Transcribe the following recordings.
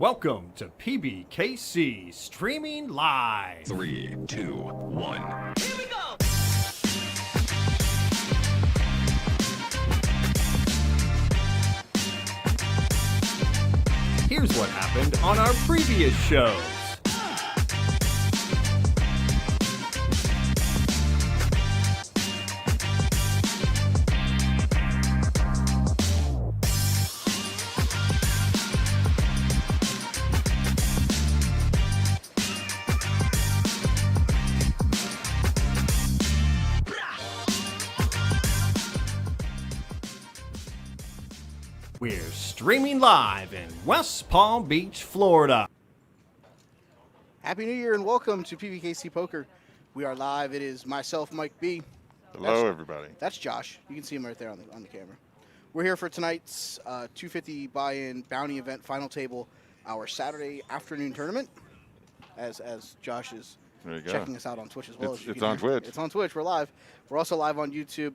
Welcome to PBKC Streaming Live. 3, 2, 1. Here we go! Here's what happened on our previous shows. We're streaming live in West Palm Beach, Florida. Happy New Year and welcome to PBKC Poker. We are live. It is myself, Mike B. Hello, everybody. That's Josh. You can see him right there on the camera. We're here for tonight's 250 buy-in bounty event final table, our Saturday afternoon tournament. As Josh is There you go. checking us out on Twitch as well. It's on Twitch. It's on Twitch. We're live. We're also live on YouTube.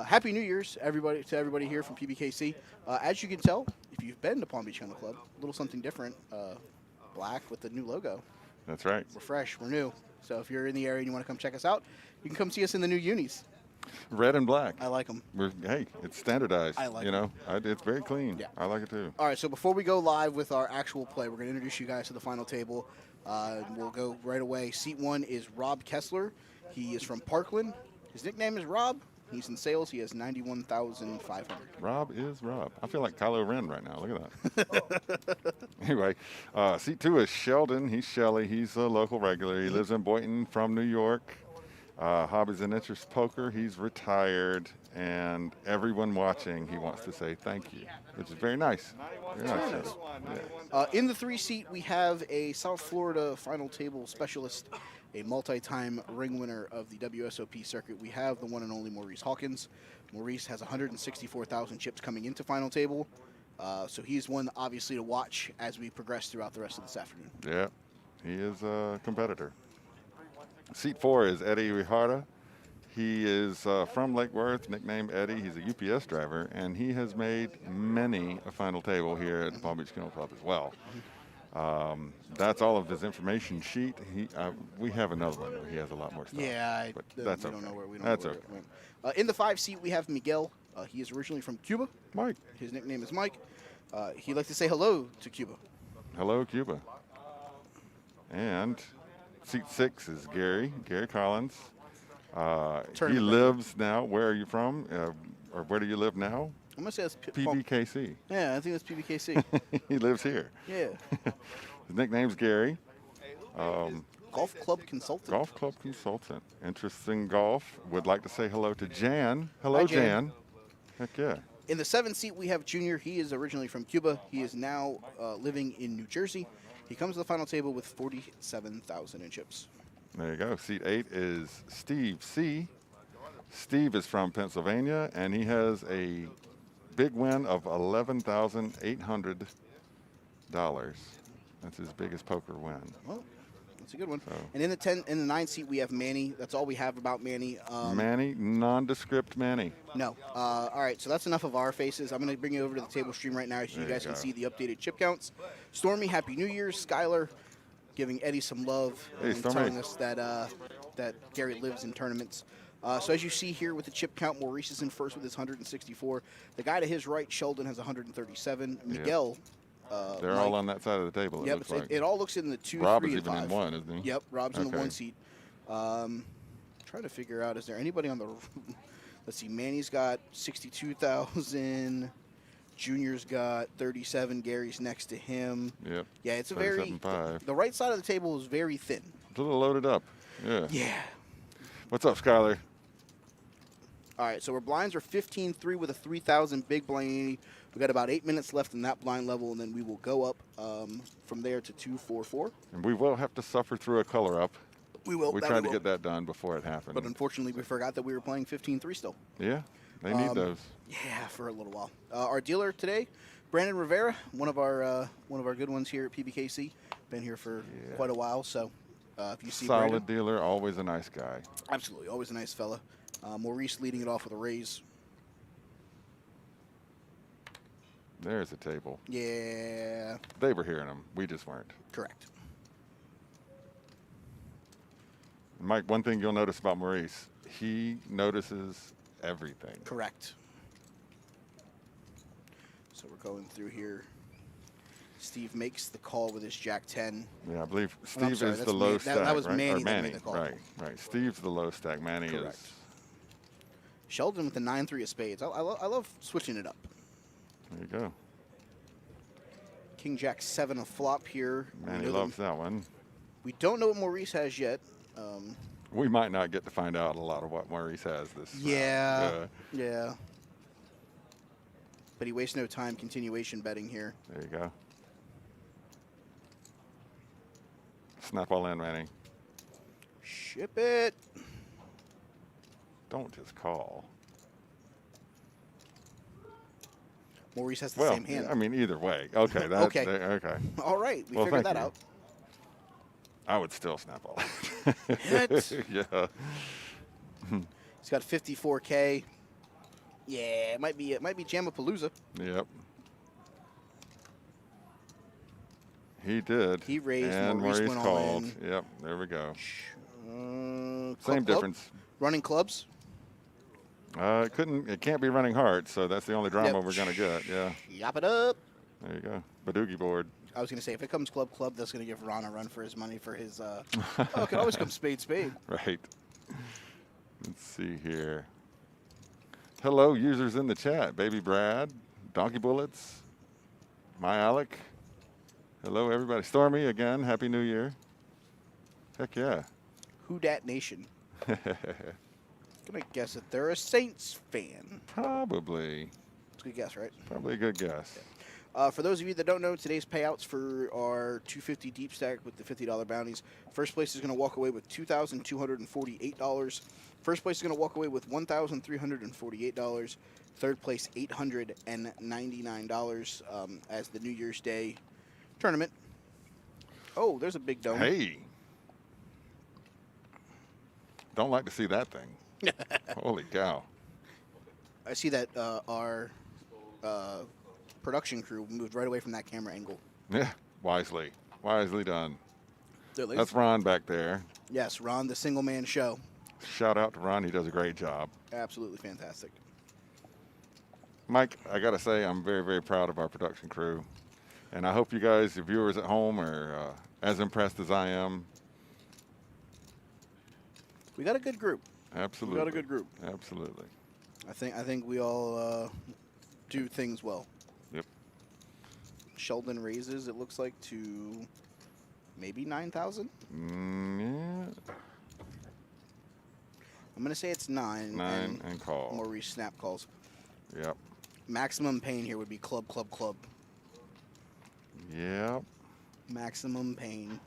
Happy New Year's, everybody, to everybody here from PBKC. As you can tell, if you've been to Palm Beach Kennel Club, a little something different. Black with the new logo. That's right. We're fresh. We're new. So if you're in the area and you want to come check us out, you can come see us in the new unis. Red and black. I like them. Hey, it's standardized. I like you know, it's very clean. Yeah. I like it too. All right, so before we go live with our actual play, we're going to introduce you guys to the final table. We'll go right away. Seat 1 is Rob Kessler. He is from Parkland. His nickname is Rob. He's in sales. He has 91,500. Rob is Rob. I feel like Kylo Ren right now. Look at that. Anyway, seat 2 is Sheldon. He's Shelly. He's a local regular. He lives in Boynton from New York. Hobbies and interests poker. He's retired. And everyone watching, he wants to say thank you, which is very nice. Very nice. Sheldon. Yeah. In the 3 seat, we have a South Florida final table specialist, a multi-time ring winner of the WSOP circuit. We have the one and only Maurice Hawkins. Maurice has 164,000 chips coming into final table. So he's one, obviously, to watch as we progress throughout the rest of this afternoon. Yeah, he is a competitor. Seat 4 is Eddie Rivera. He is from Lake Worth, nicknamed Eddie. He's a UPS driver, and he has made many a final table here at the Palm Beach Kennel Club as well. That's all of his information sheet. We have another one where he has a lot more stuff. Yeah, but that's we okay. don't know where we don't That's know where okay. it went. In the 5 seat, we have Miguel. He is originally from Cuba. Mike. His nickname is Mike. He'd like to say hello to Cuba. Hello, Cuba. And seat 6 is Gary Collins. He lives now. Where are you from? Or where do you live now? I'm going to say that's PBKC. Yeah, I think that's PBKC. He lives here. Yeah. His nickname's Gary. Golf Club Consultant. Golf Club Consultant. Interests in golf. Would like to say hello to Jan. Hello, Hi, Jan. Heck yeah. In the 7th seat, we have Junior. He is originally from Cuba. He is now living in New Jersey. He comes to the final table with 47,000 in chips. There you go. Seat 8 is Steve C. Steve is from Pennsylvania, and he has a big win of $11,800. That's his biggest poker win. Well, that's a good one. So. And in the 9th seat, we have Manny. That's all we have about Manny. Manny, nondescript Manny. No. All right, so that's enough of our faces. I'm going to bring you over to the table stream right now so you guys can see the updated chip counts. Stormy, Happy New Year's. Skylar, giving Eddie some love and telling us that Gary lives in tournaments. So as you see here with the chip count, Maurice is in first with his 164. The guy to his right, Sheldon, has 137. Miguel. They're all on that side of the table. Yep, it looks like. it all looks in the 2, Rob 3, is and even 5. in 1, isn't he? Yep, Rob's in the 1 seat. Trying to figure out, is there anybody on the... Let's see, Manny's got 62,000. Junior's got 37. Gary's next to him. Yep. Yeah, it's a 37.5. the right side of the table is very thin. It's a little loaded up. Yeah. Yeah. What's up, Skylar? All right, so our blinds are 15-3 with a 3,000 big blind 80. We got about 8 minutes left in that blind level, and then we will go up from there to 2-4-4. And we will have to suffer through a color up. We will. We tried to get that done before it happened. But unfortunately, we forgot that we were playing 15-3 still. Yeah, they need those. Yeah, for a little while. Our dealer today, Brandon Rivera, one of our good ones here at PBKC. Been here for quite a while, so if you see Solid Brandon, dealer, always a nice guy. absolutely, always a nice fella. Maurice leading it off with a raise. There's a table. Yeah. They were hearing them. We just weren't. Correct. Mike, one thing you'll notice about Maurice, he notices everything. Correct. So we're going through here. Steve makes the call with his Jack 10. Yeah, I believe I'm Steve sorry, is that's the low Man- stack, that was right? Manny Or that Manny, made the call. right. Steve's the low stack. Manny Correct. is. Sheldon with the 9-3 of spades. I love switching it up. There you go. King Jack 7 of flop here. Manny loves that one. We don't know what Maurice has yet. We might not get to find out a lot of what Maurice has this round. Yeah. But he wastes no time continuation betting here. There you go. Snap all in, Manny. Ship it. Don't just call. Maurice has the Well, same hand. I mean, either way. Okay. Okay. Okay. All right. We Well, figured thank that you. out. I would still snap all. What? Yeah. He's got 54K. Yeah, it might be Jamapalooza. Yep. He did. He raised, and Maurice Maurice went all called. in. Yep. There we go. Club, Same difference. Running clubs. It can't be running hard, so that's the only drama Yep. we're gonna get. Yeah. Yop it up. There you go. Badoogie board. I was going to say, if it comes club, that's going to give Ron a run for his money for his. Oh, it can always come spade. Right. Let's see here. Hello, users in the chat. Baby Brad, Donkey Bullets, My Alec. Hello, everybody. Stormy again. Happy New Year. Heck yeah. Who Dat Nation? Gonna guess that they're a Saints fan. Probably. It's a good guess, right? Probably a good guess. For those of you that don't know, today's payouts for our 250 deep stack with the $50 bounties. First place is going to walk away with $2,248. First place is going to walk away with $1,348. Third place, $899 as the New Year's Day tournament. Oh, there's a big dome. Hey. Don't like to see that thing. Holy cow. I see that our production crew moved right away from that camera angle. Yeah, wisely. Wisely done. Really? That's Ron back there. Yes, Ron, the single man show. Shout out to Ron. He does a great job. Absolutely fantastic. Mike, I got to say, I'm very, very proud of our production crew. And I hope you guys, your viewers at home, are as impressed as I am. We got a good group. Absolutely. We got a good group. Absolutely. I think we all do things well. Yep. Sheldon raises, it looks like, to maybe 9,000. Yeah. I'm going to say it's 9. 9 and call. Maurice snap calls. Yep. Maximum pain here would be club. Yep. Maximum pain.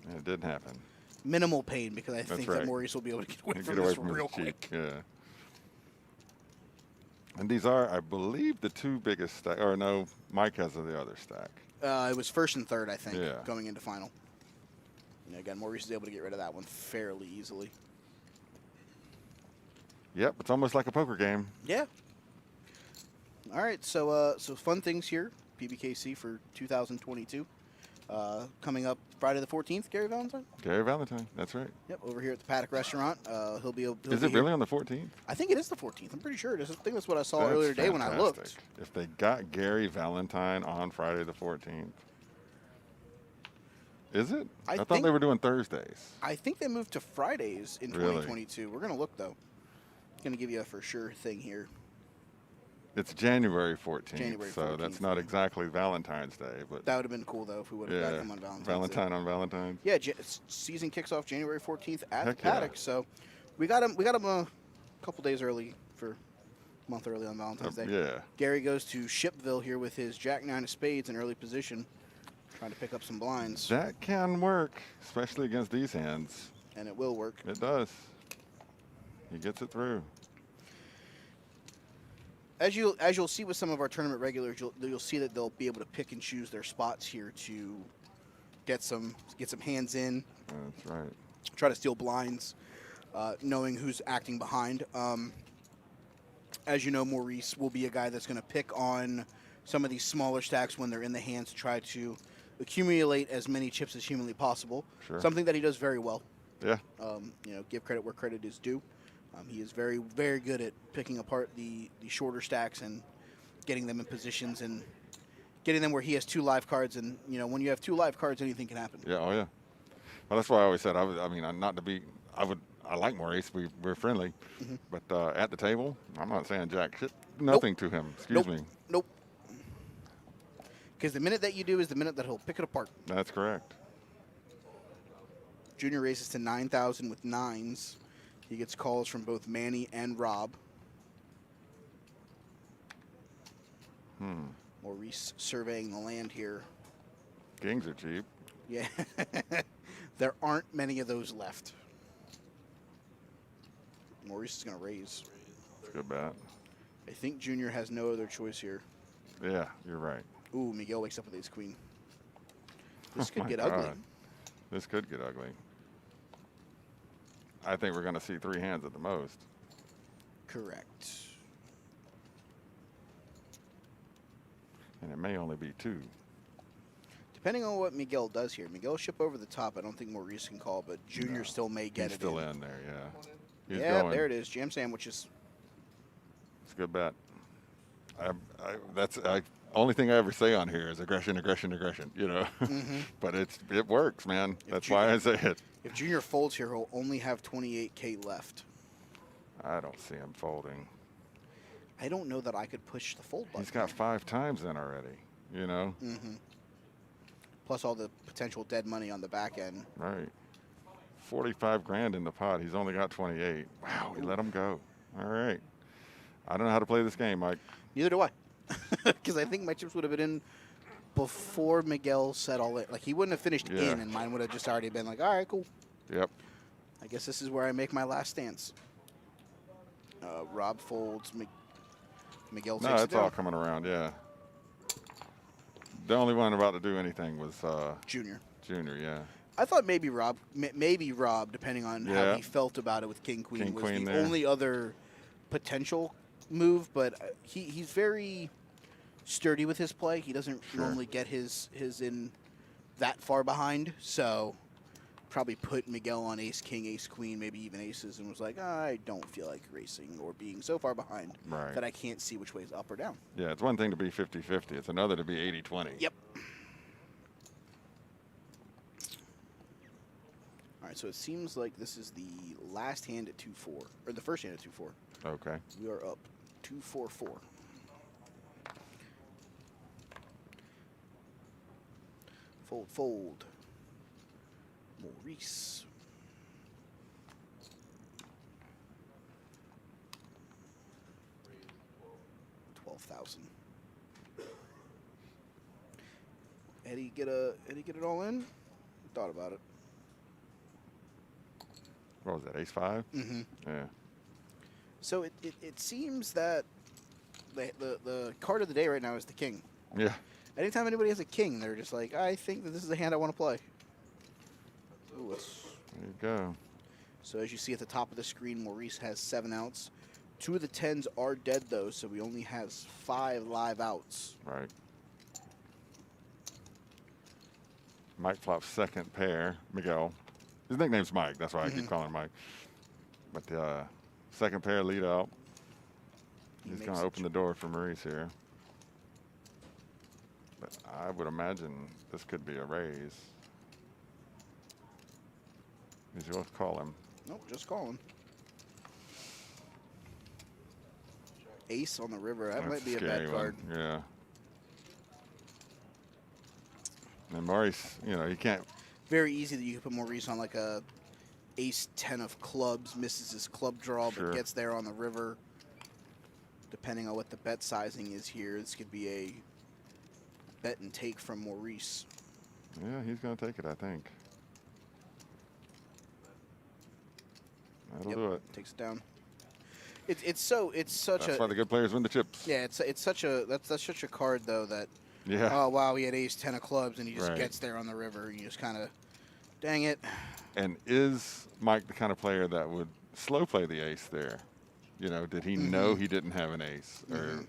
And it didn't happen. Minimal pain, because I think right. that Maurice will be able to get away Get from away this from real his cheek. quick. Yeah. And these are, I believe, the two biggest stack. Or no, Mike has the other stack. It was first and third, I think, Yeah. going into final. And again, Maurice is able to get rid of that one fairly easily. Yep, it's almost like a poker game. Yeah. All right, so fun things here. PBKC for 2022. Coming up Friday the 14th, Gary Valentine. Gary Valentine, that's right. Yep, over here at the Paddock Restaurant. He'll be Is it really on the 14th? I think it is the 14th. I'm pretty sure it is. I think that's what I saw earlier today when I looked. Fantastic. If they got Gary Valentine on Friday the 14th. Is it? I thought think- they were doing Thursdays. I think they moved to Fridays in Really? 2022. We're going to look, though. Going to give you a for sure thing here. It's January 14th, January so 14th. that's not exactly Valentine's Day, but That would have been cool, though, if we would have got him on Valentine's Day. Valentine on Valentine's. Yeah, season kicks off January 14th at Heck the yeah. Paddock. So we got him a couple days early, for a month early on Valentine's Day. Yeah. Gary goes to Shipville here with his Jack 9 of spades in early position, trying to pick up some blinds. That can work, especially against these hands. And it will work. It does. He gets it through. As you'll see with some of our tournament regulars, you'll see that they'll be able to pick and choose their spots here to get some hands in. That's right. Try to steal blinds, knowing who's acting behind. As you know, Maurice will be a guy that's going to pick on some of these smaller stacks when they're in the hands to try to accumulate as many chips as humanly possible. Sure. Something that he does very well. Yeah. Give credit where credit is due. He is very, very good at picking apart the shorter stacks and getting them in positions and getting them where he has 2 live cards. And, when you have 2 live cards, anything can happen. Yeah, oh yeah. Well, that's why I always said I like Maurice. We're friendly, but at the table, I'm not saying jack shit, nothing to him. Excuse me. Nope. Because the minute that you do is the minute that he'll pick it apart. That's correct. Junior raises to 9,000 with 9s. He gets calls from both Manny and Rob. Maurice surveying the land here. Kings are cheap. Yeah. There aren't many of those left. Maurice is going to raise. It's a good bet. I think Junior has no other choice here. Yeah, you're right. Ooh, Miguel wakes up with ace queen. This Oh could my get God. ugly. This could get ugly. I think we're going to see 3 hands at the most. Correct. And it may only be 2. Depending on what Miguel does here. Miguel ship over the top. I don't think Maurice can call, but Junior still may get He's it still in there, yeah. He's yeah, going. there it is. Jam sandwiches. It's a good bet. That's only thing I ever say on here is aggression, aggression, aggression. But it works, man. That's why I say it. If Junior folds here, he'll only have 28K left. I don't see him folding. I don't know that I could push the fold button. He's got 5 times in already. Plus all the potential dead money on the back end. Right. 45 grand in the pot. He's only got 28. Wow, we let him go. All right. I don't know how to play this game, Mike. Neither do I. Because I think my chips would have been in before Miguel said all it. Like, he wouldn't have finished in, and mine would have just already been like, all right, cool. Yep. I guess this is where I make my last stance. Rob folds. Miguel takes No, it it's down. all coming around, yeah. The only one about to do anything was Junior. Junior, yeah. I thought maybe Rob, depending on how he felt about it with King Queen, King was Queen the there. only other potential move. But he's very sturdy with his play. He doesn't normally get his in that far behind. So probably put Miguel on ace king, ace queen, maybe even aces, and was like, I don't feel like racing or being so far behind that I can't see which way is up or down. Yeah, it's one thing to be 50-50. It's another to be 80-20. Yep. All right, so it seems like this is the last hand at 2-4, or the first hand at 2-4. Okay. We are up 2-4-4. Fold, fold. Maurice. $12,000. Eddie get it all in? Thought about it. What was that, ace-5? Mm-hmm. Yeah. So it seems that the card of the day right now is the king. Yeah. Anytime anybody has a king, they're just like, I think that this is the hand I want to play. Ooh, There you go. so as you see at the top of the screen, Maurice has 7 outs. 2 of the 10s are dead, though, so he only has 5 live outs. Right. Mike flops second pair, Miguel. His nickname's Mike. That's why I keep calling him Mike. But second pair lead out. He's going to open the door for Maurice here. But I would imagine this could be a raise. He's going to call him. Nope, just calling. Ace on the river. That That's might be a scary bad one. card. Yeah. And Maurice, he can't. Very easy that you can put Maurice on like a ace-10 of clubs, misses his club draw, but gets there on the river. Depending on what the bet sizing is here, this could be a bet and take from Maurice. Yeah, he's going to take it, I think. That'll do it. Takes it down. It's such That's why the good players win the chips. Yeah, it's such a card though that. Yeah. Oh wow, he had ace-10 of clubs and he just Right. gets there on the river. And you just kind of, dang it. And is Mike the kind of player that would slow play the ace there? Did he know he didn't have an ace, or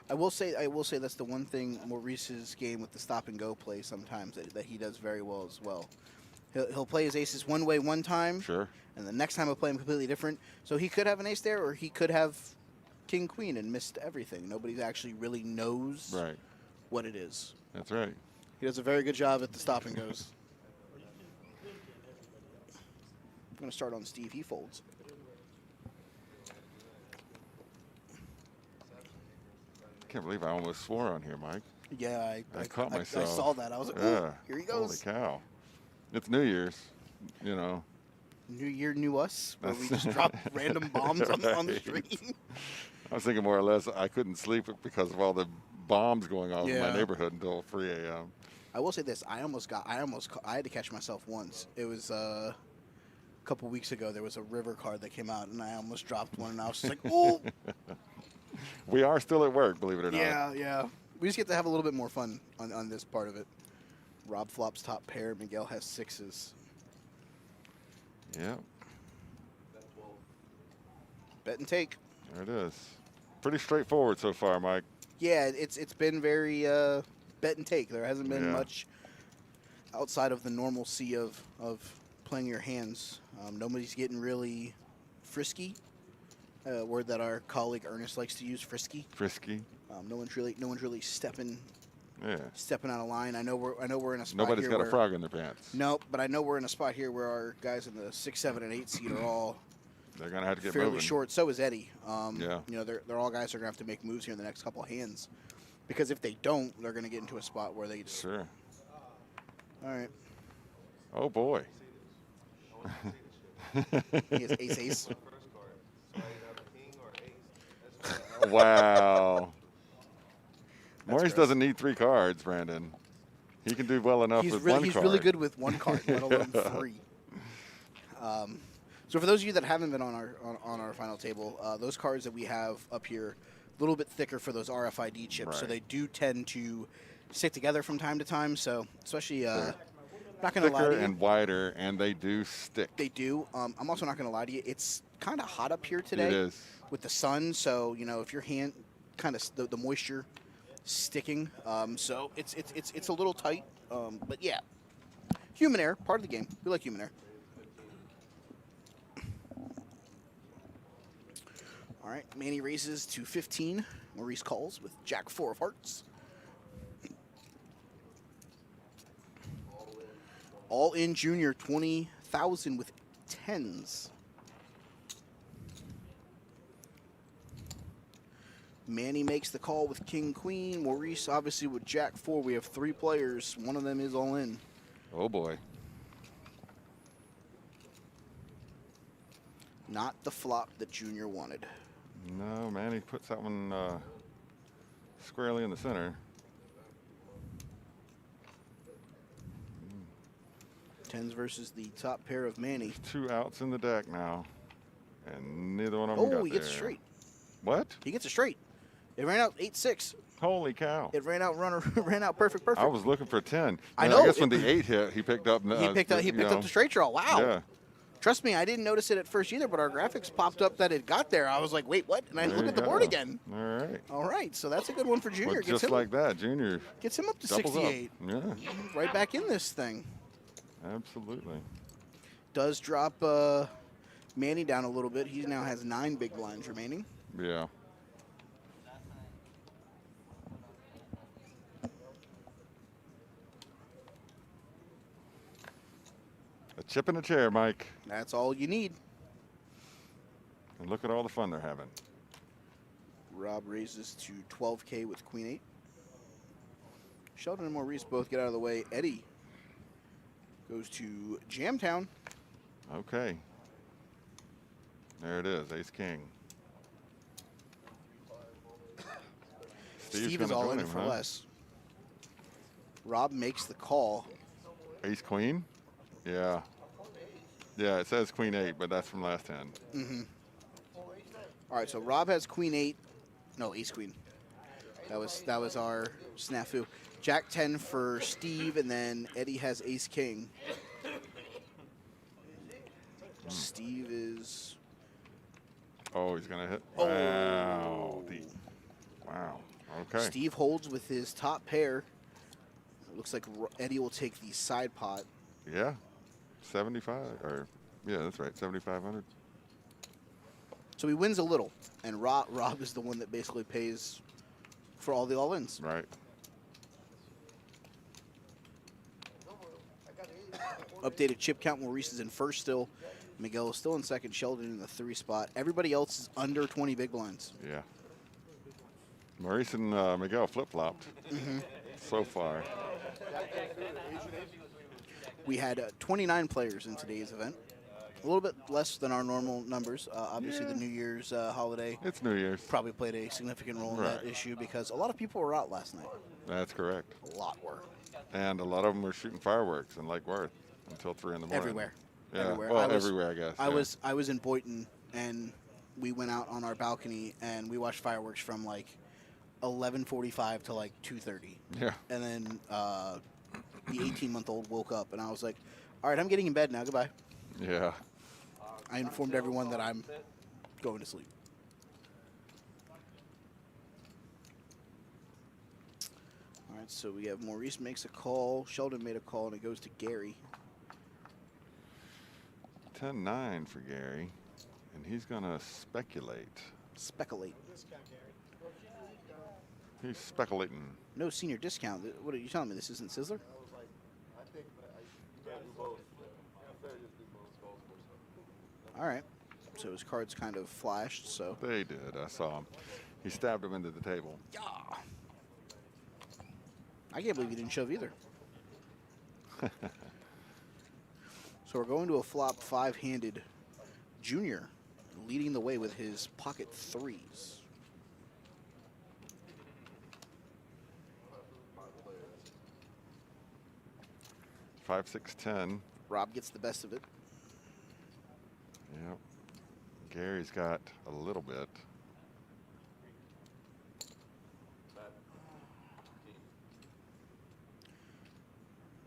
I will say that's the one thing Maurice's game with the stop and go play sometimes that he does very well as well. He'll play his aces one way one time, Sure. and the next time he'll play them completely different. So he could have an ace there, or he could have king queen and missed everything. Nobody actually really knows Right. what it is. That's right. He does a very good job at the stop and goes. I'm going to start on Steve. He folds. I can't believe I almost swore on here, Mike. Yeah, I caught myself. I saw that. I was like, Yeah. oh, here he goes. Holy cow. It's New Year's, you know. New year, new us, where we That's- just drop random bombs on the Right. stream. I was thinking more or less I couldn't sleep because of all the bombs going off in Yeah. my neighborhood until 3 a.m. I will say this: I had to catch myself once. It was a couple weeks ago. There was a river card that came out, and I almost dropped one, and I was just like, "Oh, We are still at work, believe it or not. yeah." We just get to have a little bit more fun on this part of it. Rob flops top pair. Miguel has sixes. Yep. Bet and take. There it is. Pretty straightforward so far, Mike. Yeah, it's been very bet and take. There hasn't been Yeah. much outside of the normalcy of playing your hands. Nobody's getting really frisky. A word that our colleague Ernest likes to use, frisky. Frisky. No one's really stepping Yeah. out of line. I know we're in a spot Nobody's here got a where- frog in their pants. No, but I know we're in a spot here where our guys in the 6, 7, and 8 seed are all They're going to have to get fairly moving. short. So is Eddie. Yeah. You know, they're all guys that are gonna have to make moves here in the next couple of hands, because if they don't, they're gonna get into a spot where they just. Sure. All right. Oh, boy. He has ace ace. Wow. Maurice gross. doesn't need 3 cards, Brandon. He can do well enough He's with really one he's card. really good with one card, let alone 3. So for those of you that haven't been on our final table, those cards that we have up here, a little bit thicker for those RFID chips, so Right. they do tend to stick together from time to time. So especially, Sure. not going to lie Thicker to you, and wider, and they do stick. they do. I'm also not going to lie to you. It's kind of hot up here today It is. with the sun, so you know if your hand kind of the moisture sticking, so it's a little tight. But yeah, human error, part of the game. We like human error. All right, Manny raises to 15. Maurice calls with Jack 4 of hearts. All in junior, 20,000 with 10s. Manny makes the call with King Queen. Maurice obviously with Jack 4. We have 3 players. One of them is all in. Oh, boy. Not the flop that Junior wanted. No, man, he puts that one squarely in the center. 10s versus the top pair of Manny. 2 outs in the deck now, and neither one of them got Oh, he gets a there. straight. What? He gets a straight. It ran out 8-6. Holy cow. It ran out ran out perfect. I was looking for 10. I And know, I guess when it- the 8 hit, he picked up. He picked up the straight draw. Wow. Yeah. Trust me, I didn't notice it at first either, but our graphics popped up that it got there. I was like, wait, what? And I There looked you at the board go. again. All right. All right, so that's a good one for Junior. Well, just like that, Junior Gets him up to doubles 68. up. Yeah, Right back in this thing. absolutely. Does drop Manny down a little bit. He now has 9 big blinds remaining. Yeah. A chip in a chair, Mike. That's all you need. And look at all the fun they're having. Rob raises to 12K with Queen 8. Sheldon and Maurice both get out of the way. Eddie goes to Jamtown. Okay. There it is, Ace King. Steve's Steve gonna is all join in it him, for huh? less. Rob makes the call. Ace Queen? Yeah. Yeah, it says Queen 8, but that's from last hand. All right, so Rob has Queen 8. No, Ace Queen. That was our snafu. Jack 10 for Steve, and then Eddie has Ace King. Steve is... Oh, he's going to hit. Oh. Wow. Wow. Okay. Steve holds with his top pair. It looks like Eddie will take the side pot. Yeah. 75 or yeah, that's right. 7,500. So he wins a little, and Rob is the one that basically pays for all the all-ins. Right. Updated chip count. Maurice is in first still. Miguel is still in second. Sheldon in the 3 spot. Everybody else is under 20 big blinds. Yeah. Maurice and Miguel flip-flopped so far. We had 29 players in today's event. A little bit less than our normal numbers. Obviously, the New Year's holiday It's New Year's. probably played a significant role in that issue because a lot of people were out last night. That's correct. A lot were. And a lot of them were shooting fireworks in Lake Worth until 3 in the morning. Everywhere. Yeah. Everywhere. Well, everywhere, I guess. I was in Boynton, and we went out on our balcony, and we watched fireworks from like 11:45 to like 2:30. Yeah. And then the 18-month-old woke up, and I was like, all right, I'm getting in bed now. Goodbye. Yeah. I informed everyone that I'm going to sleep. All right, so we have Maurice makes a call. Sheldon made a call, and it goes to Gary. 10-9 for Gary, and he's going to speculate. Speculate. He's speculating. No senior discount. What are you telling me? This isn't Sizzler? All right. So his cards kind of flashed, so. They did. I saw him. He stabbed him into the table. Yeah. I can't believe he didn't shove either. So we're going to a flop 5-handed Junior, leading the way with his pocket 3s. Five, 6, 10. Rob gets the best of it. Yep. Gary's got a little bit.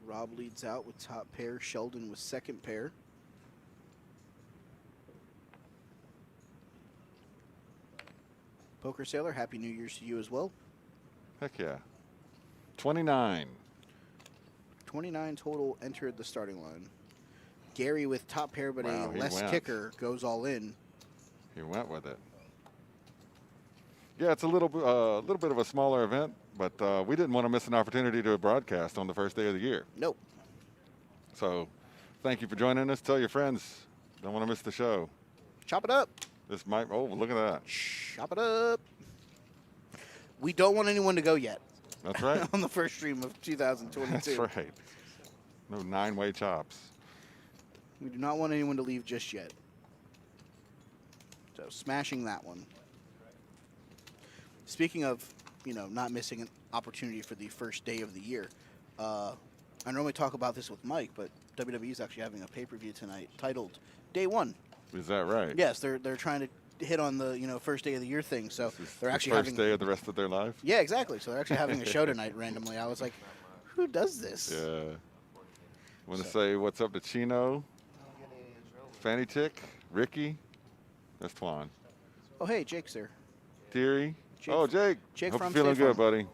Rob leads out with top pair. Sheldon with second pair. Poker Sailor, Happy New Year's to you as well. Heck yeah. 29. 29 total entered the starting line. Gary with top pair, but Wow, a he less went. kicker, goes all in. He went with it. Yeah, it's a little bit of a smaller event, but we didn't want to miss an opportunity to broadcast on the first day of the year. Nope. So thank you for joining us. Tell your friends. Don't want to miss the show. Chop it up. This might, oh, look at that. Chop it up. We don't want anyone to go yet. That's right. On the first stream of 2022. That's right. No 9-way chops. We do not want anyone to leave just yet. So smashing that one. Speaking of, not missing an opportunity for the first day of the year, I normally talk about this with Mike, but WWE is actually having a pay-per-view tonight titled Day One. Is that right? Yes, they're trying to hit on the first day of the year thing. So they're actually first having day of the rest of their life. Yeah, exactly. So they're actually having a show tonight randomly. I was like, who does this? Yeah. Want to say what's up to Chino, Fanny Tick, Ricky. That's Twan. Oh, hey, Jake's there. Thierry. Jake- Oh, Jake. Jake Hope from you're feeling State good, Farm. buddy.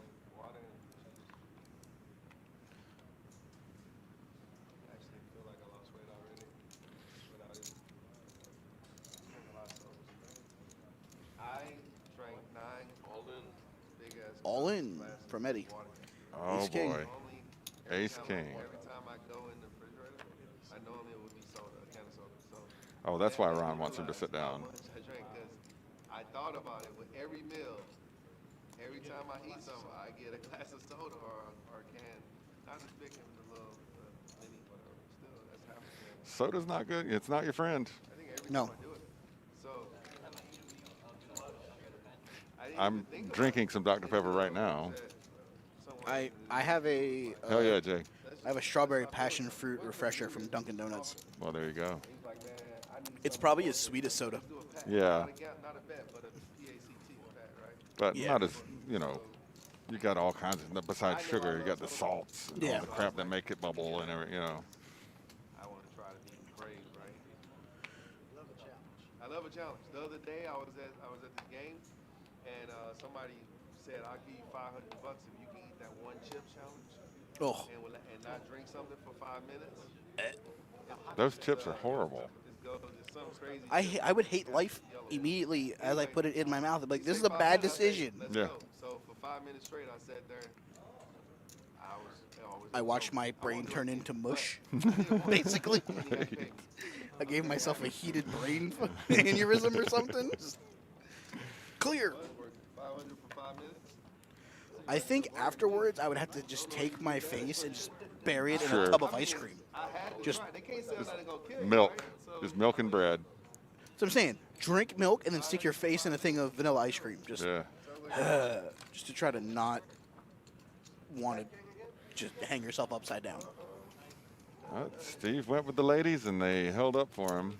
All in from Eddie. Oh, Ace King. boy. Ace King. Every time I go in the refrigerator, I normally it would be soda, a can of soda. So Oh, that's why Ron wants him to sit down. how much I drink, 'cause I thought about it with every meal. Every time I eat something, I get a glass of soda or a can. Not as big as the little mini, whatever. Still, that's half a can. Soda's not good. It's not your friend. I think every No. time I do it. So I didn't I'm even think about drinking some Dr. Pepper right now. that somewhere I have a Hell yeah, Jay. I have a strawberry passion fruit refresher from Dunkin' Donuts. Well, there you go. like, man, I need It's probably as sweet as soda. to do a pack. Yeah. Not a bet, but a PACT pack, right? But Yeah. not as, you got all kinds of, besides sugar, you got the salts and Yeah. all the crap that make it bubble and everything, I want to try to be brave, right? I love a challenge. The other day I was at the game, and somebody said, "I'll give you $500 if you can eat that one chip challenge Oh, and not drink something for 5 minutes." Those chips are horrible. It's some crazy. I would hate life immediately as I put it in my mouth. I'm like, this is a bad decision. Let's Yeah. go. So for 5 minutes straight, I sat there. I watched my brain turn into mush, basically. I gave myself a heated brain aneurysm or something. Just clear. 500 for 5 minutes. I think afterwards I would have to just take my face and just bury it in Sure. a tub of ice cream. Just, They can't sell nothing gonna kill you, Milk. right? So Just milk and bread. so I'm saying, drink milk and then stick your face in a thing of vanilla ice cream. Just, Yeah. just to try to not want to just hang yourself upside down. Steve went with the ladies, and they held up for him.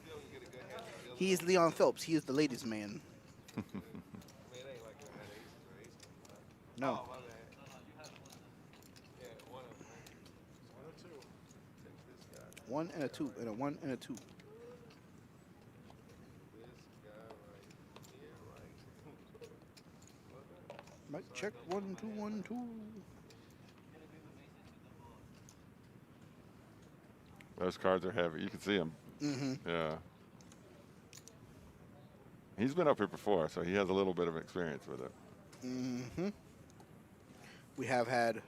He is Leon Phelps. He is the ladies' man. No. One and a two, and a one and a two. Mic check, 1 2 1 2. Those cards are heavy. You can see them. Mm-hmm. Yeah. He's been up here before, so he has a little bit of experience with it. Mm-hmm. We have had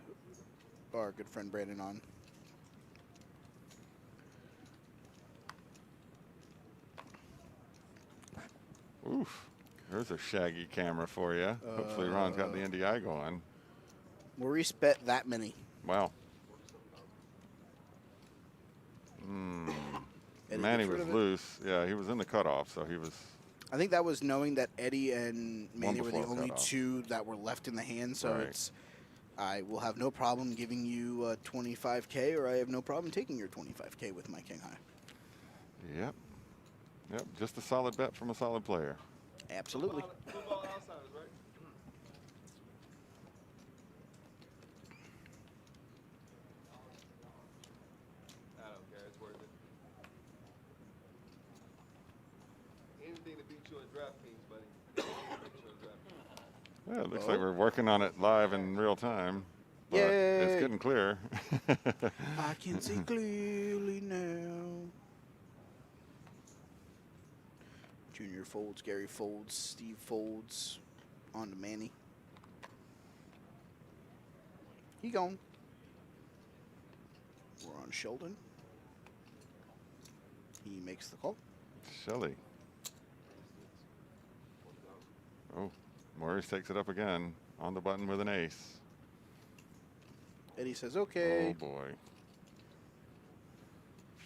our good friend Brandon on. Oof. There's a shaggy camera for you. Hopefully Ron's got the NDI going. Maurice bet that many. Wow. Eddie Manny gets rid was of it. loose. Yeah, he was in the cutoff, so he was. I think that was knowing that Eddie and Manny were the before only cutoff. two that were left in the hand. So Right. it's, I will have no problem giving you 25K, or I have no problem taking your 25K with my King High. Yep. Yep. Just a solid bet from a solid player. Absolutely. Football outsiders, right? I don't care. It's worth it. Anything to beat you in DraftKings, buddy. Anything to beat you in DraftKings. Yeah, it looks like we're working on it live in real time. But Yay. it's getting clear. I can see clearly now. Junior folds, Gary folds, Steve folds, on to Manny. He gone. We're on Sheldon. He makes the call. Shelly. Oh, Maurice takes it up again on the button with an ace. Eddie says, okay. Oh boy.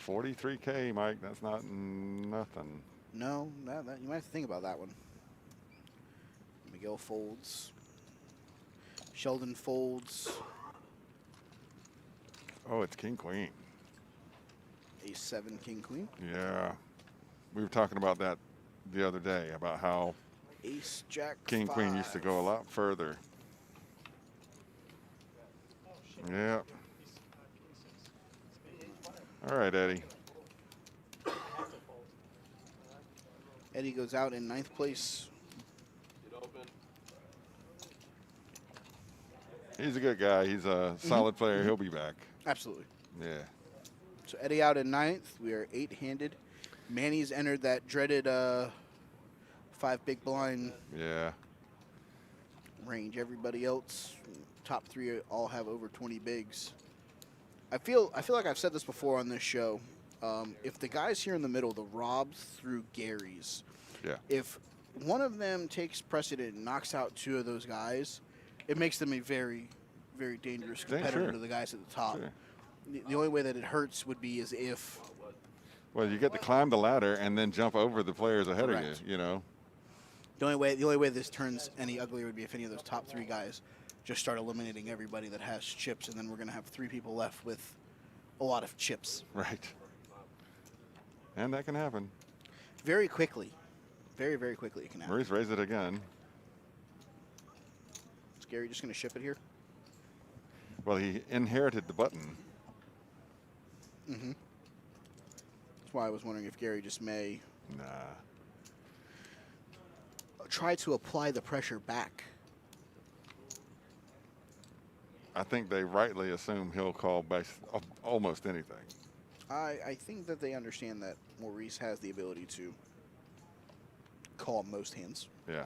43K, Mike. That's not nothing. No, you might have to think about that one. Miguel folds. Sheldon folds. Oh, it's King Queen. Ace 7, King Queen. Yeah. We were talking about that the other day, about how Ace Jack King Queen used to go a lot further. Yeah. All right, Eddie. Eddie goes out in 9th place. Get open. He's a good guy. He's a solid player. He'll be back. Absolutely. Yeah. So Eddie out in 9th. We are 8-handed. Manny's entered that dreaded 5 big blind Yeah. range. Everybody else, top 3 all have over 20 bigs. I feel like I've said this before on this show. If the guys here in the middle, the Robs through Garys, Yeah. if one of them takes precedent and knocks out 2 of those guys, it makes them a very, very dangerous competitor sure. to the guys at the top. Sure. The only way that it hurts would be as if Well, you get to climb the ladder and then jump over the players ahead Correct. of you, you know. the only way this turns any uglier would be if any of those top 3 guys just start eliminating everybody that has chips, and then we're going to have 3 people left with a lot of chips Right. And that can happen. very quickly. Very, very quickly it can happen. Maurice raised it again. Is Gary just going to ship it here? Well, he inherited the button. Mm-hmm. That's why I was wondering if Gary just may Nah. try to apply the pressure back. I think they rightly assume he'll call almost anything. I think that they understand that Maurice has the ability to call most hands. Yeah,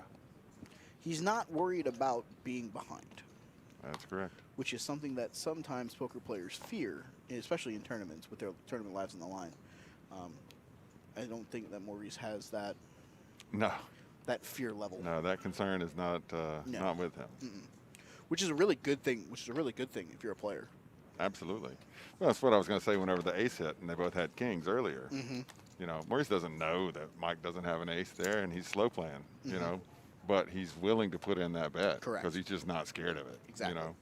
He's not worried about being behind, that's correct. which is something that sometimes poker players fear, especially in tournaments with their tournament lives on the line. I don't think that Maurice has that No, fear level, no, that concern is not not with him. which is a really good thing. Which is a really good thing if you're a player. Absolutely. Well, that's what I was going to say whenever the ace hit, and they both had kings earlier. You know, Maurice doesn't know that Mike doesn't have an ace there, and he's slow playing, you know, but he's willing to put in that bet. Correct. Because he's just not scared of it. Exactly. You know.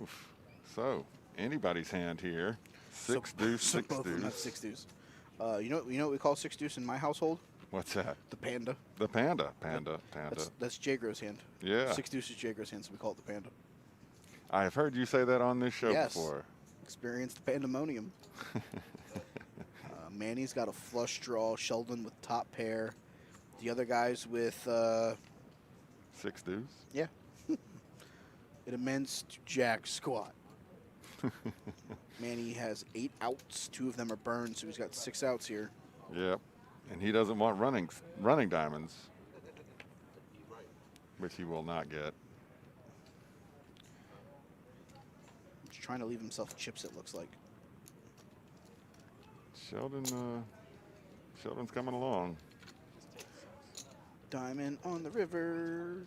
Oof. So, anybody's hand here. Six deuce, So six both of them have deuce. six deuce. You know what we call six deuce in my household? What's that? The panda. The panda. That's Jagro's hand. Yeah. Six deuce is Jagro's hand, so we call it the panda. I have heard you say that on this show Yes. before. Experienced pandemonium. Manny's got a flush draw. Sheldon with top pair. The other guys with Six deuce. yeah. It amends to jack squat. Manny has 8 outs. 2 of them are burned, so he's got 6 outs here. Yep. And he doesn't want running diamonds, which he will not get. He's trying to leave himself chips, it looks like. Sheldon's coming along. Diamond on the river.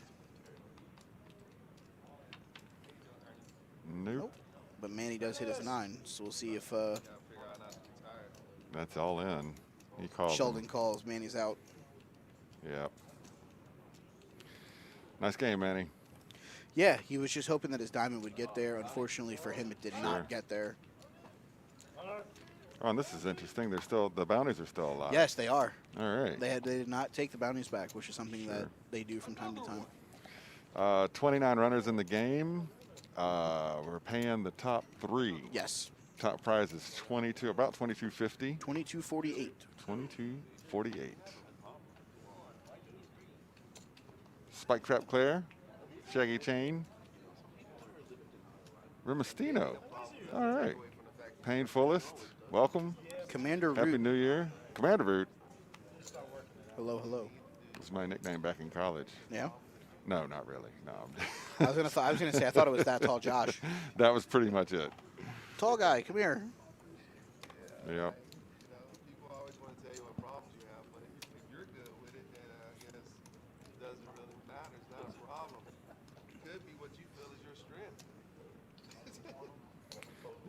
Nope. But Manny does hit his 9, so we'll see if Gotta figure out not to be tired. That's all in. He called. Sheldon calls. Manny's out. Yep. Nice game, Manny. Yeah, he was just hoping that his diamond would get there. Unfortunately for him, it did Sure. not get there. Oh, and this is interesting. The bounties are still alive. Yes, they are. All right. They did not take the bounties back, which is something that Sure. they do from time to time. 29 runners in the game. We're paying the top 3. Yes, Top prize is about 22.50. 22.48. 22.48. Spike Trap Claire. Shaggy Chain. Rimastino. All right. Payne Fullest. Welcome. Commander Happy Root. New Year. Commander Root Hello, hello. was my nickname back in college. Yeah. No, not really. No. I was gonna say I thought it was that tall, Josh. That was pretty much it. Tall guy, come here. Yep. You know, people always want to tell you what problems you have, but if you're good with it, then I guess it doesn't really matter. It's not a problem. It could be what you feel is your strength.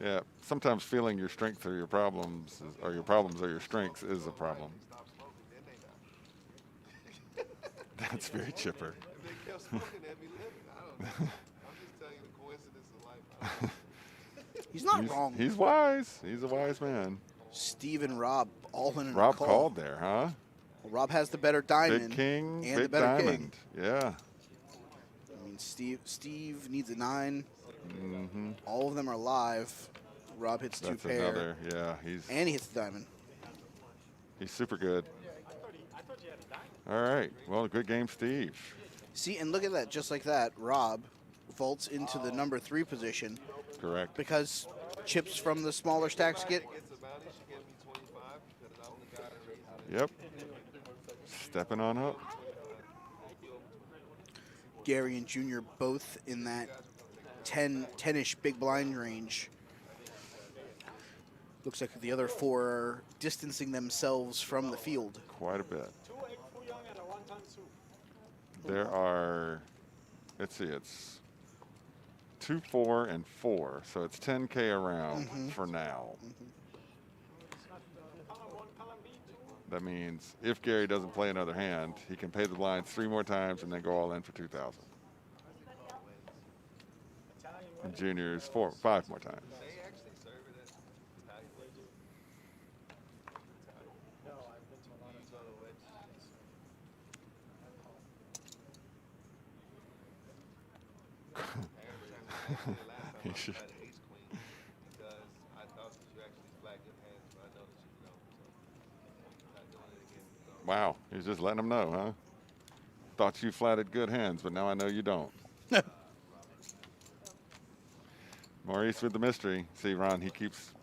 Yeah. Sometimes feeling your strength or your problems, or your problems or your strengths, is a problem. Stop smoking, then they die. That's very chipper. If they kept smoking, they'd be living. I don't know. I'm just telling you the coincidence of life. I don't know. He's not wrong. He's wise. He's a wise man. Steve and Rob all in a Rob call. called there, huh? Well, Rob has the better diamond. Big king, and the big better diamond. king. Yeah. I mean, Steve needs a 9. Mm-hmm. All of them are live. Rob hits 2 That's pair. another. Yeah, And he hits the diamond. he's super good. All right. Well, good game, Steve. See, and look at that. Just like that, Rob vaults into the number 3 position Correct. because chips from the smaller stacks get. Gets a bounty, she gave me 25 because I'm the guy that raised it. Yep. Stepping on up. Gary and Junior both in that 10-ish big blind range. Looks like the other 4 are distancing themselves from the field. Quite a bit. There are, let's see, it's 2, 4, and 4. So it's 10K around for now. That means if Gary doesn't play another hand, he can pay the blinds 3 more times and then go all in for 2,000. And Junior's 5 more times. They actually serve it as Italian wages. No, I've been to a lot of solo wedges. He should. I had ace queen because I thought that you actually flagged good hands, but I know that you don't. So. Wow, he's just letting them know, huh? Thought you flatted good hands, but now I know you don't. Maurice with the mystery. See, Ron, he keeps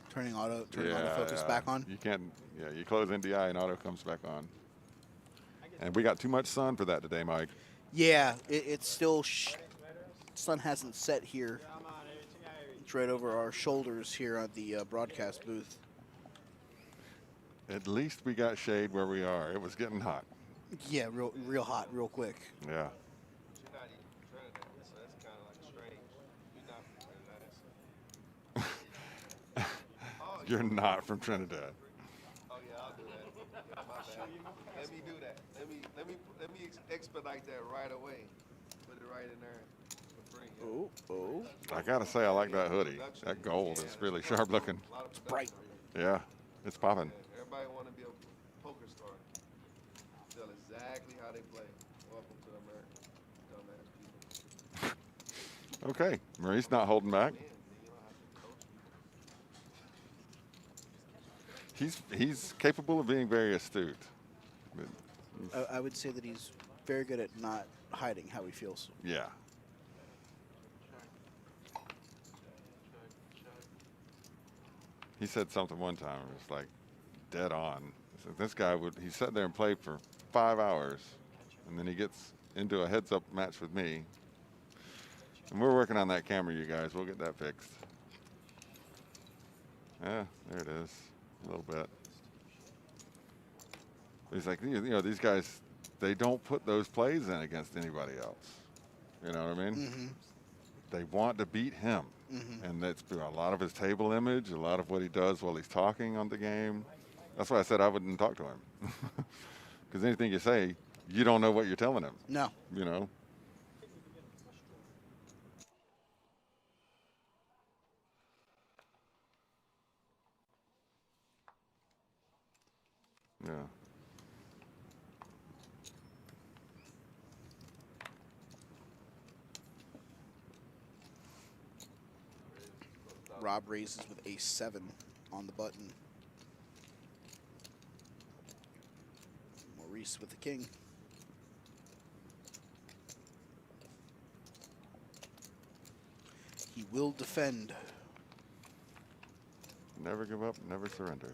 Turning autofocus back on. You can't. Yeah, you close NDI and auto comes back on. And we got too much sun for that today, Mike. Yeah, it's still sun hasn't set here. It's right over our shoulders here at the broadcast booth. At least we got shade where we are. It was getting hot. Yeah, real hot, real quick. Yeah. You're not even from Trinidad, so that's kind of like strange. You're not from Trinidad. You're not from Trinidad. Oh yeah, I'll do that. My bad. Let me do that. Let me expedite that right away. Put it right in there for free. Oh. I gotta say, I like that hoodie. That gold is really sharp looking. It's bright. Yeah, it's popping. Everybody want to be a poker star. Tell exactly how they play. Welcome to America, dumbass people. Okay, Maurice not holding back. Man, you don't have to coach people. He's capable of being very astute. I would say that he's very good at not hiding how he feels. Yeah. He said something one time. It was like dead on. He said this guy he sat there and played for 5 hours, and then he gets into a heads-up match with me. And we're working on that camera, you guys. We'll get that fixed. Yeah, there it is. A little bit. He's like, you know, these guys, they don't put those plays in against anybody else. You know what I mean? Mm-hmm. They want to beat him. Mm-hmm. And that's a lot of his table image, a lot of what he does while he's talking on the game. That's why I said I wouldn't talk to him. Because anything you say, you don't know what you're telling him. No. You know? Yeah. Rob raises with a 7 on the button. Maurice with the king. He will defend. Never give up, never surrender.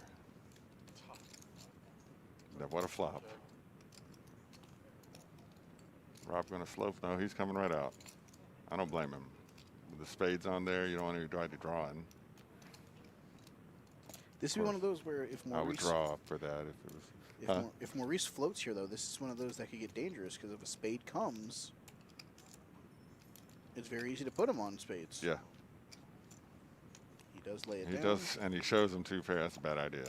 Now, what a flop. Rob going to slope? No, he's coming right out. I don't blame him. With the spades on there, you don't want to try to draw in. This would be one of those where if Maurice... I would draw for that if it was... If Maurice floats here, though, this is one of those that could get dangerous because if a spade comes, it's very easy to put him on spades. Yeah. He does lay it down. He does, and he shows them two pair. That's a bad idea.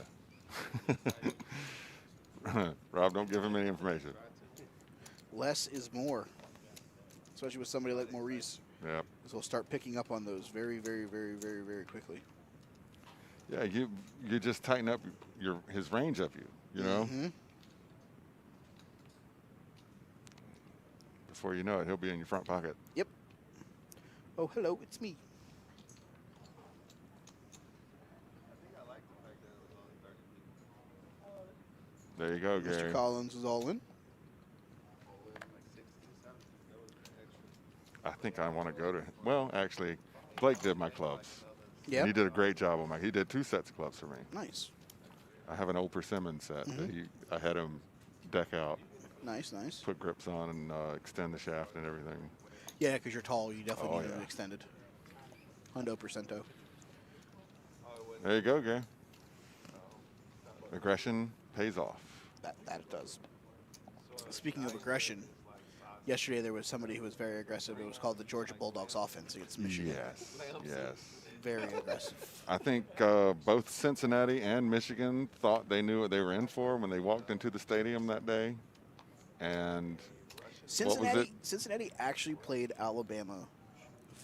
Rob, don't give him any information. Less is more, especially with somebody like Maurice. Yeah. Because he'll start picking up on those very, very, very, very, very quickly. Yeah, you just tighten up his range of you know? Mm-hmm. Before you know it, he'll be in your front pocket. Yep. Oh, hello, it's me. There you go, Gary. Mr. Collins is all in. I think I want to go to him. Well, actually, Blake did my clubs. Yeah. He did a great job on he did 2 sets of clubs for me. Nice. I have an old Persimmon set that I had him deck out, Nice, nice. put grips on, and extend the shaft and everything. Yeah, because you're tall, you definitely Oh, need yeah. it extended. Hundo percento. There you go, Gary. Aggression pays off. That it does. Speaking of aggression, yesterday there was somebody who was very aggressive. It was called the Georgia Bulldogs offense against Michigan. Yes, yes. Very aggressive. I think both Cincinnati and Michigan thought they knew what they were in for when they walked into the stadium that day. And what was it? Cincinnati actually played Alabama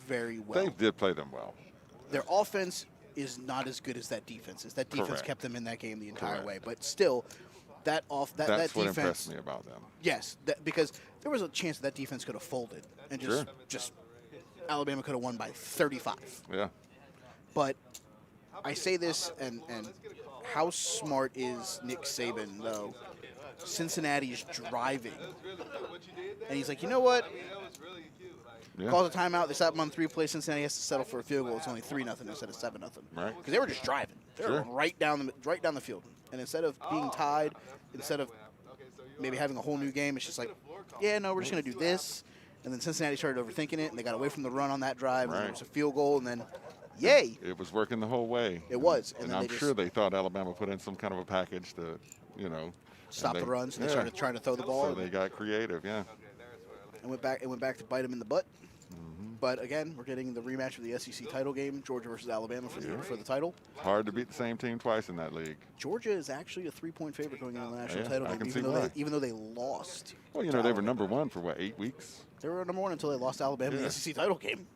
very well. They did play them well. Their offense is not as good as that defense is. That defense Correct. kept them in that game the entire Correct. way. But still, that That's defense. what impressed me about them. Yes, because there was a chance that defense could have folded and just Alabama could have won by 35. Yeah. But I say this and how smart is Nick Saban, though? Cincinnati's driving. And he's like, you know what? Yeah. Calls a timeout. They stop him on 3 plays. Cincinnati has to settle for a field goal. It's only 3-0 instead of 7-0. Right. Because they were just driving. They were Sure. right down the field. And instead of being tied, instead of maybe having a whole new game, it's just like, yeah, no, we're just going to do this. And then Cincinnati started overthinking it, and they got away from the run on that drive. And Right. there was a field goal, and then, yay. It was working the whole way. It was. And then I'm they sure they thought Alabama put in some kind of a package to, you know. stop the runs, and they started trying to throw the ball. So they got creative, yeah. And went back to bite them in the butt. But again, we're getting the rematch of the SEC title game, Georgia versus Alabama for the title. Hard to beat the same team twice in that league. Georgia is actually a 3-point favorite going into the national Yeah, title I game, can see even why. though they lost. Well, you know, they were number one for, what, 8 weeks? They were number one until they lost to Alabama in Yeah. the SEC title game.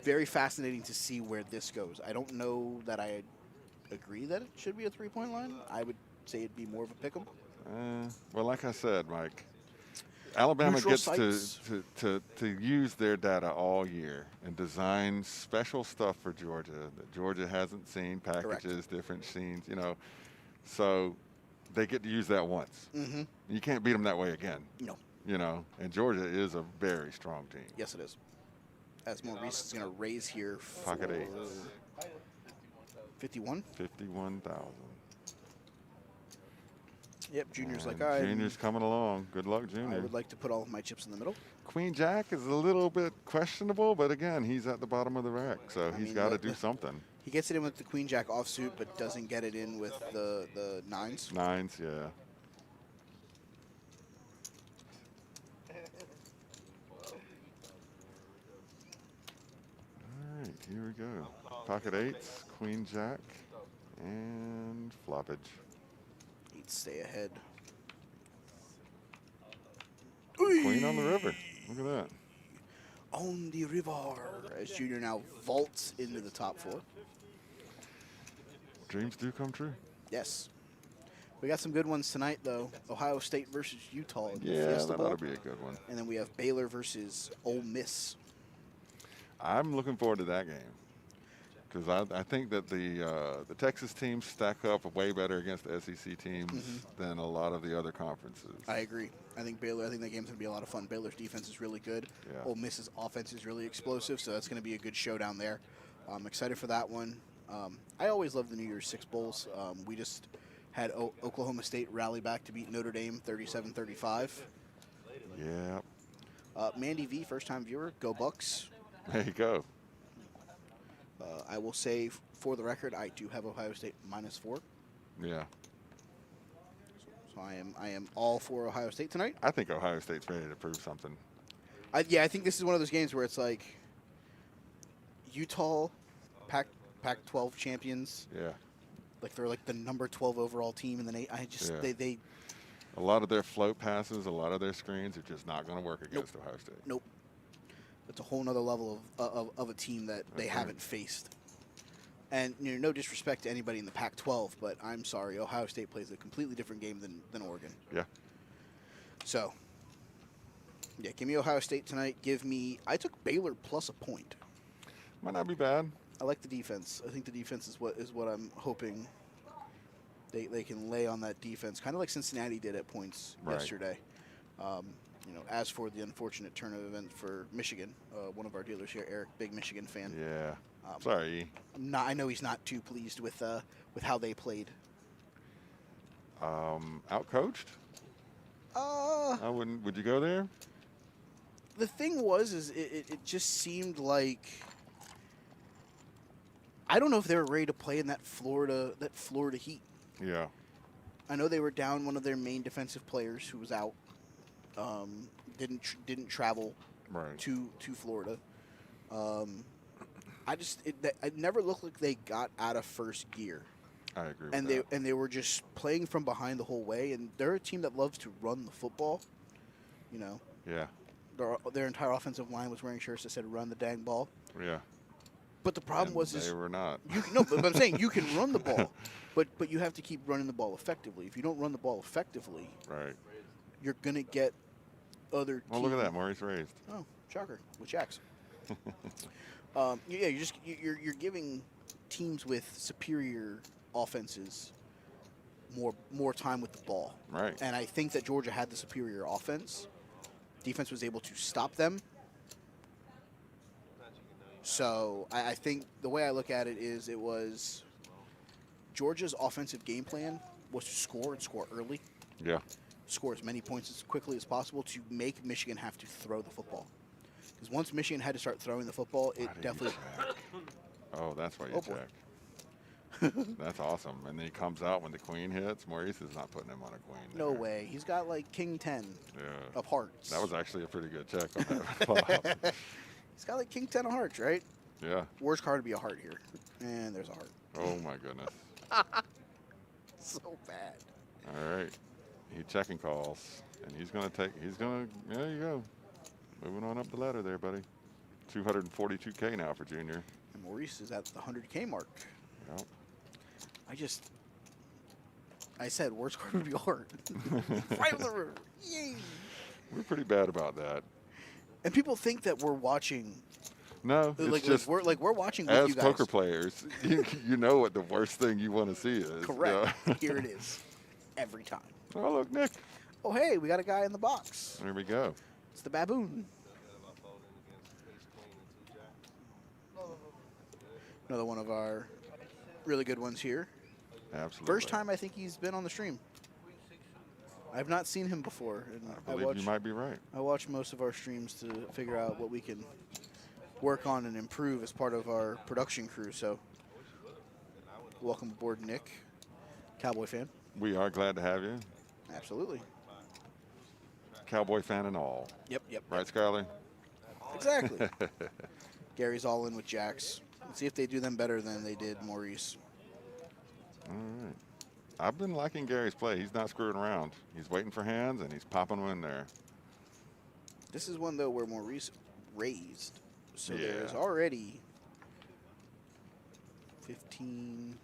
Very fascinating to see where this goes. I don't know that I agree that it should be a 3-point line. I would say it'd be more of a pick 'em. Well, like I said, Mike, Alabama Neutral gets sites. to use their data all year and design special stuff for Georgia that Georgia hasn't seen, packages, different scenes, you know. So they get to use that once. Mm-hmm. You can't beat them that way again, No. you know. And Georgia is a very strong team. Yes, it is. As Maurice is going to raise here for Pocket 8. 51. 51,000. Yep, Junior's like, And all right. Junior's coming along. Good luck, Junior. I would like to put all of my chips in the middle. Queen Jack is a little bit questionable, but again, he's at the bottom of the rack, so he's mean, got to the- do something. He gets it in with the Queen Jack offsuit, but doesn't get it in with the nines. Nines, yeah. All right, here we go. Pocket 8s, Queen Jack, and floppage. He'd stay ahead. Queen on the river. Look at that. On the river, as Junior now vaults into the top 4. Dreams do come true. Yes. We got some good ones tonight, though. Ohio State versus Utah in the Yeah, Fiesta that Bowl. ought to be a good one. And then we have Baylor versus Ole Miss. I'm looking forward to that game because I think that the Texas teams stack up way better against the SEC teams than a lot of the other conferences. I agree. I think that game's going to be a lot of fun. Baylor's defense is really good. Yeah. Ole Miss's offense is really explosive, so that's going to be a good showdown there. I'm excited for that one. I always love the New Year's Six Bowls. We just had Oklahoma State rally back to beat Notre Dame 37-35. Yeah, Mandy V, first-time viewer, go Bucks. there you go. I will say, for the record, I do have Ohio State -4. Yeah, So I am all for Ohio State tonight. I think Ohio State's ready to prove something. I think this is one of those games where it's like Utah, Pac-12 champions. Yeah, Like they're like the number 12 overall team, and then they a lot of their float passes, a lot of their screens are just not going to work against Ohio State. nope. It's a whole nother level of a team that they right. haven't faced. And no disrespect to anybody in the Pac-12, but I'm sorry, Ohio State plays a completely different game than Oregon. Yeah, So, yeah, give me Ohio State tonight. I took Baylor plus a point. might not be bad. I like the defense. I think the defense is what I'm hoping they can lay on that defense, kind of like Cincinnati did at points Right. yesterday. As for the unfortunate turn of events for Michigan, one of our dealers here, Eric, big Michigan fan. Yeah, sorry. I know he's not too pleased with how they played. Outcoached? I wouldn't. Would you go there? The thing was, it just seemed like I don't know if they were ready to play in that Florida heat. Yeah. I know they were down one of their main defensive players who was out. Didn't travel Right. to Florida. It never looked like they got out of first gear, I agree. and with that. they were just playing from behind the whole way. And they're a team that loves to run the football. You know, Yeah. their entire offensive line was wearing shirts that said "Run the dang ball." Yeah. But the problem And was they were not. but I'm saying you can run the ball, but you have to keep running the ball effectively. If you don't run the ball effectively, Right. you're gonna get other. Well, look at that. Maurice raised. Oh, shocker! With Jacks. You're giving teams with superior offenses more time with the ball. Right. And I think that Georgia had the superior offense. Defense was able to stop them. So I think the way I look at it is it was Georgia's offensive game plan was to score and score early. Yeah. Score as many points as quickly as possible to make Michigan have to throw the football. Because once Michigan had to start throwing the football, it Why do you definitely... check? Oh, that's why you Oh, boy. check. That's awesome. And then he comes out when the queen hits. Maurice is not putting him on a queen. No there. way. He's got like King 10 Yeah. of hearts. That was actually a pretty good check on that flop. He's got like King 10 of hearts, right? Yeah. Worst card to be a heart here. And there's a heart. Oh, my goodness. So bad. All right. He checking calls. And there you go. Moving on up the ladder there, buddy. 242K now for Junior. And Maurice is at the 100K mark. Yep. I said worst card would be a heart. Right on the river. Yay. We're pretty bad about that. And people think that we're watching. No, it's just we're watching with as you guys. poker players, you know what the worst thing you want to see is. Correct. Yeah. Here it is. Every time. Oh, look, Nick. Oh, hey, we got a guy in the box. There we go. It's the baboon. Another one of our really good ones here. Absolutely. First time I think he's been on the stream. I've not seen him before. And I believe you might be right. I watch most of our streams to figure out what we can work on and improve as part of our production crew. So welcome aboard, Nick. Cowboy fan. We are glad to have you. Absolutely. Cowboy fan and all. Yep. Right, Skyler? Exactly. Gary's all in with Jax. Let's see if they do them better than they did Maurice. All right. I've been liking Gary's play. He's not screwing around. He's waiting for hands, and he's popping them in there. This is one, though, where Maurice raised. So Yeah. there's already 15.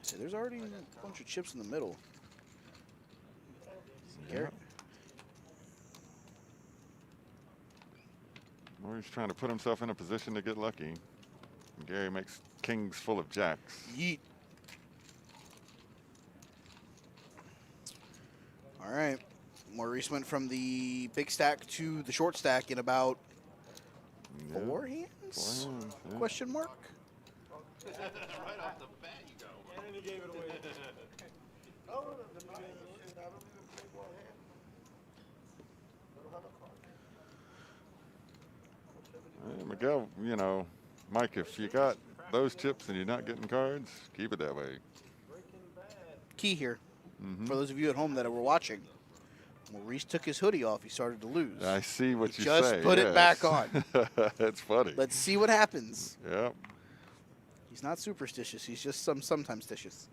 So there's already a bunch of chips in the middle. Gary, Maurice trying to put himself in a position to get lucky. And Gary makes kings full of jacks. yeet. All right. Maurice went from the big stack to the short stack in about Yeah. 4 hands? 4 hands, yeah. Question mark? Right off the bat, you go. And he gave it away. Hey, Miguel, Mike, if you got those chips and you're not getting cards, keep it that way. Key here, for those of you at home that were watching, Maurice took his hoodie off. He started to lose. I see what you Just say. put it yes. back on. It's funny. Let's see what happens. Yep. He's not superstitious. He's just sometimes stitious.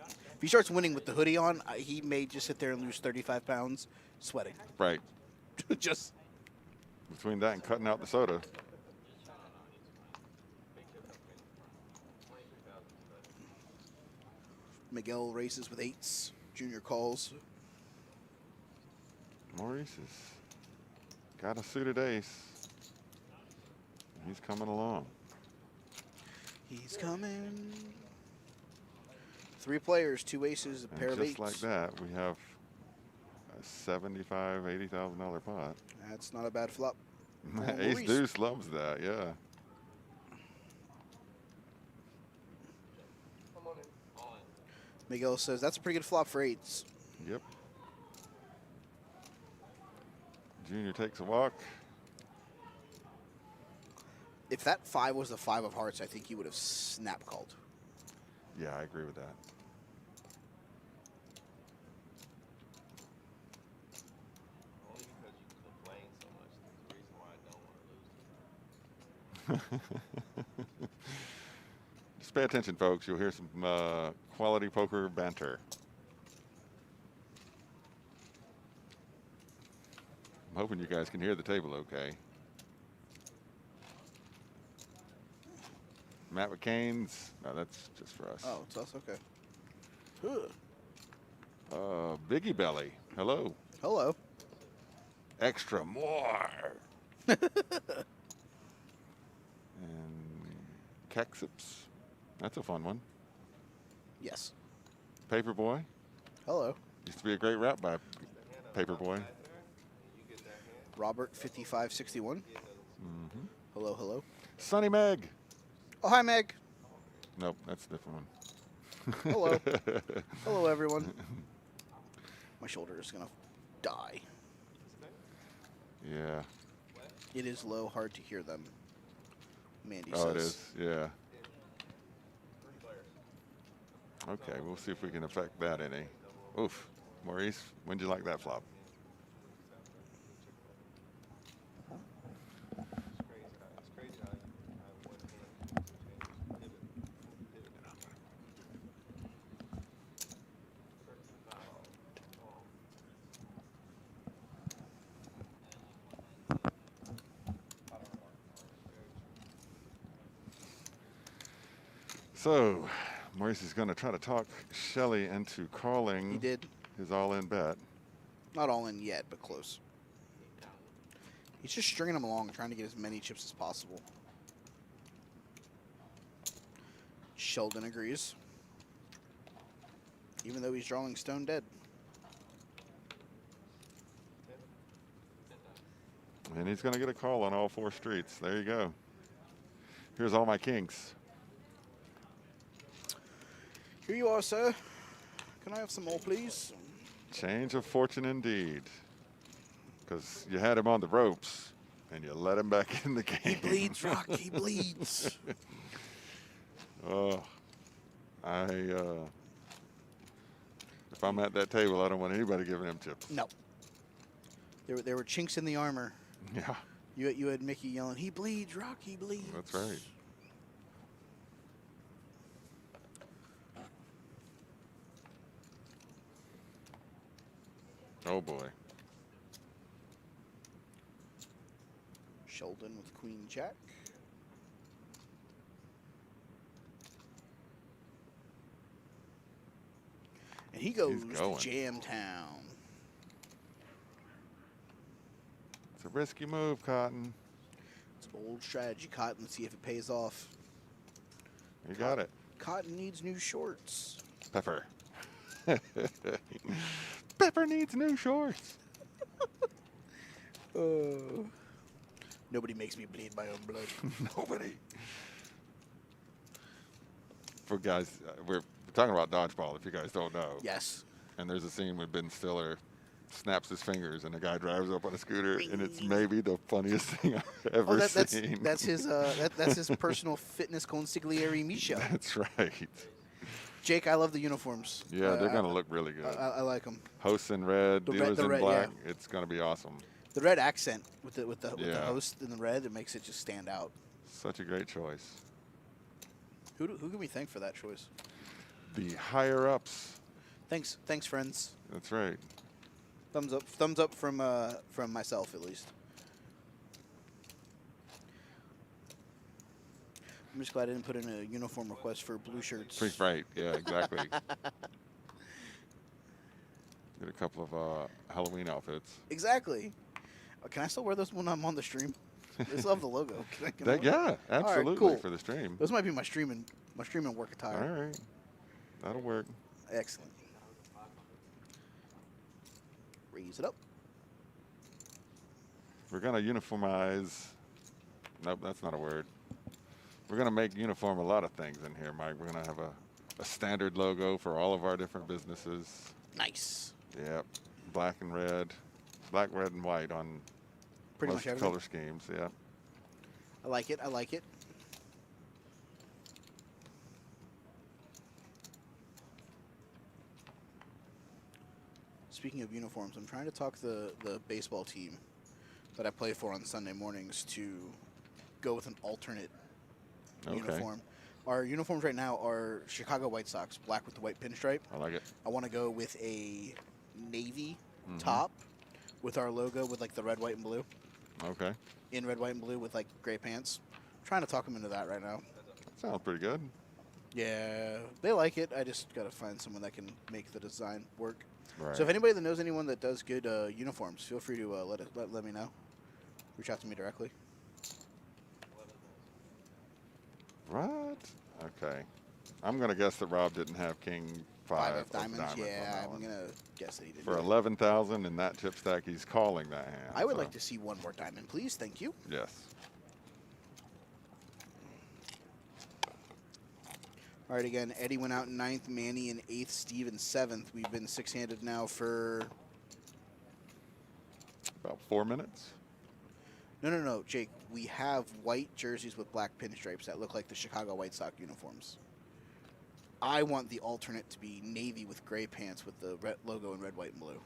If he starts winning with the hoodie on, he may just sit there and lose 35 pounds sweating. Right. Just Between that and cutting out the soda. Miguel races with 8s. Junior calls. Maurice has got a suited ace. He's coming along. He's coming. 3 players, 2 aces, a And pair of 8s. just like that, we have a $75,000, $80,000 pot. That's not a bad flop. for Ace Maurice. deuce loves that, yeah. Miguel says that's a pretty good flop for 8s. Yep. Junior takes a walk. If that 5 was the 5 of hearts, I think he would have snap called. Yeah, I agree with that. Only because you complain so much. That's the reason why I don't want to lose. Just pay attention, folks. You'll hear some quality poker banter. I'm hoping you guys can hear the table okay. Matt McCain's. No, that's just for us. Oh, it's us? Okay. Biggie Belly. Hello. Hello. Extra more. And Caxips. That's a fun one. Yes. Paperboy. Hello. Used to be a great rap by Paperboy. Robert 5561. Hello, hello. Sunny Meg. Oh, hi, Meg. Nope, that's a different one. Hello. Hello, everyone. My shoulder is going to die. Yeah. It is low, hard to hear them. Mandy Oh, says. it is. Yeah. Okay, we'll see if we can affect that any. Oof. Maurice, when'd you like that flop? So, Maurice is going to try to talk Shelley into calling He did. his all-in bet. Not all in yet, but close. He's just stringing them along, trying to get as many chips as possible. Sheldon agrees. Even though he's drawing stone dead. And he's going to get a call on all 4 streets. There you go. Here's all my kinks. Here you are, sir. Can I have some more, please? Change of fortune indeed. Because you had him on the ropes, and you let him back in the game. He bleeds, Rock. He bleeds. Oh, if I'm at that table, I don't want anybody giving him chips. No. There were chinks in the armor. Yeah, You had Mickey yelling, "He bleeds, Rock. He bleeds." that's right. Oh boy. Sheldon with Queen Jack. And he goes to going. Jam Town. It's a risky move, Cotton. It's an old strategy, Cotton. Let's see if it pays off. You got it. Cotton needs new shorts. Pepper. Pepper needs new shorts. Nobody makes me bleed my own blood. Nobody. For guys, we're talking about dodgeball, if you guys don't know. Yes. And there's a scene when Ben Stiller snaps his fingers and the guy drives up on a scooter, and it's maybe the funniest thing I've ever seen. That's his that's his personal fitness consigliere Misha. That's right. Jake, I love the uniforms. Yeah, they're going to look really good. I like them. Hosts in red, dealers in red, black. yeah. It's going to be awesome. The red accent with the Yeah. host in the red, it makes it just stand out. Such a great choice. Who can we thank for that choice? The higher ups. Thanks, friends. That's right. Thumbs up from myself at least. I'm just glad I didn't put in a uniform request for blue shirts. Right. Yeah, exactly. Get a couple of Halloween outfits. Exactly. Can I still wear those when I'm on the stream? I just love the logo. Can I Yeah, absolutely, cool. for the stream. Those might be my streaming work attire. All right. That'll work. Excellent. Raise it up. We're going to uniformize. Nope, that's not a word. We're going to make uniform a lot of things in here, Mike. We're going to have a standard logo for all of our different businesses. Nice. Yep. Black, red, and white on Pretty most much everything. color schemes. Yeah. I like it. I like it. Speaking of uniforms, I'm trying to talk the baseball team that I play for on Sunday mornings to go with an alternate uniform. Our uniforms right now are Chicago White Sox, black with the white pinstripe. I like it. I want to go with a navy top with our logo with like the red, white, and blue. Okay. In red, white, and blue with like gray pants. I'm trying to talk them into that right now. Sounds pretty good. Yeah, they like it. I just got to find someone that can make the design work. Right. So if anybody that knows anyone that does good uniforms, feel free to let me know. Reach out to me directly. What? Okay. I'm going to guess that Rob didn't have king 5 of diamonds. on Yeah, that I'm one. gonna guess that he did. For 11,000 in that chip stack, he's calling that hand. I would so, like to see one more diamond, please. Thank you. Yes. All right, again, Eddie went out in 9th, Manny in 8th, Steve in 7th. We've been 6-handed now for... About 4 minutes. No, Jake. We have white jerseys with black pinstripes that look like the Chicago White Sox uniforms. I want the alternate to be navy with gray pants with the red logo in red, white, and blue.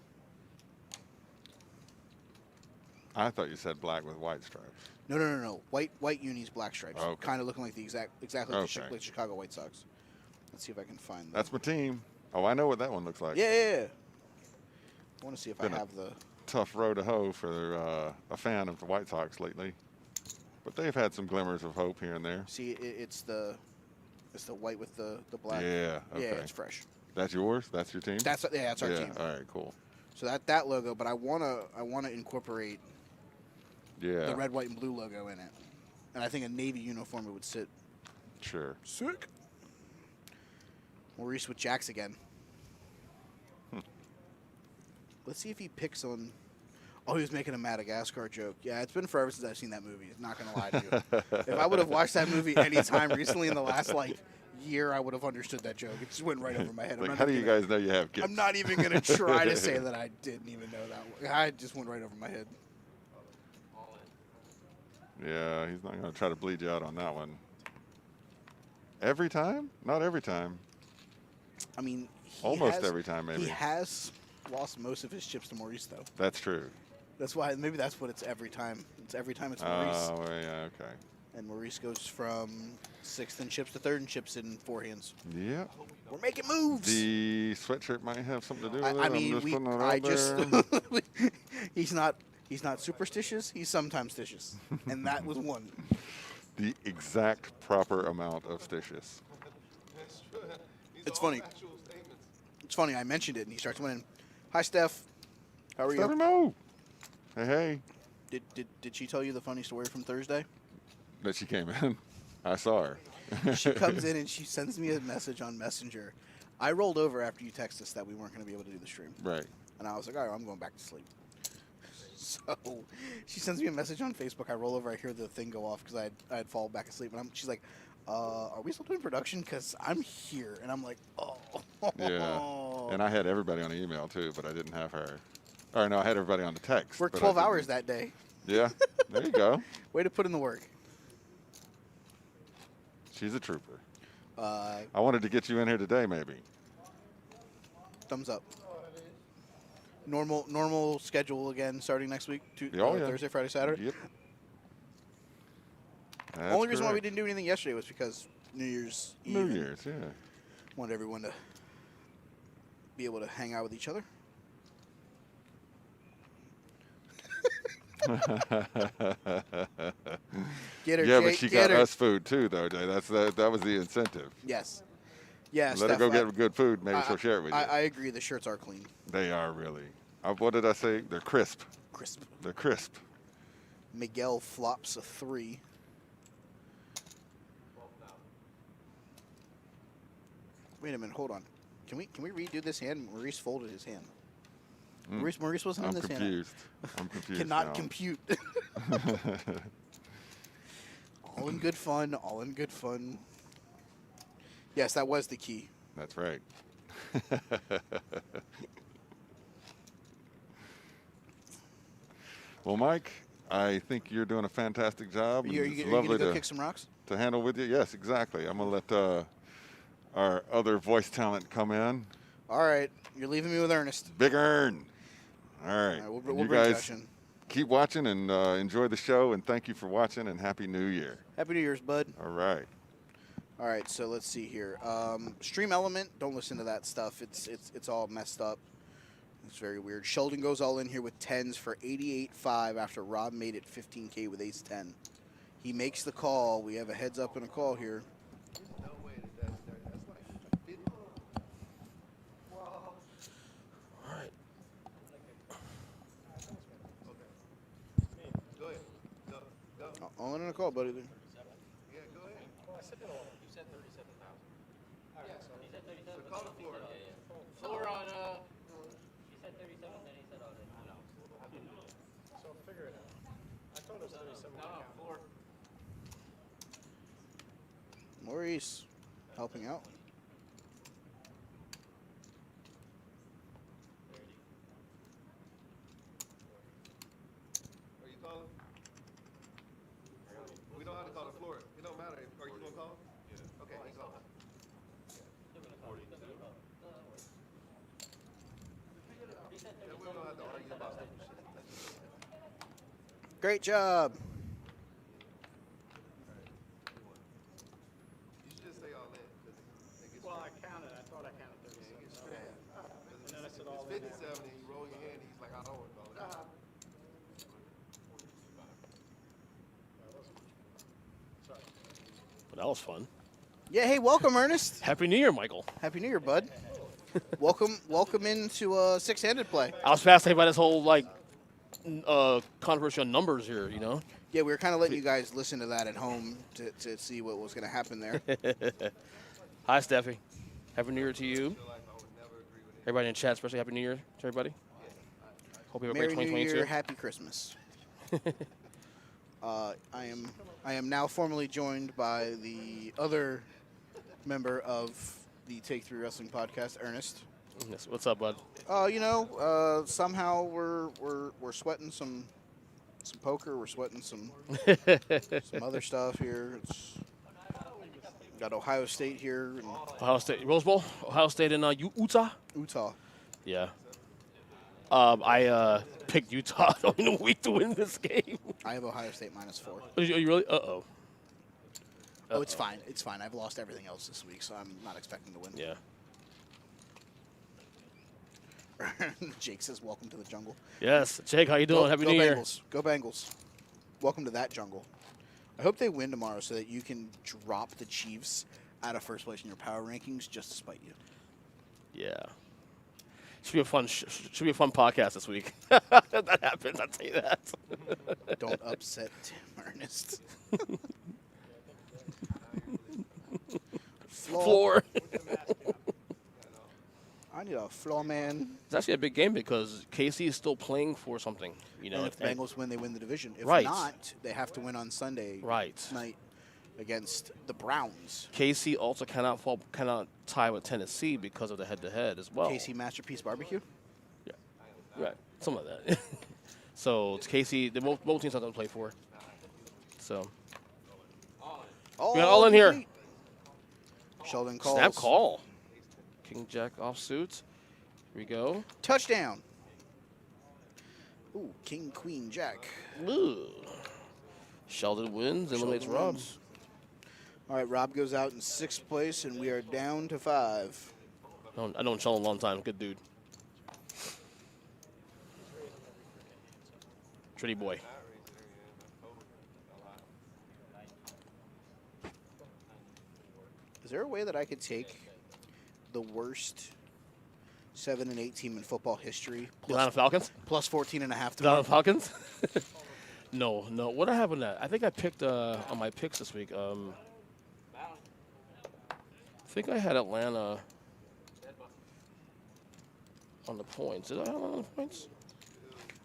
I thought you said black with white stripes. No. White unis, black stripes. Okay. Kind of looking like exactly like Okay. the Chicago White Sox. Let's see if I can find them. That's my team. Oh, I know what that one looks like. Yeah. I want to see if Been I a have the... Tough row to hoe for a fan of the White Sox lately. But they've had some glimmers of hope here and there. See, it's the white with the black. Yeah, okay. Yeah, it's fresh. That's yours? That's your team? That's our team. All right, cool. So that logo, but I wanna incorporate Yeah. the red, white, and blue logo in it, and I think a navy uniform would sit. Sure. Sick. Maurice with Jacks again. Let's see if he picks on. Oh, he was making a Madagascar joke. Yeah, it's been forever since I've seen that movie. Not gonna lie to you. If I would have watched that movie any time recently in the last year, I would have understood that joke. It just went right over my head. Like, how do you guys know you have kids? I'm not even gonna try to say that I didn't even know that one. I just went right over my head. Yeah, he's not going to try to bleed you out on that one. Every time? Not every time. I mean, Almost every time, maybe. He has lost most of his chips to Maurice, though. That's true. That's why, maybe that's what it's every time. It's every time it's Maurice. Oh, yeah, okay. And Maurice goes from 6th in chips to 3rd in chips in forehands. Yep. We're making moves. The sweatshirt might have something to do with it. I mean, I'm just putting it out there. he's not superstitious. He's sometimes stitious, and that was one. The exact proper amount of stitious. It's funny. It's funny. I mentioned it, and he starts winning. Hi, Steph. How are Let her you? know. Hey. Did she tell you the funny story from Thursday? That she came in. I saw her. She comes in and she sends me a message on Messenger. I rolled over after you texted us that we weren't going to be able to do the stream. Right. And I was like, all right, I'm going back to sleep. So she sends me a message on Facebook. I roll over. I hear the thing go off because I had fallen back asleep. And she's like, are we still doing production? Because I'm here. And I'm like, oh. Yeah. And I had everybody on the email, too, but I didn't have her. Or, no, I had everybody on the text. Worked but 12 hours that day. Yeah. There you go. Way to put in the work. She's a trooper. I wanted to get you in here today, maybe. Thumbs up. Normal schedule again, starting next week. Yeah. Thursday, Friday, Saturday. Yep. Only reason why we didn't do anything yesterday was because New Year's Eve. New Year's, yeah. Wanted everyone to be able to hang out with each other. Get her, Yeah, Jake, but she get got her. us food too, though, Jay. That was the incentive. Yes. Let Steph, her go get good food. Maybe she'll share it with you. I agree. The shirts are clean. They are really. What did I say? They're crisp. Crisp. They're crisp. Miguel flops a 3. Wait a minute. Hold on. Can we redo this hand? Maurice folded his hand. Maurice wasn't I'm in this confused. hand. I'm confused. Cannot now. compute. All in good fun. All in good fun. Yes, that was the key. That's right. Well, Mike, I think you're doing a fantastic job. Are you It's going lovely to go kick some rocks? to handle with you. Yes, exactly. I'm going to let our other voice talent come in. All right. You're leaving me with Ernest. Big Earn. All right. All right, And we'll you bring guys Josh in. keep watching and enjoy the show. And thank you for watching and Happy New Year. Happy New Year's, bud. All right. All right, so let's see here. Stream Element, don't listen to that stuff. It's all messed up. It's very weird. Sheldon goes all in here with 10s for 88.5 after Rob made it 15K with ace-10. He makes the call. We have a heads up and a call here. No way that's like 50. All right. Go ahead. Go. All in and a call, buddy. Yeah, go ahead. So call the floor. Floor on, floor. Maurice helping out. Are you calling? We don't have to call the floor. It don't matter. Are you gonna call? Yeah. Okay, he's on. Yeah, we don't have to argue about stupid shit. Great job. You should just say all in, because it gets Well, I counted. I thought I counted 37. it gets straight. And then I said all It's in. 57 and you roll your hand and he's like, I don't want to call it. Well, that was fun. Yeah, hey, welcome, Ernest. Happy New Year, Michael. Happy New Year, bud. welcome into six-handed play. I was fascinated by this whole controversy on numbers here. You know. Yeah, we were kind of letting you guys listen to that at home to see what was going to happen there. Hi, Steffi. Happy New Year to you. Everybody in chat, especially Happy New Year to everybody. Hope you have a Merry great New 2022. Year, Happy Christmas. I am now formally joined by the other member of the Take 3 Wrestling podcast, Ernest. Yes, what's up, bud? Somehow we're sweating some poker. We're sweating some other stuff here. It's got Ohio State here and Ohio State, Rose Bowl. Ohio State in Utah. Utah. Yeah. I picked Utah in a week to win this game. I have Ohio State -4. Are you really? Uh-oh. Oh, it's fine. It's fine. I've lost everything else this week, so I'm not expecting to win. Yeah. Jake says, "Welcome to the jungle." Yes. Jake, how you doing? Happy go New Year. Bengals. Go Bengals. Welcome to that jungle. I hope they win tomorrow so that you can drop the Chiefs out of first place in your power rankings just to spite you. Yeah. Should be a fun. Should be a fun podcast this week. That happens. I'll tell you that. Don't upset Tim Ernest. Floor. I need a floor man. It's actually a big game because KC is still playing for something. You know, And if the Bengals win, they win the division. If Right. not, they have to win on Sunday Right. night against the Browns. KC also cannot tie with Tennessee because of the head-to-head as well. KC Masterpiece Barbecue. Yeah. Right. Something like that. So it's KC. Both teams have to play for. So we got all in here. complete. Sheldon calls. Snap call. King Jack offsuit. Here we go. Touchdown. Ooh, King Queen Jack. Ooh. Sheldon wins, eliminates Sheldon Rob. wins. All right, Rob goes out in 6th place, and we are down to 5. I known Sheldon a long time. Good dude. Tritty boy. Is there a way that I could take the worst 7 and 8 team in football history The Atlanta Falcons? plus 14.5 to The Atlanta win? Falcons? No. What happened to that? I think I picked on my picks this week. I think I had Atlanta on the points. Did I have Atlanta on the points?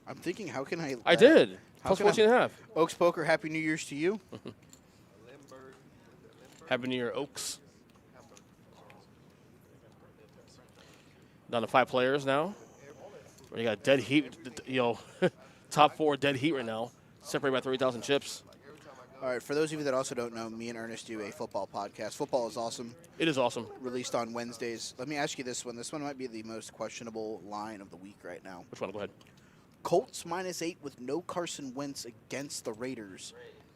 I'm thinking, how can I? I did. how Plus can I- 14.5. Oaks Poker, Happy New Year's to you. Happy New Year, Oaks. Down to 5 players now. You got dead heat. Top 4 dead heat right now. Separated by 3,000 chips. All right, for those of you that also don't know, me and Ernest do a football podcast. Football is awesome. It is awesome. Released on Wednesdays. Let me ask you this one. This one might be the most questionable line of the week right now. Which one? Go ahead. Colts -8 with no Carson Wentz against the Raiders,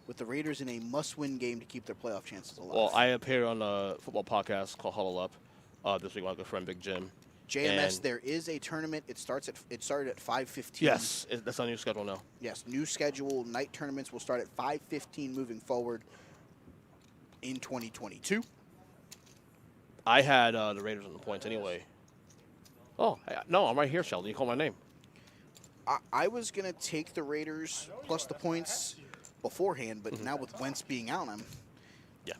with the Raiders in a must-win game to keep their playoff chances alive. Well, I appeared on a football podcast called Huddle Up this week with my good friend Big Jim. JMS, and- there is a tournament. It started at 5:15. Yes, that's on your schedule now. Yes, new schedule. Night tournaments will start at 5:15 moving forward in 2022. I had the Raiders on the points anyway. Oh, no, I'm right here, Sheldon. You called my name. I was going to take the Raiders plus the points beforehand, but now with Wentz being out, Yeah,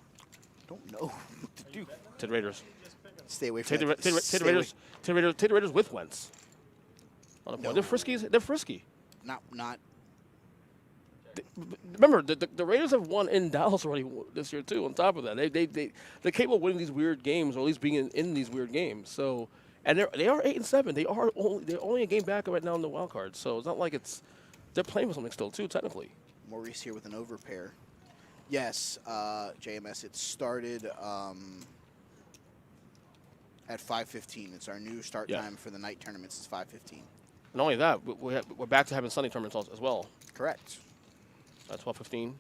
don't know what to do. to the Raiders. Stay away from Take the, that. take the, take Stay the away. Raiders. Take the Raiders with Wentz. On the point. No. They're frisky. They're frisky. Not. Remember, the Raiders have won in Dallas already this year too. On top of that, they're capable of winning these weird games, or at least being in these weird games. So, and they are 8-7. They're only a game back right now in the wild card. So it's not like they're playing with something still too technically. Maurice here with an overpair. Yes, JMS. It started at 5:15. It's our new start Yeah. time for the night tournaments. It's 5:15. Not only that, we're back to having Sunday tournaments as well Correct. at 12:15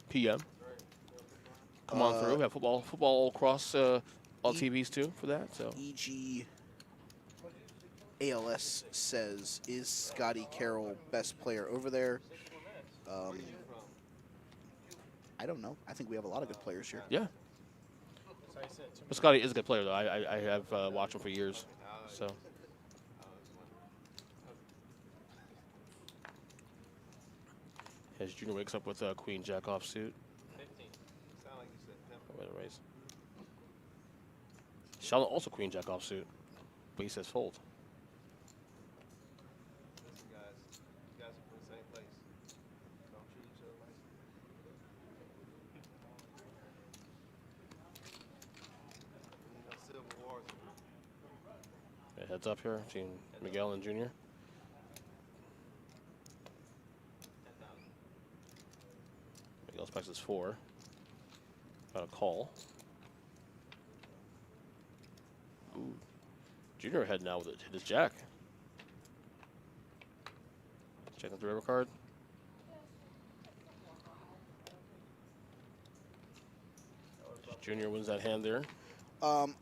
p.m. Come on through. We have football across all TVs too for that. So EG ALS says, is Scotty Carroll best player over there? I don't know. I think we have a lot of good players here. yeah. But Scotty is a good player though. I have watched him for years. So. As Junior wakes up with a Queen Jack off suit. 15. Sound like you said 10. Wait a raise. Sheldon also Queen Jack off suit, but he says fold. Listen, guys. You guys are from the same place. Don't treat each other like. Civil wars. Yeah, heads up here between Miguel and Junior. Miguel specs his 4. Got a call. Ooh. Junior ahead now with it. Hit his jack. Checking the river card. Junior wins that hand there.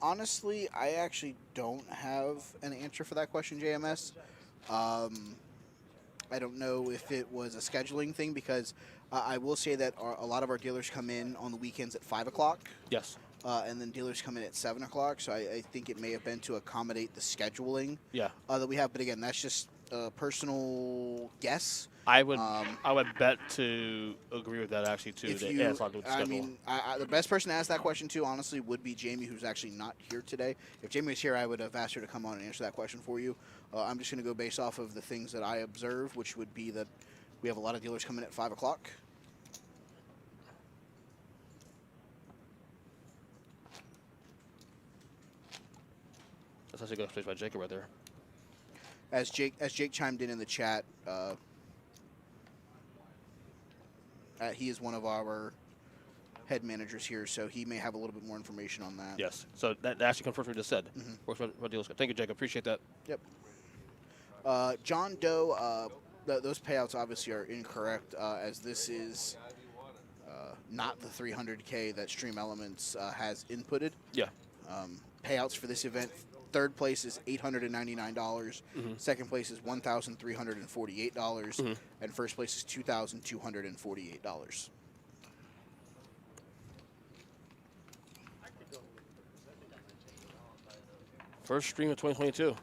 Honestly, I actually don't have an answer for that question, JMS. I don't know if it was a scheduling thing because I will say that a lot of our dealers come in on the weekends at 5 o'clock. Yes. And then dealers come in at 7 o'clock. So I think it may have been to accommodate the scheduling Yeah. that we have. But again, that's just a personal guess. I would bet to agree with that actually too. If That you, it has a lot to do with the I schedule. mean, the best person to ask that question to, honestly, would be Jamie, who's actually not here today. If Jamie was here, I would have asked her to come on and answer that question for you. I'm just going to go based off of the things that I observe, which would be that we have a lot of dealers coming at 5 o'clock. That's actually a good place by Jacob right there. As Jake chimed in the chat, he is one of our head managers here, so he may have a little bit more information on that. Yes. So that actually confirms what we just said. Works for dealers. Thank you, Jacob. Appreciate that. Yep. John Doe, those payouts obviously are incorrect, as this is not the 300K that Stream Elements has inputted. Yeah. Payouts for this event: third place is $899, second place is $1,348, and first place is $2,248. First stream of 2022.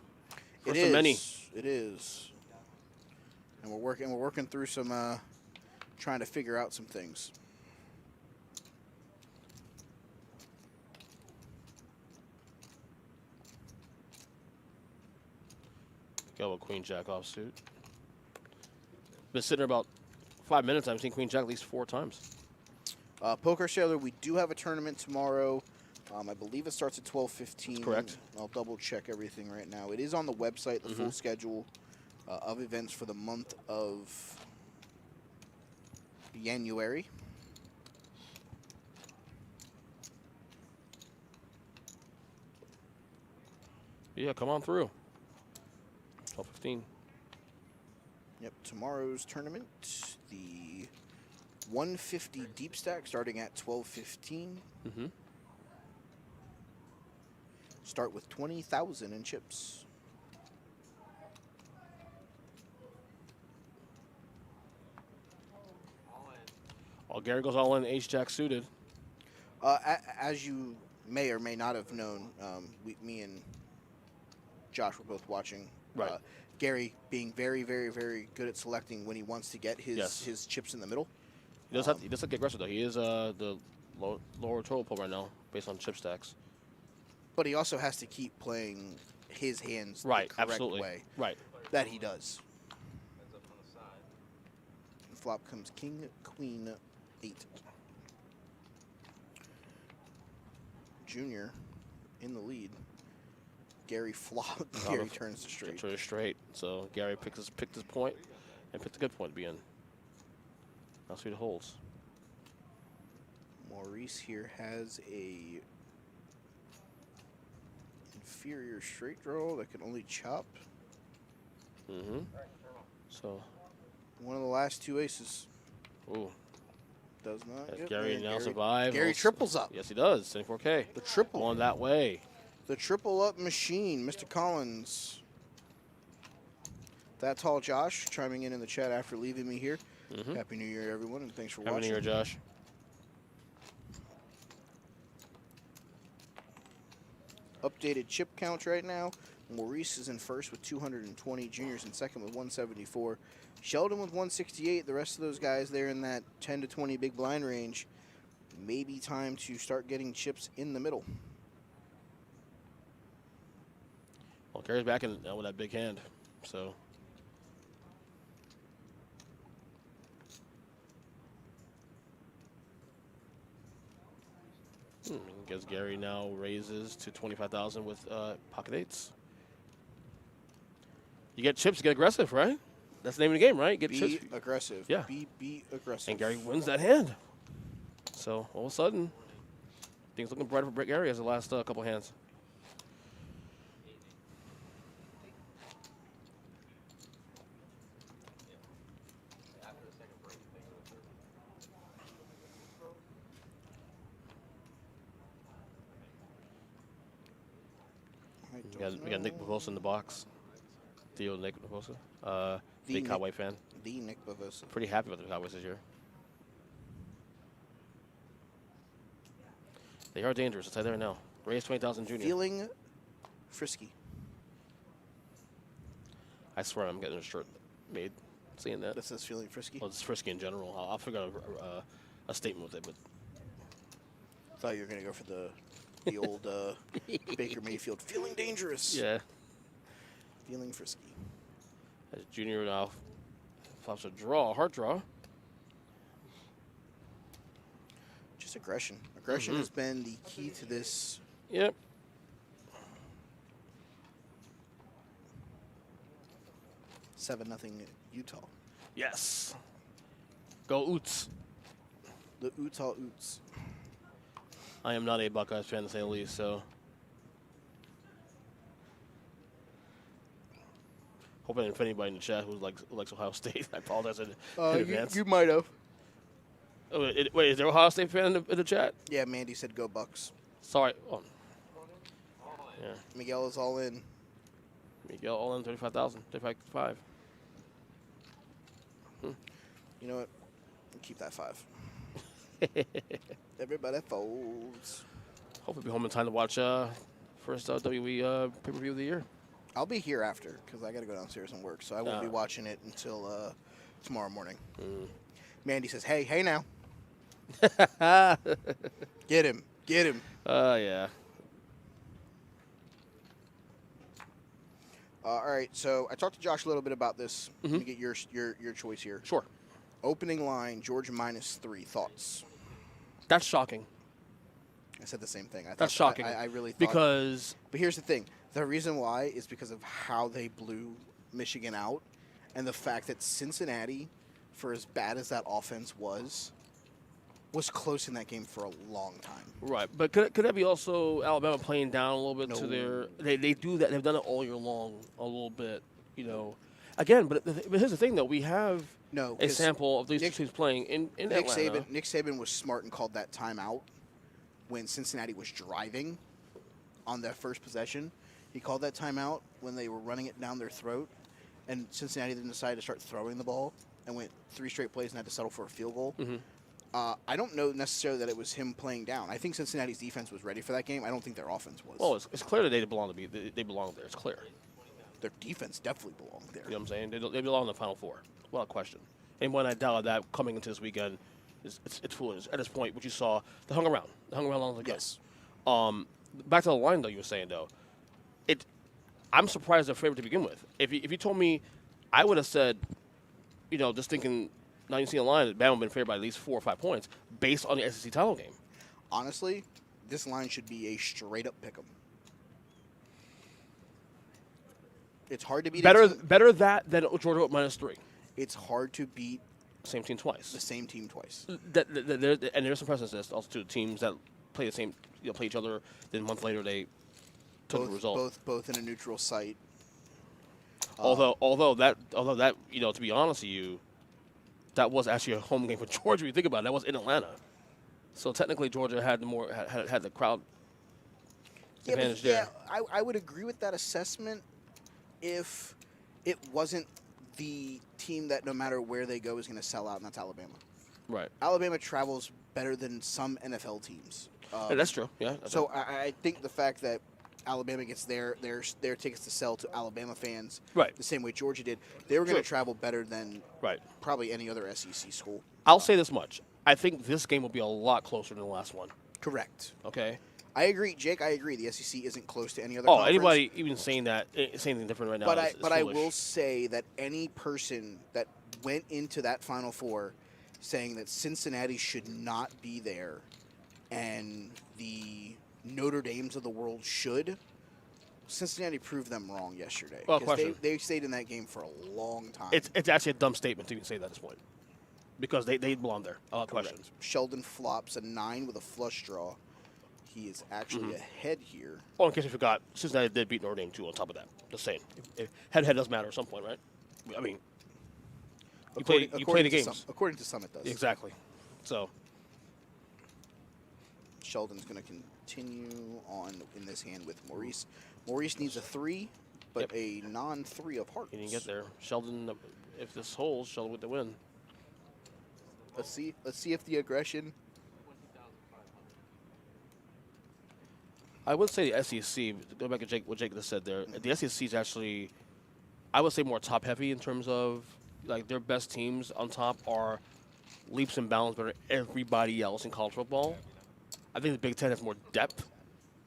First It of is. many. It is. And we're working through some trying to figure out some things. Go with Queen Jack offsuit. Been sitting there about 5 minutes. I've seen Queen Jack at least 4 times. Poker Sailor, we do have a tournament tomorrow. I believe it starts at 12:15. Correct. I'll double check everything right now. It is on the website, the full schedule of events for the month of January. Yeah, come on through. 12:15. Yep, tomorrow's tournament, the 150 deep stack starting at 12:15. Start with 20,000 in chips. Oh, Gary goes all in, Ace-Jack suited. As you may or may not have known, me and Josh were both watching. Right. Gary being very, very, very good at selecting when he wants to get his chips in the middle. He does have to get aggressive, though. He is the lower total pull right now, based on chip stacks. But he also has to keep playing his hands Right, the correct absolutely. way Right. that he does. Flop comes king, queen, 8. Junior in the lead. Gary flop. Gary turns to straight. Turns straight. So Gary picked his point and picked a good point to be in. That's who it holds. Maurice here has a inferior straight draw that can only chop. Mm-hmm. So, One of the last 2 aces. ooh. Does not As get Gary there. now survives. Gary triples up. Yes, he does. 74K. The triple. Going that way. The triple up machine, Mr. Collins. That tall Josh chiming in the chat after leaving me here. Mm-hmm. Happy New Year, everyone, and thanks for Happy New watching. Year, Josh. Updated chip count right now. Maurice is in first with 220. Junior's in second with 174. Sheldon with 168. The rest of those guys there in that 10 to 20 big blind range. Maybe time to start getting chips in the middle. Well, Gary's back in with that big hand. So. Guess Gary now raises to 25,000 with pocket 8s. You get chips, you get aggressive, right? That's the name of the game, right? Get Be chips. aggressive. Yeah. Be aggressive. And Gary wins that hand. So all of a sudden, things looking brighter for Gary as the last couple hands. We got Nick Bavosa in the box. Theo Nick Bavosa. Big Cowboy fan. The Nick Bavosa. Pretty happy with the Cowboys this year. They are dangerous. I'll tell you that right now. Raise 20,000 junior. Feeling frisky. I swear I'm getting a shirt made. Seeing that. That says feeling frisky. Well, it's frisky in general. I'll figure out a statement with it. But Thought you were gonna go for the old Baker Mayfield. Feeling dangerous. yeah, Feeling frisky. as junior now flops a draw, hard draw. Just aggression. Aggression has been the key to this. Yep. Seven nothing Utah. Yes. Go Utes. The Utah Utes. I am not a Buckeyes fan to say the least, so. Hope I didn't offend anybody in the chat who likes Ohio State. I apologize in advance. You might have. Oh, wait, is there a Ohio State fan in the chat? Yeah, Mandy said go Bucks. Sorry. Oh. Yeah. Miguel is all in. Miguel all in 35,000. 35. You know what? Keep that 5. Everybody folds. Hopefully be home in time to watch first WE pay-per-view of the year. I'll be here after because I got to go downstairs and work, so I won't be watching it until tomorrow morning. Mandy says, hey now. Get him. Yeah. All right, so I talked to Josh a little bit about this. Let me get your choice here. Sure. Opening line, Georgia -3. Thoughts? That's shocking. I said the same thing. That's shocking. I really thought. Because But here's the thing. The reason why is because of how they blew Michigan out and the fact that Cincinnati, for as bad as that offense was close in that game for a long time. right, but could that be also Alabama playing down a little bit to No. their? They do that. They've done it all year long, a little bit. You know, again, but here's the thing though. We have No, a 'cause sample of these Nick- teams playing in Nick Atlanta. Saban was smart and called that timeout when Cincinnati was driving on that first possession. He called that timeout when they were running it down their throat, and Cincinnati then decided to start throwing the ball and went 3 straight plays and had to settle for a field goal. I don't know necessarily that it was him playing down. I think Cincinnati's defense was ready for that game. I don't think their offense was. Oh, it's clear that they belong to be. They belong there. It's clear. Their defense definitely belonged there. You know what I'm saying? They belong in the Final Four. Without question. And when I doubted that coming into this weekend, it's foolish. At this point, what you saw, they hung around. They hung around long ago. Yes. back to the line though. You were saying though, I'm surprised they're favored to begin with. If you told me, I would have said, just thinking, not even seeing the line, that Bama would have been favored by at least 4 or 5 points based on the SEC title game. Honestly, this line should be a straight up pick 'em. It's hard to beat. Better that than Georgia at -3. It's hard to beat Same team twice. the same team twice. And there's some precedents also to teams that play the same, play each other. Then a month later they took the result. Both in a neutral site. Although that to be honest with you, that was actually a home game for Georgia. If you think about it, that was in Atlanta. So technically, Georgia had the crowd advantage there. Yeah, I would agree with that assessment if it wasn't the team that no matter where they go is going to sell out, and that's Alabama. Right. Alabama travels better than some NFL teams. Yeah, that's true. Yeah. So I think the fact that Alabama gets their tickets to sell to Alabama fans, Right. the same way Georgia did, they were going to travel better than probably any other SEC school. I'll say this much: I think this game will be a lot closer than the last one. Correct. Okay. I agree, Jake. I agree. The SEC isn't close to any other. Oh, conference. anybody even saying anything different right now? But is I foolish. will say that any person that went into that Final Four saying that Cincinnati should not be there and the Notre Dames of the world should, Cincinnati proved them wrong yesterday. Well, 'Cause question. They stayed in that game for a long time. It's actually a dumb statement to even say that at this point, because they belong there. A lot of Correct. questions. Sheldon flops a 9 with a flush draw. He is actually ahead here. Oh, in case you forgot, Cincinnati did beat Notre Dame too. On top of that, just saying, head-to-head does matter at some point, right? I mean, you play the games. According to some, it does. Exactly. So Sheldon's going to continue on in this hand with Maurice. Maurice needs a 3, but a non-3 of hearts. he didn't get there. Sheldon, if this holds, Sheldon with the win. Let's see if the aggression. I would say the SEC. Go back to what Jake just said there. The SEC is actually, I would say, more top-heavy in terms of like their best teams on top are leaps and bounds better than everybody else in college football. I think the Big Ten has more depth,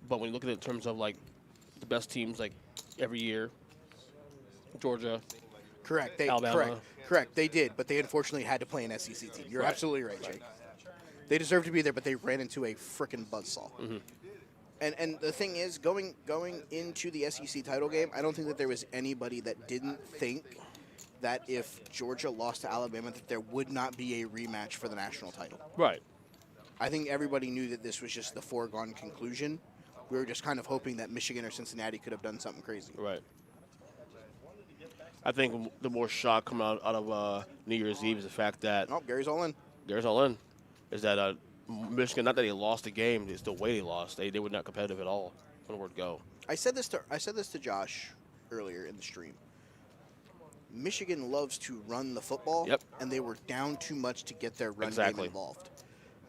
but when you look at it in terms of like the best teams, like every year, Georgia, Correct. Alabama. Correct. They did, but they unfortunately had to play an SEC team. You're absolutely right, Jake. They deserve to be there, but they ran into a frickin' buzzsaw. And the thing is, going into the SEC title game, I don't think that there was anybody that didn't think that if Georgia lost to Alabama, that there would not be a rematch for the national title. Right. I think everybody knew that this was just the foregone conclusion. We were just kind of hoping that Michigan or Cincinnati could have done something crazy. Right. I think the more shock coming out of New Year's Eve is the fact that Oh, Gary's all in. is that Michigan, not that they lost the game, it's the way they lost. They were not competitive at all from the word go. I said this to Josh earlier in the stream. Michigan loves to run the football, and they were down too much to get their run game involved.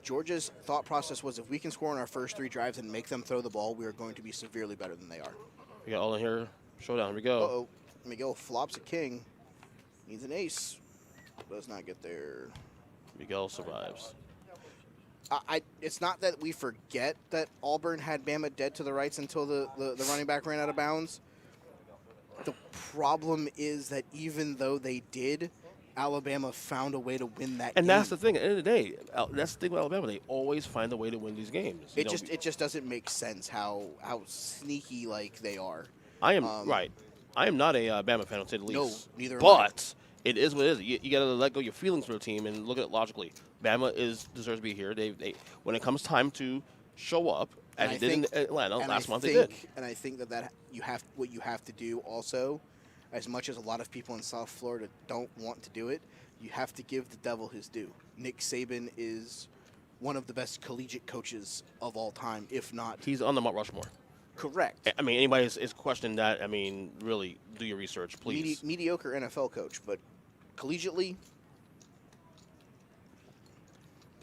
Georgia's thought process was if we can score on our first 3 drives and make them throw the ball, we are going to be severely better than they are. We got all in here. Showdown. Here we go. Uh-oh. Miguel flops a king. Needs an ace. Does not get there. Miguel survives. It's not that we forget that Auburn had Bama dead to the rights until the running back ran out of bounds. The problem is that even though they did, Alabama found a way to win that game. And that's the thing. At the end of the day, that's the thing with Alabama. They always find a way to win these games. It just doesn't make sense how sneaky like they are. I am right. I am not a Bama fan, to say the least. No, neither am But it is what it is. You got to let go of your feelings for the team and look at it logically. Bama deserves to be here. They when it comes time to show up, as they did in Atlanta last month, they did. And I think that what you have to do also, as much as a lot of people in South Florida don't want to do it, you have to give the devil his due. Nick Saban is one of the best collegiate coaches of all time, if not. He's on the Mount Rushmore. Correct. I mean, anybody is questioning that. I mean, really do your research, please. Mediocre NFL coach, but collegiately.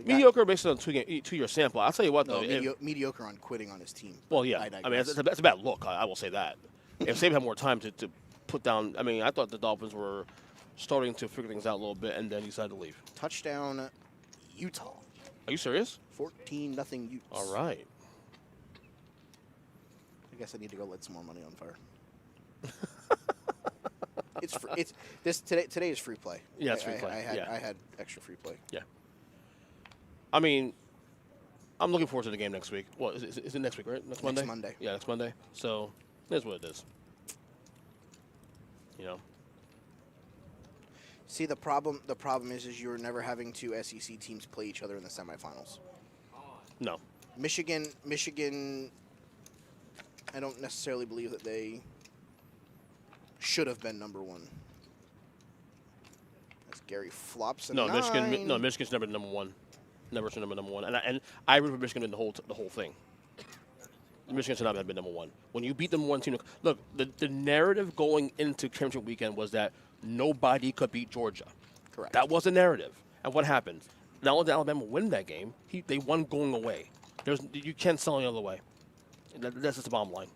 Mediocre based on a 2-year sample. I'll tell you what, though. Mediocre on quitting on his team. Well, yeah. I mean, that's a bad look. I will say that. If Saban had more time to put down, I mean, I thought the Dolphins were starting to figure things out a little bit, and then he decided to leave. Touchdown, Utah. Are you serious? 14-0 Utes. All right. I guess I need to go light some more money on fire. Today is free play. Yeah, it's free play. I had extra free play. Yeah. I mean, I'm looking forward to the game next week. What is it next week, right? Next Monday? Next Monday. Yeah, next Monday. So that's what it is. You know. See, the problem is you're never having two SEC teams play each other in the semifinals. No. Michigan, I don't necessarily believe that they should have been number one. As Gary flops a No, 9. Michigan's never been number one. Never should have been number one. And I root for Michigan in the whole thing. Michigan should not have been number one. When you beat them one team, look, the narrative going into championship weekend was that nobody could beat Georgia. Correct. That was the narrative. And what happened? Not only did Alabama win that game, they won going away. You can't sell any other way. That's just the bottom line.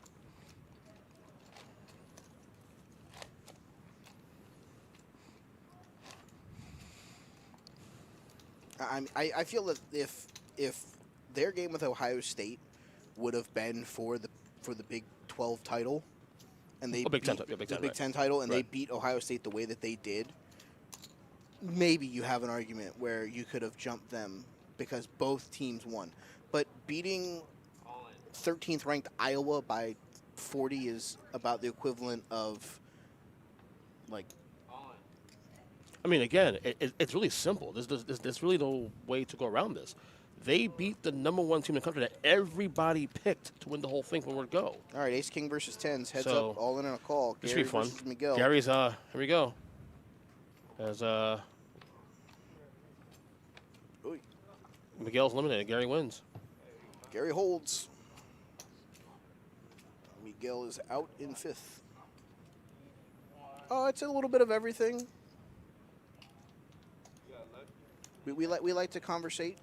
I feel that if their game with Ohio State would have been for the Big 12 title, and they Big Ten, beat yeah, Big the Ten, Big right. 10 title, and they Right. beat Ohio State the way that they did, maybe you have an argument where you could have jumped them because both teams won. But beating 13th ranked Iowa by 40 is about the equivalent of like. I mean, again, it's really simple. There's really no way to go around this. They beat the number one team in the country that everybody picked to win the whole thing from where to go. All right, Ace King versus Tens, heads So, up, all in on a call. This Gary should be fun. versus Miguel. Gary's here we go. As Oy. Miguel's eliminated, Gary wins. Gary holds. Miguel is out in 5th. Oh, it's a little bit of everything. We like to conversate.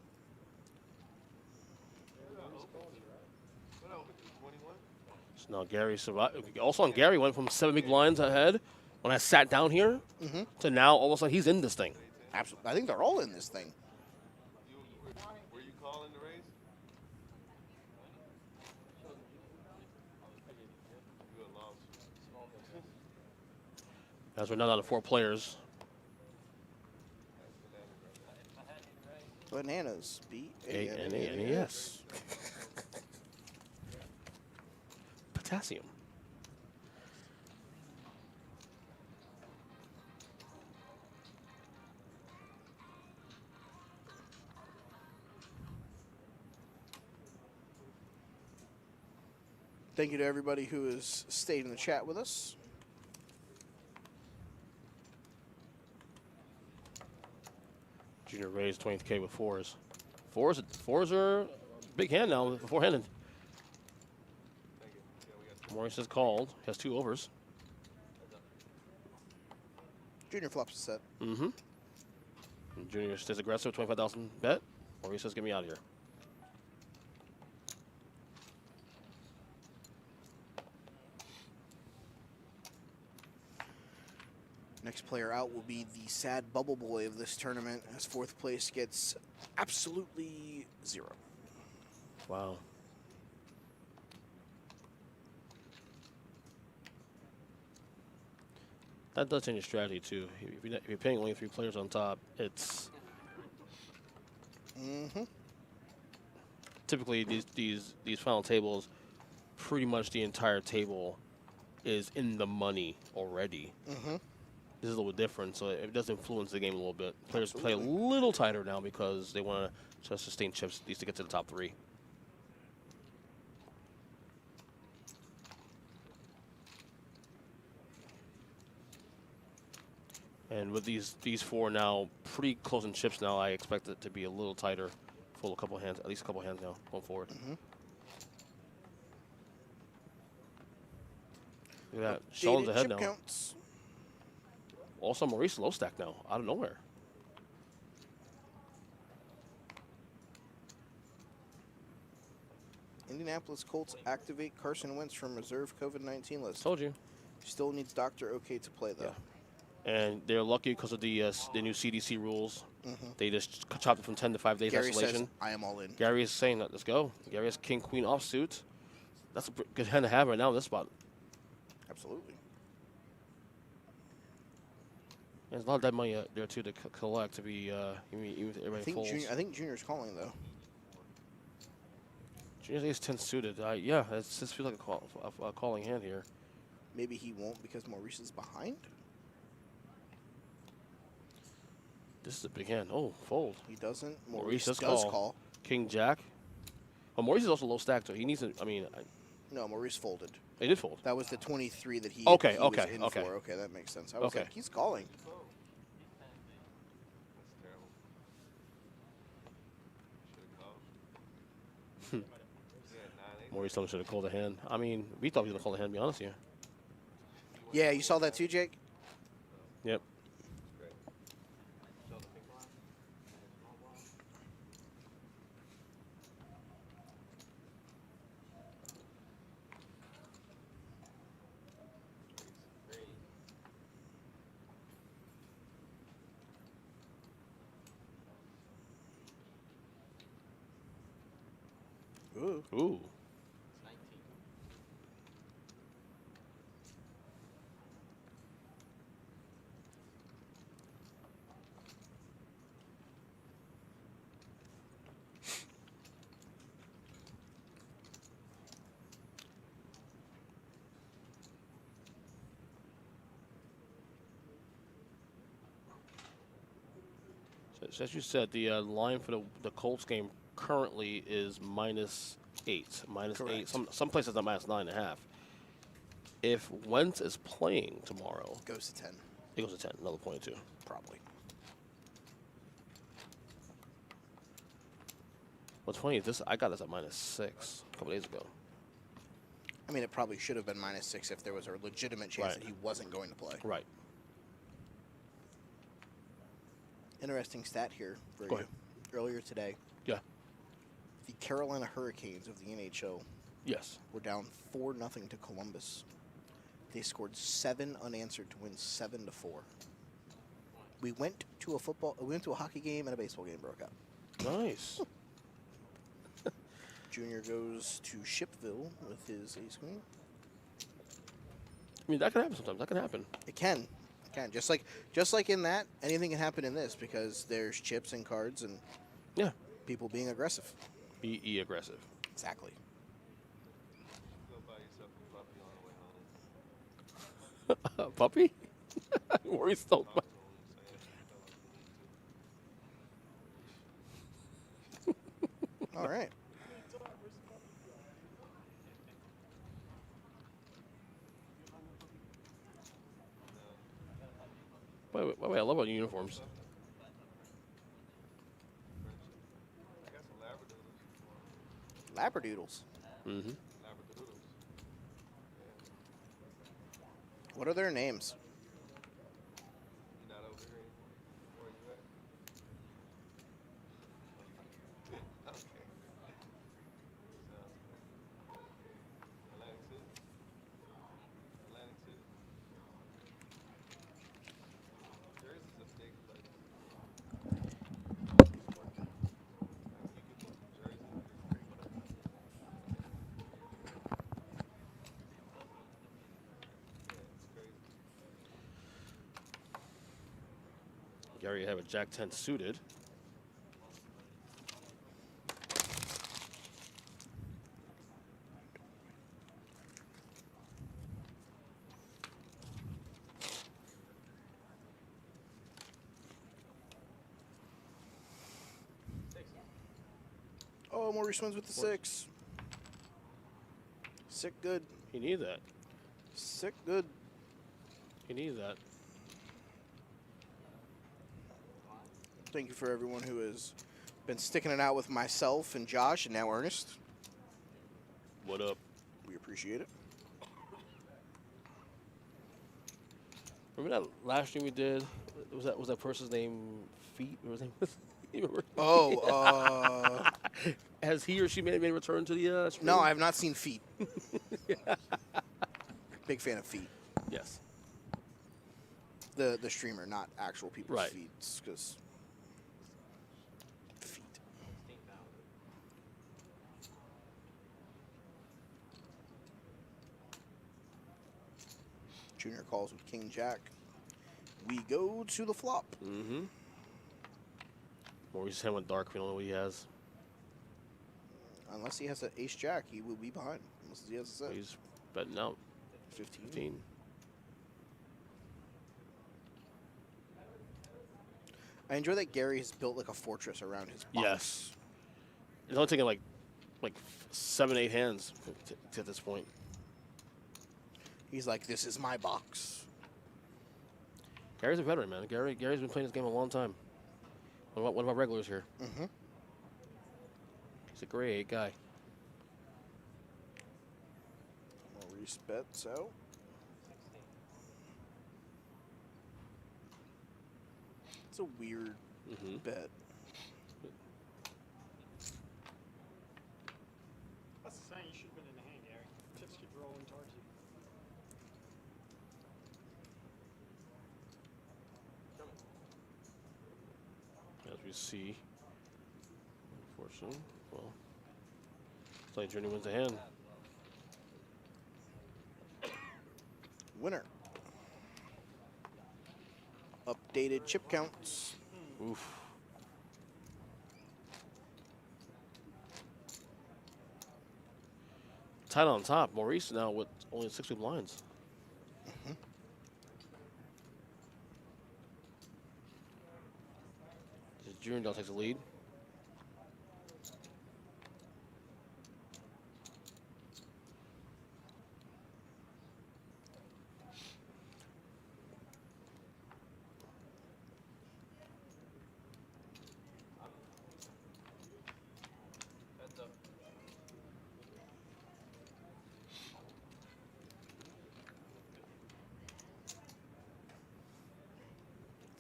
So now Gary survived. Also, on Gary went from 7 big blinds ahead when I sat down here to now all of a sudden he's in this thing. Absolutely. I think they're all in this thing. Were you calling the race? You had lost. As we're now down to 4 players. Bananas. A-N-A-N-A-S. Potassium. Thank you to everybody who has stayed in the chat with us. Junior raised 20K with 4s. 4s are a big hand now with 4-handed. Maurice is called. He has 2 overs. Junior flops a set. Mm-hmm. And Junior stays aggressive, 25,000 bet. Maurice says, get me out of here. Next player out will be the sad bubble boy of this tournament, as 4th place gets absolutely 0. Wow. That does change your strategy, too. If you're paying only 3 players on top, it's... Typically, these final tables, pretty much the entire table is in the money already. This is a little bit different, so it does influence the game a little bit. Players play a little tighter now because they want to sustain chips, at least to get to the top 3. And with these 4 now pretty close in chips now, I expect it to be a little tighter for a couple hands, at least a couple hands now going forward. Look at that. Sheldon's ahead now. Counts. Also, Maurice low stack now, out of nowhere. Indianapolis Colts activate Carson Wentz from reserve COVID-19 list. Told you. Still needs doctor okay to play, though. Yeah. And they're lucky because of the new CDC rules. They just chopped it from 10 to 5 days Gary isolation. says, I am all in. Gary is saying that, let's go. Gary has king-queen offsuit. That's a good hand to have right now in this spot. Absolutely. There's a lot of dead money there too to collect to be even if everybody folds. I think Junior's calling though. Junior's ace 10 suited. Yeah, it just feels like a calling hand here. Maybe he won't because Maurice is behind. This is a big hand. Oh, fold. He doesn't. Maurice does does call. King Jack. Well, Maurice is also low stack, so he needs to. I mean, No, Maurice folded. he did fold. That was the 23 that he. Okay, he was okay, in okay. For. Okay, that makes sense. I was Okay. like, he's calling. Maurice should have called a hand. I mean, we thought he was gonna call a hand. To be honest here. Yeah, you saw that too, Jake. Yep. Ooh. Ooh. So as you said, the line for the Colts game currently is -8. Minus Correct. 8. Some places are -9.5. If Wentz is playing tomorrow, Goes to 10, it goes to 10. Another point or two. probably. What's funny is this. I got this at -6 a couple days ago. I mean, it probably should have been -6 if there was a legitimate chance Right. that he wasn't going to play. Right. Interesting stat here for Go you. ahead. Earlier today, Yeah. the Carolina Hurricanes of the NHL Yes. were down 4-0 to Columbus. They scored 7 unanswered to win 7-4. We went to a hockey game and a baseball game broke out. Nice. Junior goes to Shipville with his ace queen. I mean, that can happen sometimes. That can happen. It can. It can. Just like in that, anything can happen in this because there's chips and cards and Yeah. people being aggressive. Be aggressive. Exactly. Go buy yourself a puppy on the way home. A puppy? Maurice don't. All right. Wait, I love our uniforms. I got some Labradoodles. Labradoodles. Mm-hmm. Labradoodles. What are their names? You not over here anymore? Where you at? Okay. Sounds good. Atlantic City? Atlantic City. Jersey's a big place. You could move from Jersey. It's crazy. Gary, you have a Jack 10 suited. Oh, Maurice wins with the 6. Sick good. He needs that. Sick good. He needs that. Thank you for everyone who has been sticking it out with myself and Josh and now Ernest. What up? We appreciate it. Remember that last stream we did? Was that person's name Feet? Or was his name? Oh, Has he or she made a return to the stream? no, I have not seen feet. Big fan of feet. Yes. The streamer, not actual people's Right. feet. Because feet. Junior calls with King Jack. We go to the flop. Mm-hmm. Maurice hand with dark. We don't know what he has. Unless he has an ace jack, he will be behind. Unless he has a set. He's betting out. 15. 15. I enjoy that Gary has built like a fortress around his box. Yes. It's only taking like 7, 8 hands to this point. He's like, this is my box. Gary's a veteran, man. Gary's been playing this game a long time. One of our regulars here. Mm-hmm. He's a great guy. Maurice bets out. It's a weird bet. That's the sign you should have been in the hand, Gary. Chips keep rolling towards you. As we see, unfortunately, well, Slight Journey wins the hand. Winner. Updated chip counts. Oof. Tied on top. Maurice now with only 6 big blinds. Junior now takes the lead.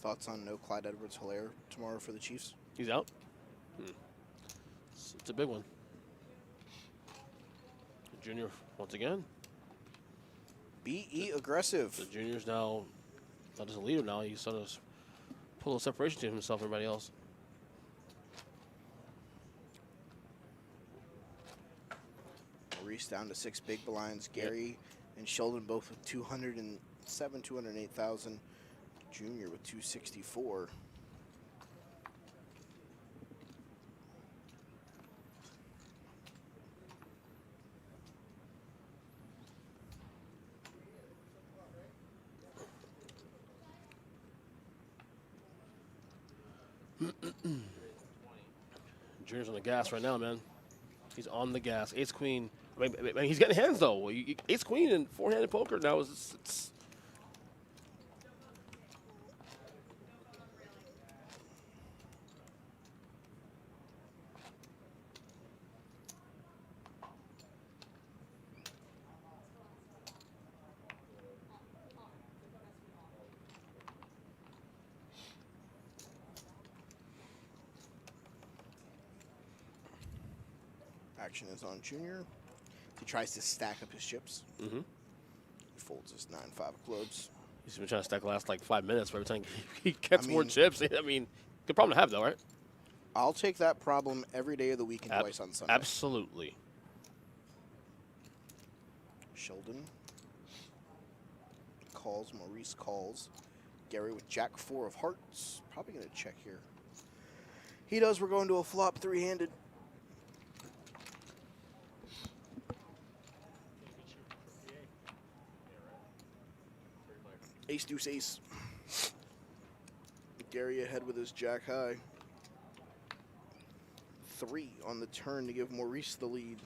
Thoughts on no Clyde Edwards-Helaire tomorrow for the Chiefs? He's out. It's a big one. Junior once again. BE aggressive. The Junior's now not just a leader now. He's starting to pull a separation to himself and everybody else. Maurice down to 6 big blinds. Gary and Sheldon both with 207, 208,000. Junior with 264. Junior's on the gas right now, man. He's on the gas. Ace Queen. I mean, he's getting hands though. Ace Queen and 4-handed poker now it's Action is on Junior. He tries to stack up his chips. He folds his 9-5 of clubs. He's been trying to stack the last like 5 minutes for every time he gets I more mean- chips. I mean, good problem to have though, right? I'll take that problem every day of the week and twice on Sunday. Absolutely. Sheldon calls. Maurice calls. Gary with Jack 4 of hearts. Probably going to check here. He does. We're going to a flop 3-handed. Ace, deuce, ace. Gary ahead with his jack high. 3 on the turn to give Maurice the lead.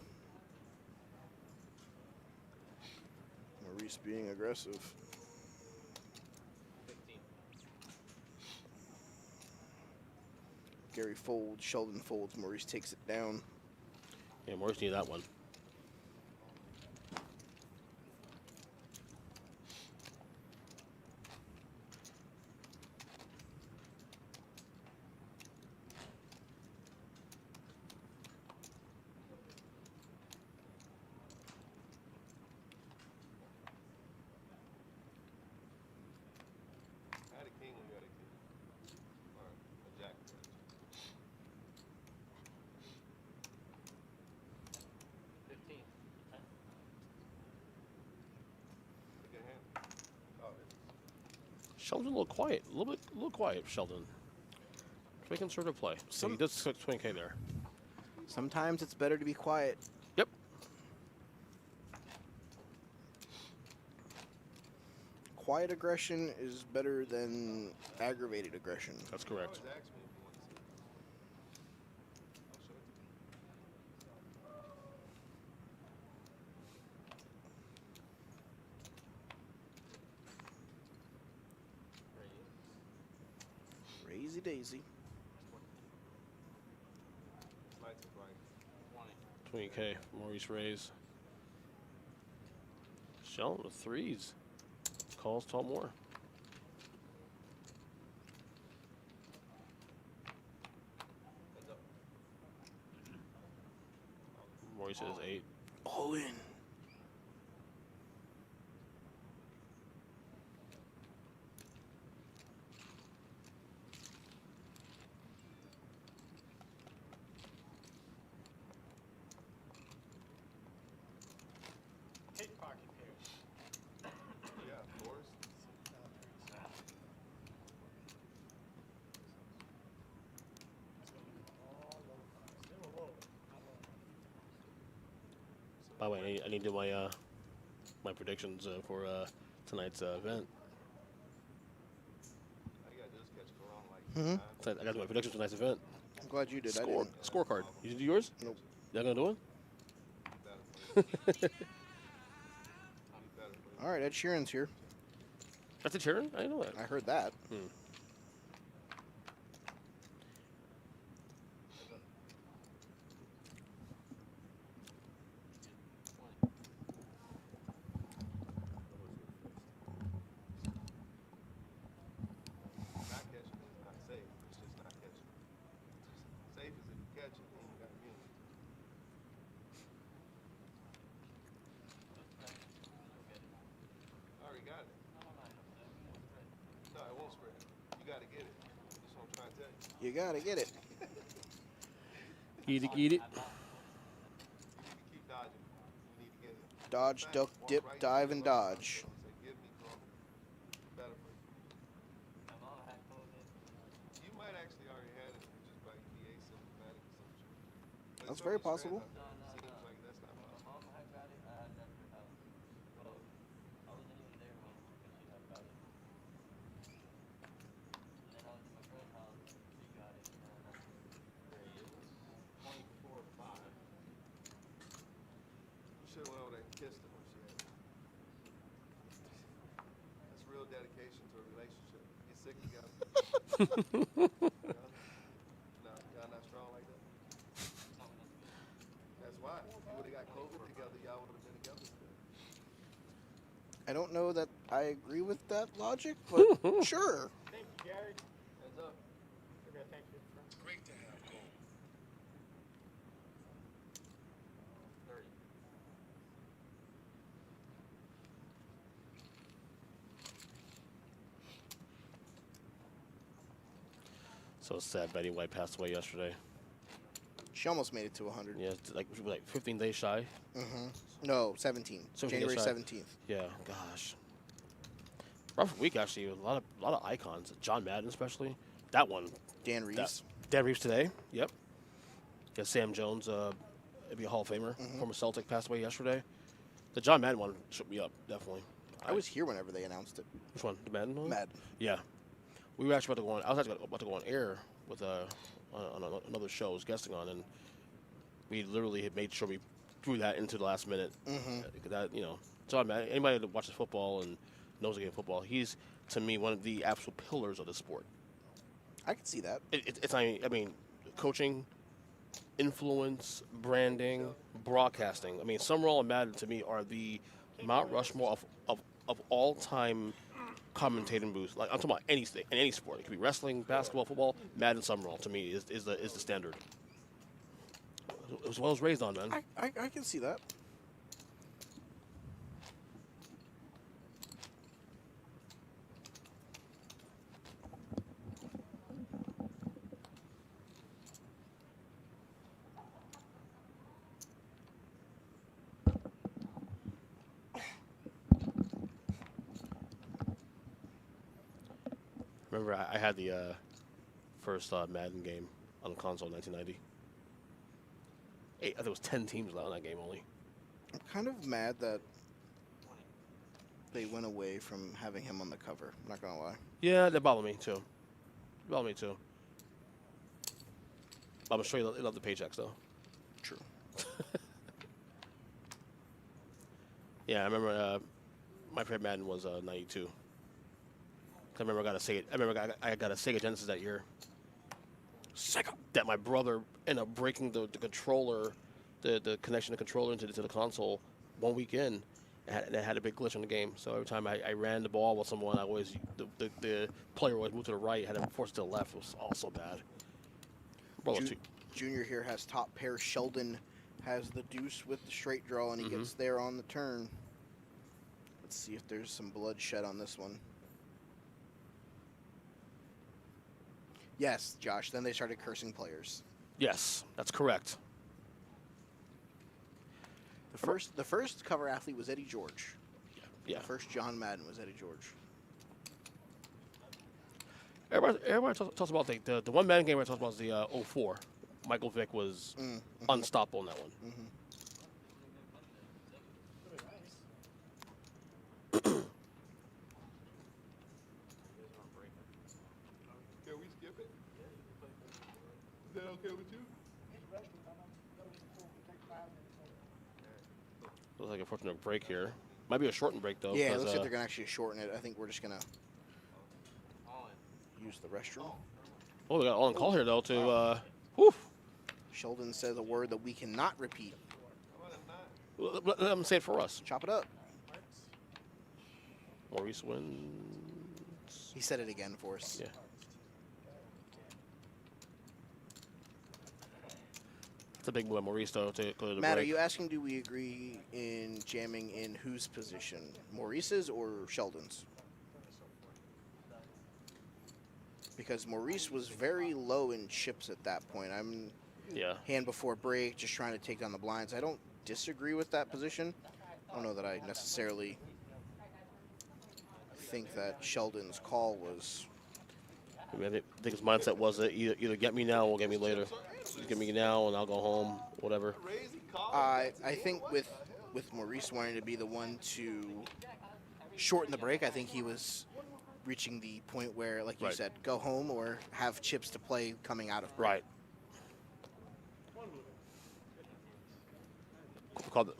Maurice being aggressive. Gary folds, Sheldon folds, Maurice takes it down. Yeah, Maurice needed that one. I had a king when you had a king. Or a jack. Sheldon's a little quiet. A little quiet, Sheldon. Very conservative play. So he does 20K there. Sometimes it's better to be quiet. Yep. Quiet aggression is better than aggravated aggression. That's correct. Crazy daisy. 20K, Maurice Reyes. Sheldon with threes. Calls Tom Moore. Maurice is 8. All in. Take pocket pairs. Yeah, of course. They were low, not low. By the way, I need to do my predictions for tonight's event. All you gotta do is catch Quran like So I got to do my predictions for tonight's event. I'm glad you did. I Score, didn't. scorecard. You do yours? Nope. Y'all gonna do it? All right, Ed Sheeran's here. That's a cheering? I didn't know that. I heard that. not catching is not safe. It's just not catching. Safe is if you catch it, then you got immunity. I already got it. No, it won't spread. You got to get it. That's what I'm trying to tell you. You gotta get it. Eat it, eat it. You need to keep dodging. You need to get it. Dodge, Back, duck, walk dip, right dive, to and the left. dodge. Say, give me Corona. Better for you. You might actually already had it and just might be asymptomatic or something. But That's so very many strands possible. out there, it seems like that's not possible. You should have went over there and kissed her when she had it. That's real dedication to a relationship. Get sick together. No, y'all not strong like that? That's why. If you would have got COVID together, y'all would have been together still. I don't know that I agree with that logic, but sure. Thank you, Gary. Heads up. Okay, thank you. Great to have gold. 30. So sad Betty White passed away yesterday. She almost made it to 100. Yeah, it's like 15 days shy. No, 17. 17 January days shy. 17th. Yeah, gosh. Rough week actually. A lot of icons. John Madden especially. That one. Dan Reeves. Dan Reeves today. Yep. Yeah, Sam Jones, maybe a Hall of Famer, former Celtic, passed away yesterday. The John Madden one shook me up definitely. I was here whenever they announced it. Which one? The Madden one? Madden. Yeah. We were actually about to go on. I was actually about to go on air with on another show I was guesting on, and we literally had made sure we threw that into the last minute. That John Madden. Anybody that watches football and knows the game of football, he's to me one of the absolute pillars of the sport. I could see that. It's I mean, coaching, influence, branding, broadcasting. I mean, Summerall and Madden to me are the Mount Rushmore of all time commentating booths. Like I'm talking about anything in any sport. It could be wrestling, basketball, football. Madden Summerall to me is the standard. It was what I was raised on, man. I can see that. remember I had the first Madden game on the console in 1990. I think it was 10 teams on that game only. I'm kind of mad that they went away from having him on the cover. I'm not going to lie. Yeah, that bothered me too. I'm sure they love the paychecks though. True. Yeah, I remember my favorite Madden was 92. I remember I got a Sega Genesis that year. Sega. That my brother ended up breaking the controller, the connection of the controller into the console 1 week in. And it had a big glitch in the game. So every time I ran the ball with someone, the player always moved to the right, had him forced to the left. It was all so bad. Junior here has top pair. Sheldon has the deuce with the straight draw, and he gets there on the turn. Let's see if there's some bloodshed on this one. Yes, Josh. Then they started cursing players. Yes, that's correct. The first cover athlete was Eddie George. Yeah. The first John Madden was Eddie George. Everybody talks about the one Madden game I talked about was the 04. Michael Vick was unstoppable in that one. Can we skip it? Is that okay with you? Looks like a fortunate break here. Might be a shortened break though. Yeah, it looks like they're gonna actually shorten it. I think we're just gonna use the restroom. Oh, we got all in call here though to whew. Sheldon says a word that we cannot repeat. Let them say it for us. Chop it up. Maurice wins. He said it again for us. Yeah. It's a big move by Maurice though to go to the Matt, break. are you asking, do we agree in jamming in whose position? Maurice's or Sheldon's? Because Maurice was very low in chips at that point. I'm hand before break, just trying to take down the blinds. I don't disagree with that position. I don't know that I necessarily think that Sheldon's call was... I mean, I think his mindset was that either get me now or get me later. You get me now and I'll go home, whatever. I think with Maurice wanting to be the one to shorten the break, I think he was reaching the point where, like you said, go home or have chips to play coming out of break. Right.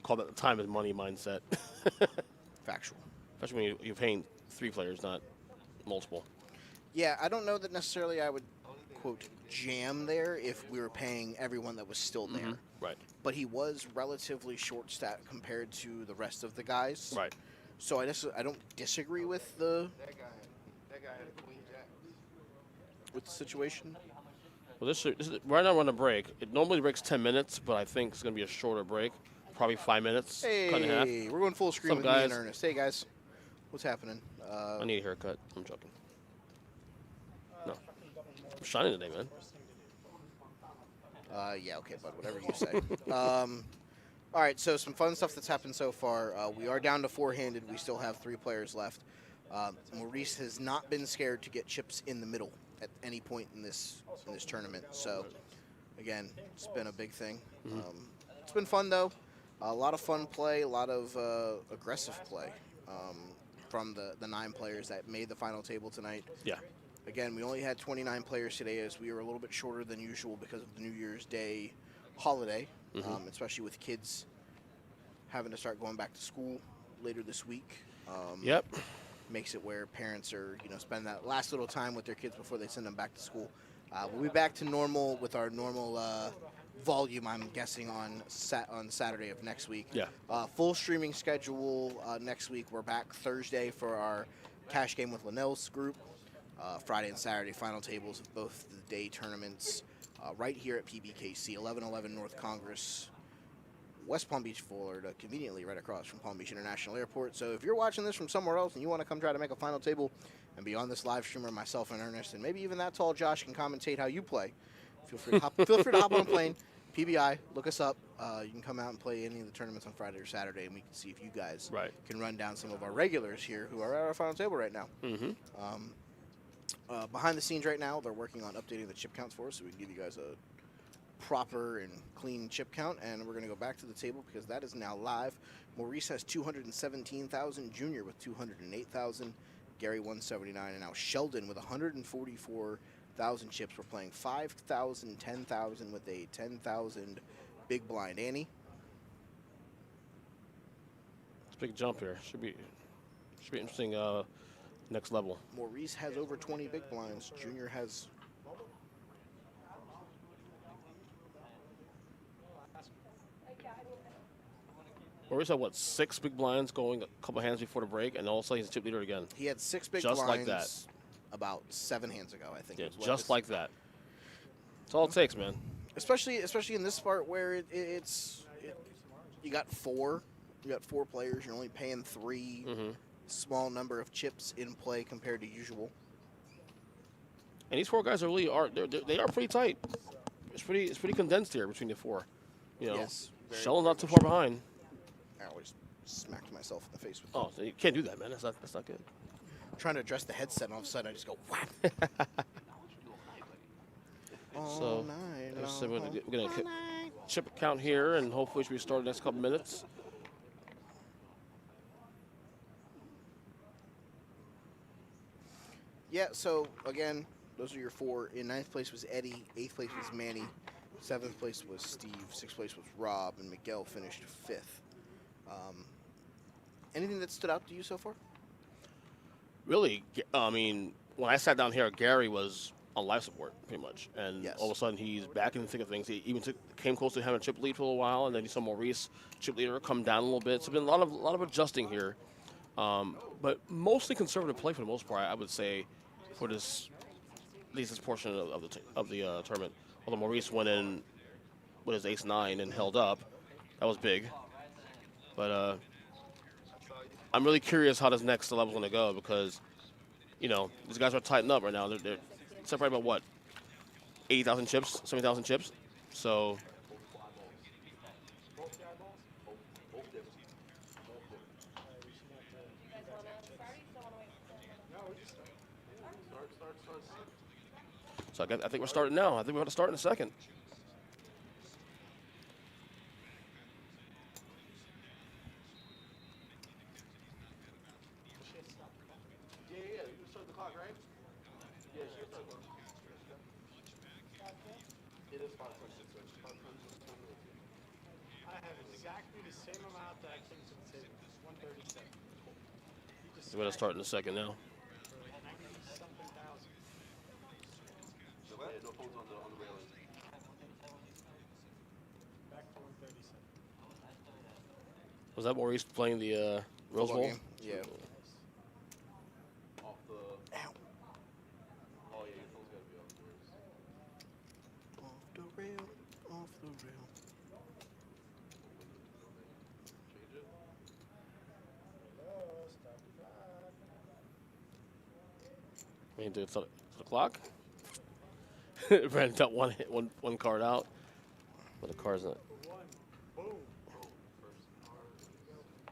Call that the time is money mindset. Factual. Especially when you're paying 3 players, not multiple. Yeah, I don't know that necessarily I would, quote, jam there if we were paying everyone that was still there. Right. But he was relatively short stat compared to the rest of the guys. Right. So I don't disagree with the That guy had a queen jack. with the situation. Well, this is right now we're on a break. It normally breaks 10 minutes, but I think it's going to be a shorter break. Probably 5 minutes. Cut in half. Hey, we're going full screen What's with up, me and guys? Ernest. Hey, guys. What's happening? I need a haircut. I'm joking. No. I'm shining today, man. Yeah, okay, bud, whatever you say. All right, so some fun stuff that's happened so far. We are down to 4-handed. We still have 3 players left. Maurice has not been scared to get chips in the middle at any point in this tournament. So, again, it's been a big thing. It's been fun, though. A lot of fun play, a lot of aggressive play from the 9 players that made the final table tonight. Yeah. Again, we only had 29 players today as we were a little bit shorter than usual because of the New Year's Day holiday, especially with kids having to start going back to school later this week. Yep. Makes it where parents are, spend that last little time with their kids before they send them back to school. We'll be back to normal with our normal volume, I'm guessing, on Saturday of next week. Yeah. Full streaming schedule next week. We're back Thursday for our cash game with Linnell's group. Friday and Saturday final tables of both the day tournaments right here at PBKC, 1111 North Congress, West Palm Beach, Florida, conveniently right across from Palm Beach International Airport. So if you're watching this from somewhere else and you want to come try to make a final table and be on this live streamer, myself and Ernest, and maybe even that tall Josh can commentate how you play, feel free to hop on a plane, PBI, look us up. You can come out and play any of the tournaments on Friday or Saturday, and we can see if you guys can run down some of our regulars here who are at our final table right now. Behind the scenes right now, they're working on updating the chip counts for us, so we can give you guys a proper and clean chip count. And we're going to go back to the table because that is now live. Maurice has 217,000, Junior with 208,000, Gary 179, and now Sheldon with 144,000 chips. We're playing 5,000, 10,000 with a 10,000 big blind. Annie? It's a big jump here. Should be interesting. Next level. Maurice has over 20 big blinds. Junior has... Maurice had, what, 6 big blinds going a couple hands before the break, and all of a sudden he's a chip leader again. He had 6 big Just blinds like that. about 7 hands ago, I think. Yeah, is what just this- like that. That's all it takes, man. Especially in this part where you got 4. You got 4 players. You're only paying 3. Small number of chips in play compared to usual. And these 4 guys they are pretty tight. It's pretty condensed here between the 4. You know, Yes, very, Sheldon's not too very far behind. I just smacked myself in the face with Oh, so you can't do that, man. That's not good. trying to address the headset, and all of a sudden I just go whap. So we're gonna chip count here, and hopefully we start in the next couple minutes. Yeah, so again, those are your 4. In 9th place was Eddie, 8th place was Manny, 7th place was Steve, 6th place was Rob, and Miguel finished 5th. Anything that stood out to you so far? Really, I mean, when I sat down here, Gary was on life support pretty much, and Yes. all of a sudden he's back in the thick of things. He even came close to having a chip lead for a little while, and then you saw Maurice chip leader come down a little bit. So it's been a lot of adjusting here, but mostly conservative play for the most part, I would say, for this at least this portion of the tournament. Although Maurice went in with his ace-9 and held up, that was big. But I'm really curious how this next level is going to go because, you know, these guys are tightened up right now. They're separated by what, 80,000 chips, 70,000 chips. So I think we're starting now. I think we're going to start in a second. I have exactly the same amount that I came to the table. 137. We're going to start in a second now. 90-something thousand. Back to 137. Was that Maurice playing the Rose Football Bowl? game? Yeah. Ow. Off the rail, off the rail. I mean, it's the clock. Brandon got one card out, but the card's not.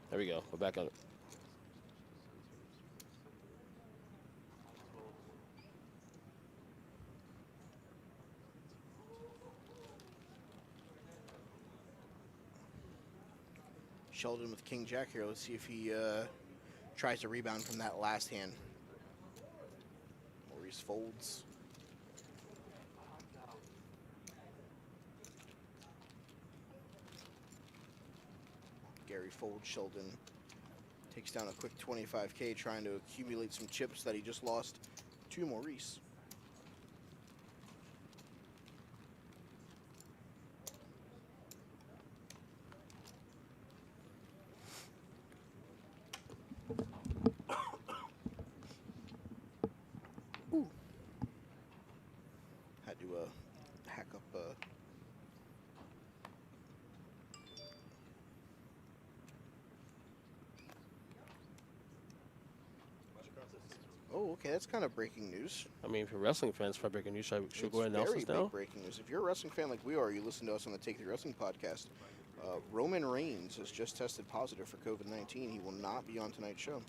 There we go. We're back on it. Sheldon with King Jack here. Let's see if he tries to rebound from that last hand. Maurice folds. Gary folds. Sheldon takes down a quick 25K, trying to accumulate some chips that he just lost to Maurice. Ooh. Had to hack up Oh, okay, that's kind of breaking news. I mean, if you're wrestling fans, for breaking news, should we go ahead and announce very this now? big breaking news. If you're a wrestling fan like we are, you listen to us on the Take 3 Wrestling podcast. Roman Reigns has just tested positive for COVID-19. He will not be on tonight's show.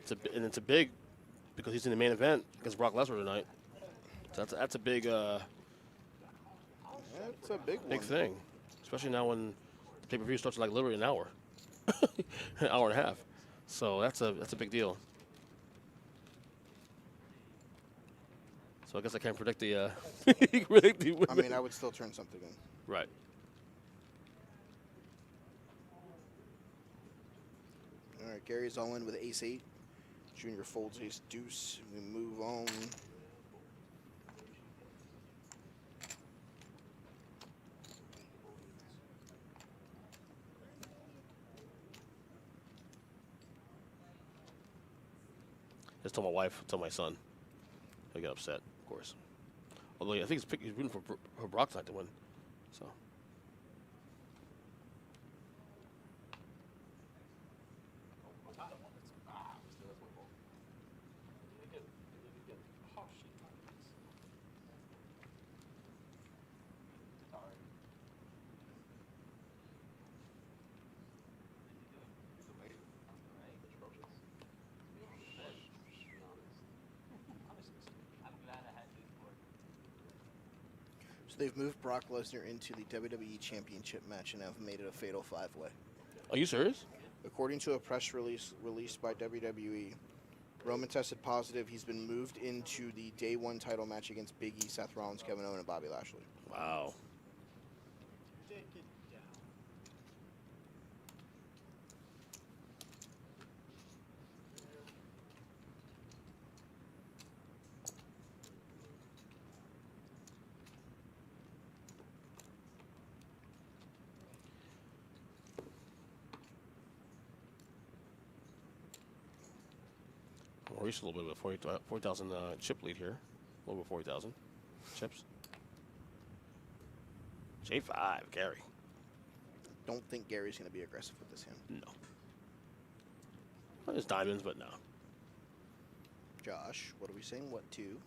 It's a big because he's in the main event against Brock Lesnar tonight. So that's a big That's a big one. thing, especially now when the pay-per-view starts in like literally an hour, an hour and a half. So that's a big deal. So I guess I can't predict the. I mean, I would still turn something in. Right. All right, Gary's all in with ace-8. Junior folds ace-deuce. We move on. Just told my wife, told my son. He'll get upset, of course. Although I think he's rooting for Brock tonight to win. So. They've moved Brock Lesnar into the WWE Championship match and have made it a fatal 5-way. Are you serious? According to a press release released by WWE, Roman tested positive. He's been moved into the Day 1 title match against Big E, Seth Rollins, Kevin Owens, and Bobby Lashley. Wow. Take it down. Maurice a little bit of a 40,000 chip lead here. A little bit 40,000 chips. J5, Gary. Don't think Gary's going to be aggressive with this hand. No. Well, there's diamonds, but no. Josh, what are we saying? What, 2?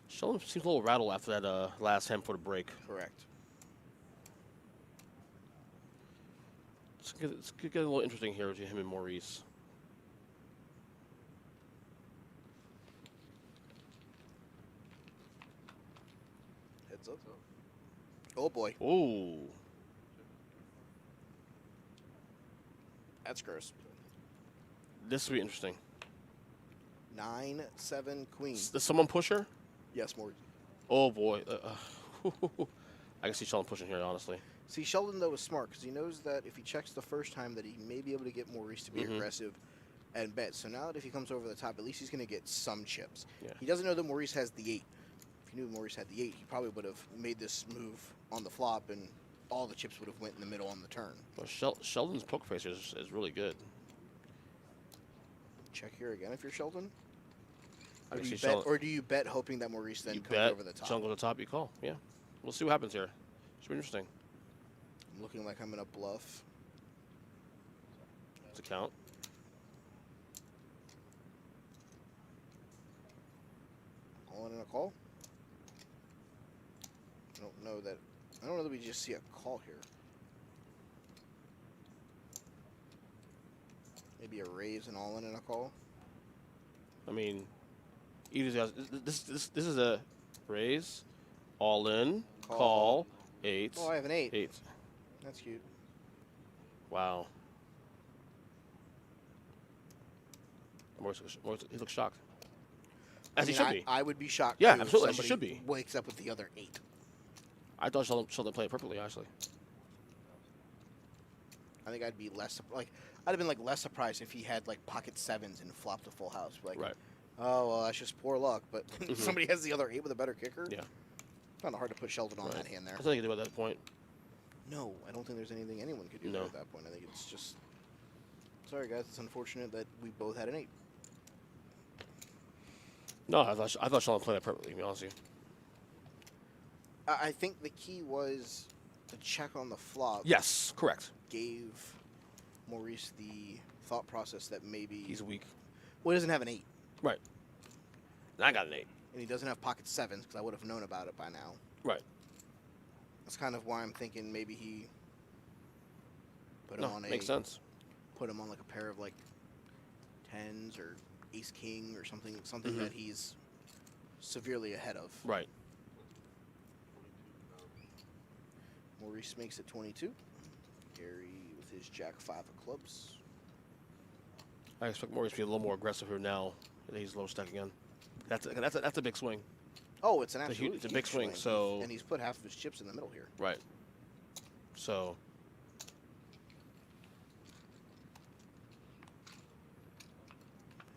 Sheldon seems a little rattled after that last hand for the break. Correct. It's going to get a little interesting here between him and Maurice. Heads up. Oh, boy. Ooh. That's gross. This will be interesting. 9-7 queen. Does someone push her? Yes, more. Oh, boy. I can see Sheldon pushing here, honestly. See, Sheldon, though, is smart because he knows that if he checks the first time that he may be able to get Maurice to be aggressive and bet. So now that if he comes over the top, at least he's going to get some chips. Yeah. He doesn't know that Maurice has the 8. If he knew Maurice had the 8, he probably would have made this move on the flop and all the chips would have went in the middle on the turn. Well, Sheldon's poker face is really good. Check here again if you're Sheldon. I Or can do, see you bet, Sheldon. or do you bet hoping that Maurice then You comes bet. over the top? Sheldon goes to the top, you call. Yeah. We'll see what happens here. Should be interesting. I'm looking like I'm going to bluff. It's a count. All in and a call. I don't know that we just see a call here. Maybe a raise and all in and a call. I mean, either this is a raise, all in, call 8. Oh, I have an 8. 8. That's cute. Wow. Maurice, he looks shocked. As he should be. I would be shocked. Yeah, too, if absolutely, as he somebody should be. Wakes up with the other 8. I thought Sheldon played it perfectly, actually. I think I'd be I'd have been less surprised if he had pocket 7s and flopped a full house. Right. Oh well, that's just poor luck. But somebody has the other 8 with a better kicker. Yeah. Kind of hard to put Sheldon on Right. that hand there. There's nothing you can do at that point. No, I don't think there's anything anyone could do No. at that point. I think it's just. Sorry guys, it's unfortunate that we both had an 8. No, I thought Sheldon played that perfectly, to be honest with you. I think the key was the check on the flop. Yes, correct. Gave Maurice the thought process that maybe He's weak. Well, he doesn't have an 8, Right. And I got an 8. and he doesn't have pocket 7s because I would have known about it by now. Right. That's kind of why I'm thinking maybe he Put him No, on makes sense. Put him on like a pair of like tens or ace king or something that he's severely ahead of. Right. Maurice makes it 22. Gary with his jack 5 of clubs. I expect Maurice to be a little more aggressive here now that he's low stack again. That's a big swing. Oh, it's an absolute It's a big huge swing. So and he's put half of his chips in the middle here. right. So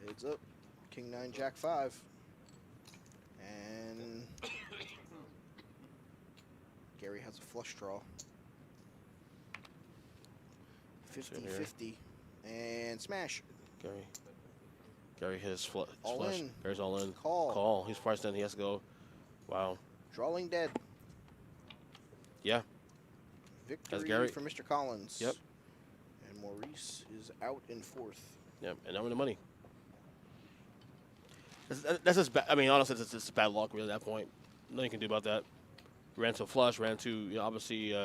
Heads up, king 9, jack 5, and Gary has a flush draw. 50-50, and smash. Gary hit his flush. All in. Gary's all in. Call. He's priced in. He has to go. Wow. Drawing dead. Yeah. Victory Gary. for Mr. Collins. Yep. And Maurice is out in 4th. Yep. And I'm in the money. That's just bad. I mean, honestly, it's just bad luck really at that point. Nothing you can do about that. Ran to a flush, ran to, you know, obviously,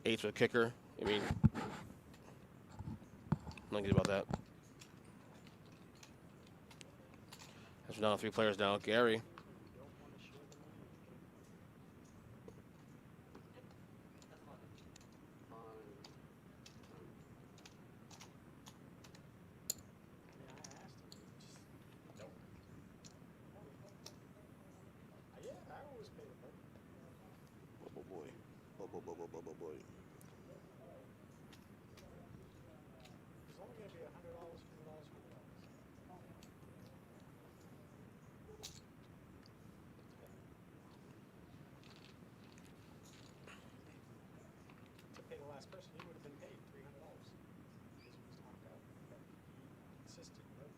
eights with a kicker. I mean, nothing good about that. As we're down to 3 players now, Gary. Oh boy. It's only going to be $100, $50, to pay the last person, he would have been paid $300. Because he was knocked out. But he insisted, right?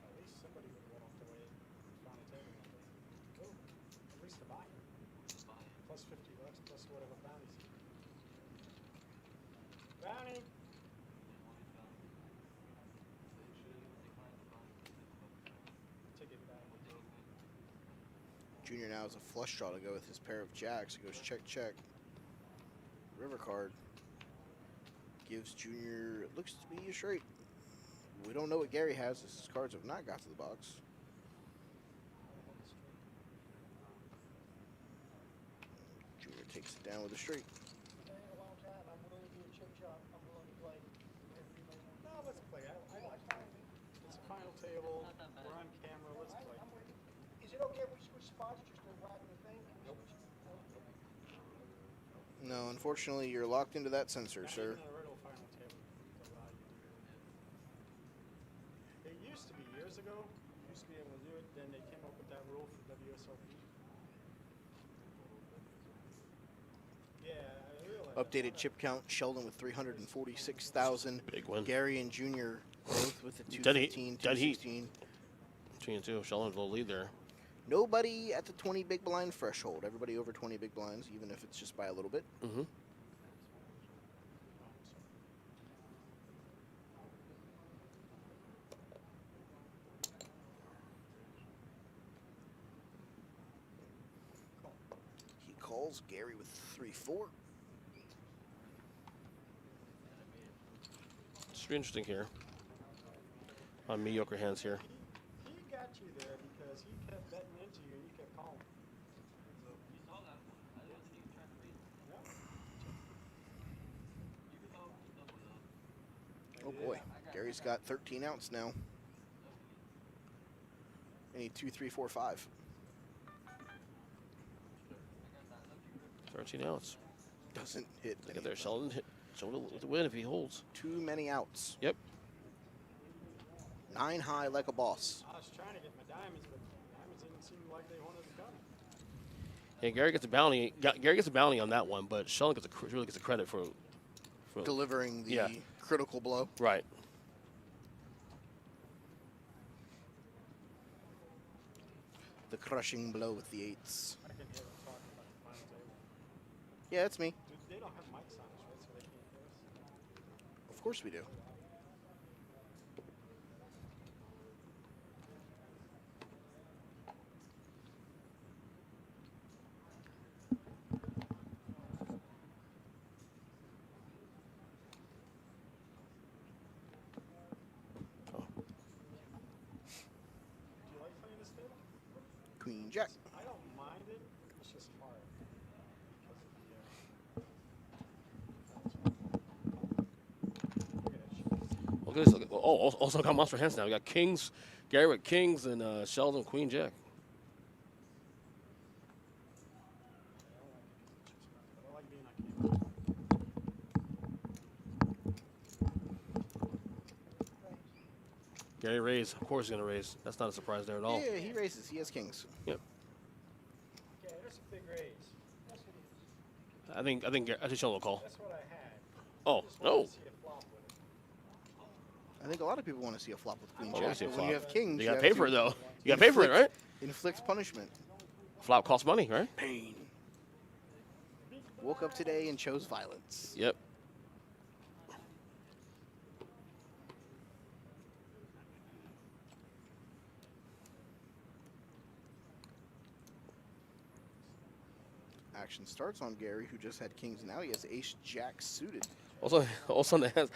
At least somebody would have walked away and found a table. Oh, at least the buyer. Plus $50, plus whatever bounties. Bounty! Ticket bounty. Junior now has a flush draw to go with his pair of jacks. He goes check, check. River card. Gives Junior, it looks to be a straight. We don't know what Gary has. His cards have not got to the box. Junior takes it down with a straight. No, let's play. I like it. It's a final table. We're on camera. Let's play. Is it okay if we switch spots just to whack the thing? Nope. No, unfortunately, you're locked into that sensor, sir. Not even a regular final table to allow you to do it. It used to be years ago. Used to be able to do it. Then they came up with that rule for WSOP. Yeah, I realize. Updated chip count, Sheldon with 346,000. Big win. Gary and Junior both with the Dead heat. 215, Dead heat. 216. 2 and 2. Sheldon's a little lead there. Nobody at the 20 big blind threshold. Everybody over 20 big blinds, even if it's just by a little bit. Mm-hmm. He calls Gary with 3-4. It's interesting here. On mediocre hands here. He got you there because he kept betting into you and you kept calling. Oh boy, Gary's got 13 outs now. I need 2, 3, 4, 5. 13 outs. Doesn't hit. Look at there. Sheldon hit. Sheldon will win if he holds. Too many outs. Yep. 9 high like a boss. I was trying to get my diamonds, but diamonds didn't seem like they wanted to come. And Gary gets a bounty. Gary gets a bounty on that one, but Sheldon really gets a credit for Delivering the Yeah. critical blow. right. The crushing blow with the 8s. I can hear them talking about the final table. Yeah, that's me. Dude, they don't have mics on us, right? So they can't hear us. Of course we do. queen, jack. I don't mind it. It's just hard. Look at this. Oh, also got monster hands now. We got kings, Gary with kings, and Sheldon queen jack. I like being on camera. Gary raise. Of course he's going to raise. That's not a surprise there at all. Yeah, he raises. He has kings. Yep. Okay, there's a big raise. That's what it is. I think Sheldon will call. That's what I had. Oh, Just wanted no. to see a flop with it. I think a lot of people want to see a flop with queen I wanna jack. see a But when you flop. have kings, You got to have pay for it, to though. You got to pay for it, right? Inflict punishment. Flop costs money, right? Pain. Woke up today and chose violence. Yep. Action starts on Gary, who just had kings. Now he has ace jack suited. Also, the hands.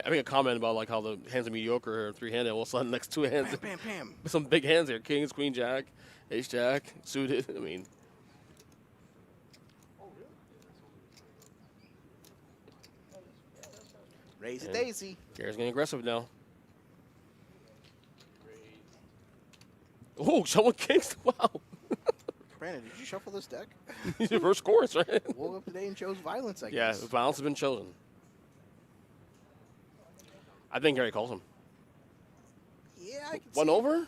I make a comment about like how the hands are mediocre or three-handed. All of a sudden, next two hands, Bam, bam, bam. some big hands here: kings, queen, jack, ace, jack, suited. I mean, Raise a And- daisy. Gary's getting aggressive now. Oh, someone kings! Wow, Brandon, did you shuffle this deck? your first course, right? Woke up today and chose violence, I Yeah, guess. violence has been chosen. I think Gary calls him. Yeah, I can One see it. over?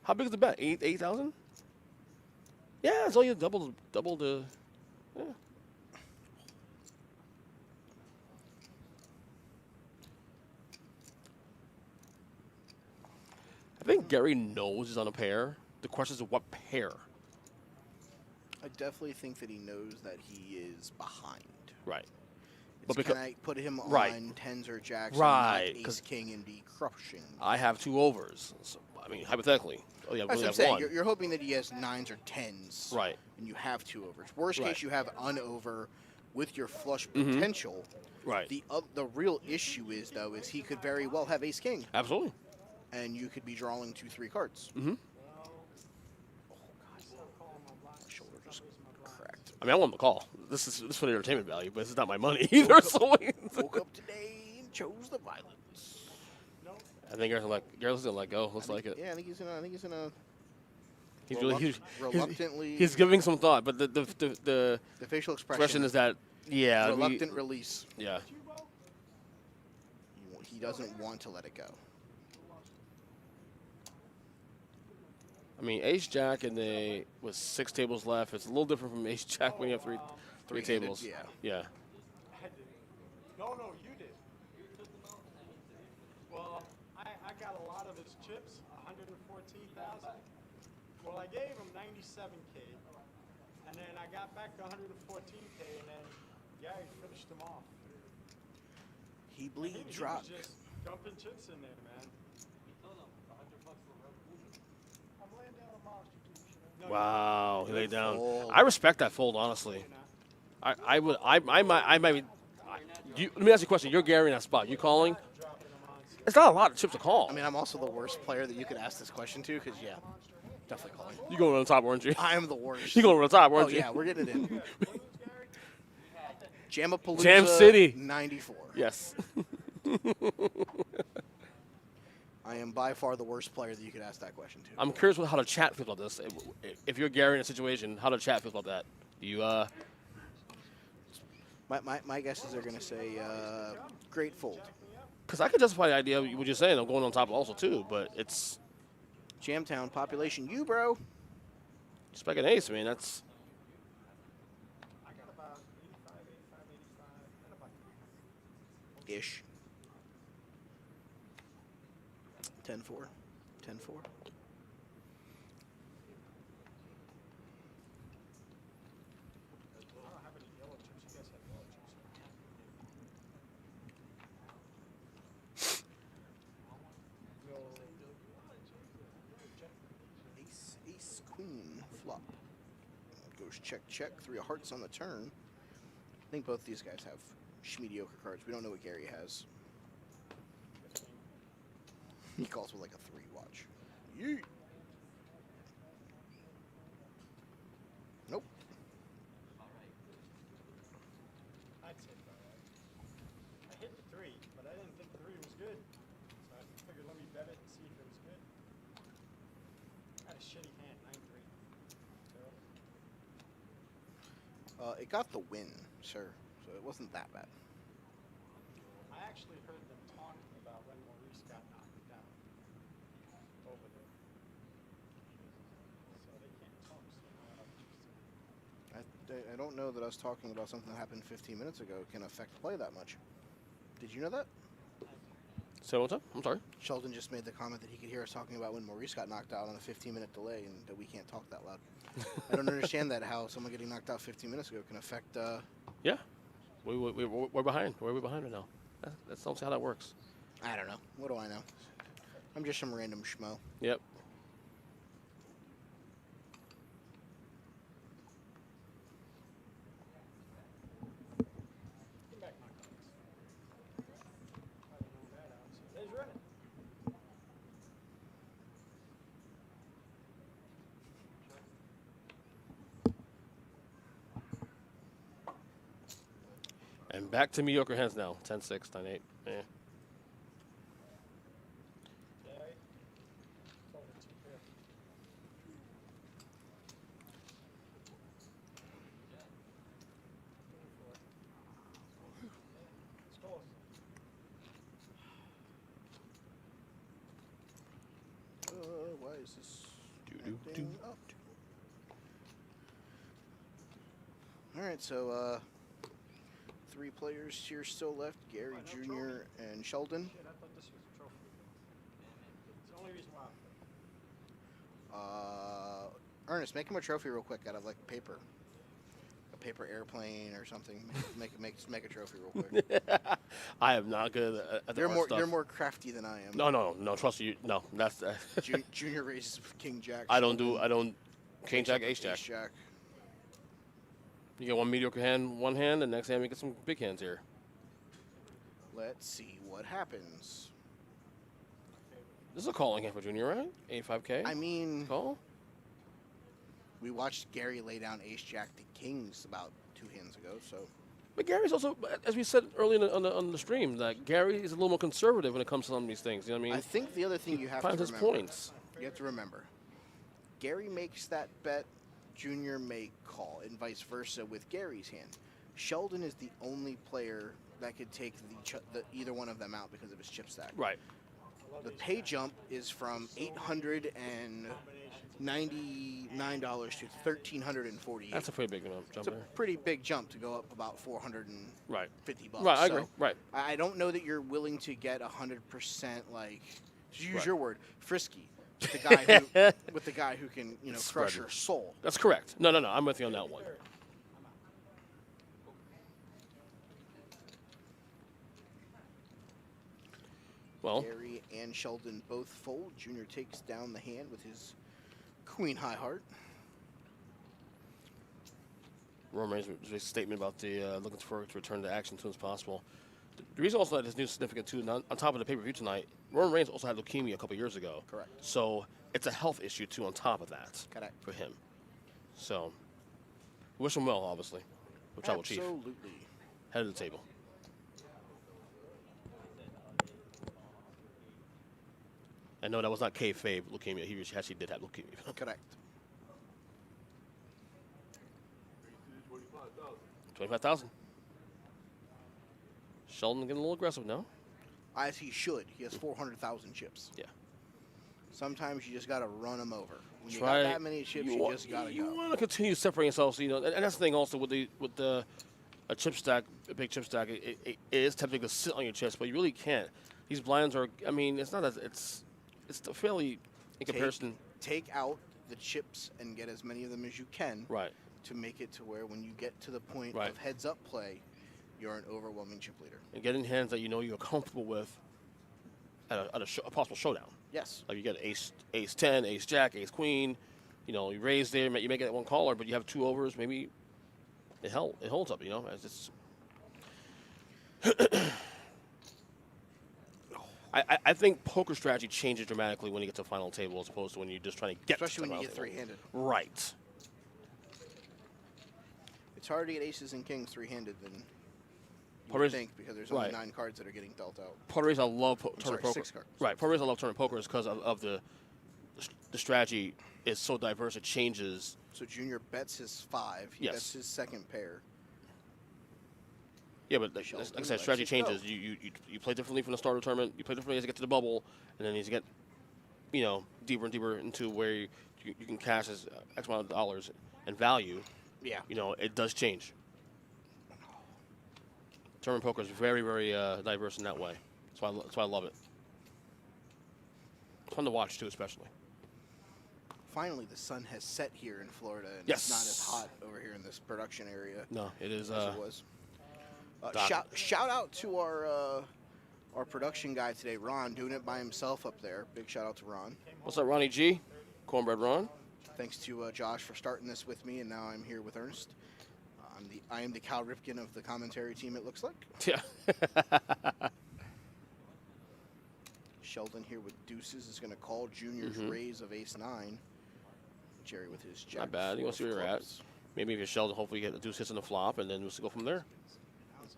How big is the bet? 8,000? Yeah, it's only double the. Yeah. I think Gary knows he's on a pair. The question is what pair? I definitely think that he knows that he is behind. Right. It's, But can I put him Right. on tens or jacks Right, and not 'cause ace king and be crushing? I have two overs. So, I mean, hypothetically. Oh, yeah, That's we what I'm have saying. one. You're hoping that he has nines or tens. Right. And you have two overs. Worst Right. case, you have an over with your flush Mhm. potential. Right. The real issue is, though, is he could very well have ace king, Absolutely. and you could be drawing 2-3 cards. Mm-hmm. My shoulder just cracked. I mean, I want him to call. This is for the entertainment value, but this is not my money either. So Woke up today and chose the violence. I think Gary's gonna let go. Looks like it. Yeah, I think he's gonna. He's really reluctantly. he's giving some thought, but the the facial expression is that yeah, reluctant release. yeah. He doesn't want to let it go. I mean, Ace Jack and with 6 tables left. It's a little different from Ace Jack when you have three Three-handed, tables. yeah. Yeah. I did. No, you did. Well, I got a lot of his chips, 114,000. Well, I gave him 97K, and then I got back to 114K, and then Gary finished him off. He He bleeds was rock. just dumping chips in there, man. I'm laying down a monster too, you know. No, Wow, he laid down. fold. I respect that fold, honestly. you're not. I might. Let me ask you a question. You're Gary in that spot. You calling? Dropping him on. It's not a lot of chips to call. I mean, I'm also the worst player that you could ask this question to, because yeah, definitely calling. You going on the top, weren't you? I am the worst. You going on the top, Oh weren't you? yeah, we're getting it in. Jamapalooza Jam City. 94. Yes. I am by far the worst player that you could ask that question to. I'm curious how the chat feels about this. If you're Gary in a situation, how the chat feels about that? Do you My guess is they're going to say great fold. Because I could justify the idea of what you're saying. I'm going on top also too, but it's Jamtown population, you bro. spec an ace. I mean, that's I got about 85, 85, and about Ish. 10-4. 10-4. I don't have any yellow chips. You guys have yellow chips. Ace, queen, flop. Goes check, check. 3 of hearts on the turn. I think both these guys have mediocre cards. We don't know what Gary has. He calls with like a 3, watch. Yeet. had a shitty hand, 9-3. It got the win, sir, so it wasn't that bad. I actually heard them talking about when Maurice got knocked down over there. So they can't talk so loud. I don't know that us talking about something that happened 15 minutes ago can affect play that much. Did you know that? So what's up? I'm sorry. Sheldon just made the comment that he could hear us talking about when Maurice got knocked out on a 15-minute delay and that we can't talk that loud. I don't understand that, how someone getting knocked out 15 minutes ago can affect... Yeah. We're behind. We're behind right now. That's how that works. I don't know. What do I know? I'm just some random schmo. Yep. Get back, my dogs. I don't know that out. So there's running. And back to mediocre hands now. 10-6, 9-8. Gary, Yeah. it's over 250. It's close. Why is this Do-do-do. acting up? All right, so 3 players here still left, Gary Jr. and Sheldon. Shit, I thought this was a trophy. It's the only reason why. Ernest, make him a trophy real quick out of like paper. A paper airplane or something. Make a trophy real quick. I am not good at the You're art more stuff. you're more crafty than I am. No. Trust you. No, that's. Junior raises King Jack. I don't do. Sheldon King Jack, Ace Jack. Ace Jack. You get one mediocre hand, one hand, and next hand we get some big hands here. Let's see what happens. This is a calling hand for Junior, right? 85K. I mean, Call. we watched Gary lay down Ace Jack to Kings about 2 hands ago, so But Gary's also, as we said earlier on the stream, that Gary is a little more conservative when it comes to some of these things. You know what I mean? I think the other thing you have to Finds his remember, points. you have to remember, Gary makes that bet, Junior may call, and vice versa with Gary's hand. Sheldon is the only player that could take either one of them out because of his chip stack. Right. The pay jump is from $899 to $1,348. That's a pretty big jump It's a there. pretty big jump to go up about $450. Right. Bucks. Right, I So agree. Right. I don't know that you're willing to get 100% like, to use Right. your word, frisky with the guy who with the guy who can It's crush spreading. your soul. That's correct. No. I'm with you on that one. Well, Gary and Sheldon both fold. Junior takes down the hand with his queen high heart. Roman Reigns' statement about the looking for to return to action as soon as possible. The reason also that this news is significant too, on top of the pay-per-view tonight, Roman Reigns also had leukemia a couple years ago. Correct. So it's a health issue too on top of that. Correct. For him. So wish him well, obviously. With Tribal Chief. Absolutely. Head of the table. I know that was not kayfabe leukemia. He actually did have leukemia. Correct. 25,000. Sheldon getting a little aggressive now. As he should. He has 400,000 chips. Yeah. Sometimes you just got to run them over. When you Try- got that many chips, you just got to You go. want to continue separating yourself, so, and that's the thing also with the a chip stack, a big chip stack. It is tempting to sit on your chips, but you really can't. These blinds are. I mean, it's not as it's still fairly in comparison. Take out the chips and get as many of them as you can. Right. To make it to where when you get to the point Right. of heads-up play, you're an overwhelming chip leader. And getting hands that you know you're comfortable with at a possible showdown. Yes. Like you get ace 10, ace jack, ace queen. You know, you raise there, you make it one caller, but you have 2 overs. Maybe it holds up. You know, as it's. I think poker strategy changes dramatically when you get to the final table as opposed to when you're just trying to get. Especially to the when you final get table. three-handed. Right. It's hard to get aces and kings three-handed than you Part would of- think because there's only right. 9 cards that are getting dealt out. Part of the reason I love tournament Sorry, poker. 6 cards. Right. Part of the reason I love tournament poker is because of the the strategy is so diverse it changes. So Junior bets his 5. He Yes. bets his second pair. Yeah, but like I Sheldon said, strategy lets it go. changes. You play differently from the start of the tournament. You play differently as you get to the bubble, and then as you get, deeper and deeper into where you can cash as X amount of dollars and value. Yeah. It does change. Tournament poker is very, very diverse in that way. That's why I love it. It's fun to watch too, especially. Finally, the sun has set here in Florida, and Yes. it's not as hot over here in this production area No, it is. as it was. Doc. Shout out to our production guy today, Ron, doing it by himself up there. Big shout out to Ron. What's up, Ronnie G? Cornbread Ron. Thanks to Josh for starting this with me, and now I'm here with Ernest. I am the Cal Ripken of the commentary team, it looks like. Yeah. Sheldon here with deuces is going to call Junior's raise of ace-9. Jerry with his jack. Not bad. You want to see where you're at. Maybe if you're Sheldon, hopefully you get the deuce hits in the flop, and then we'll go from there.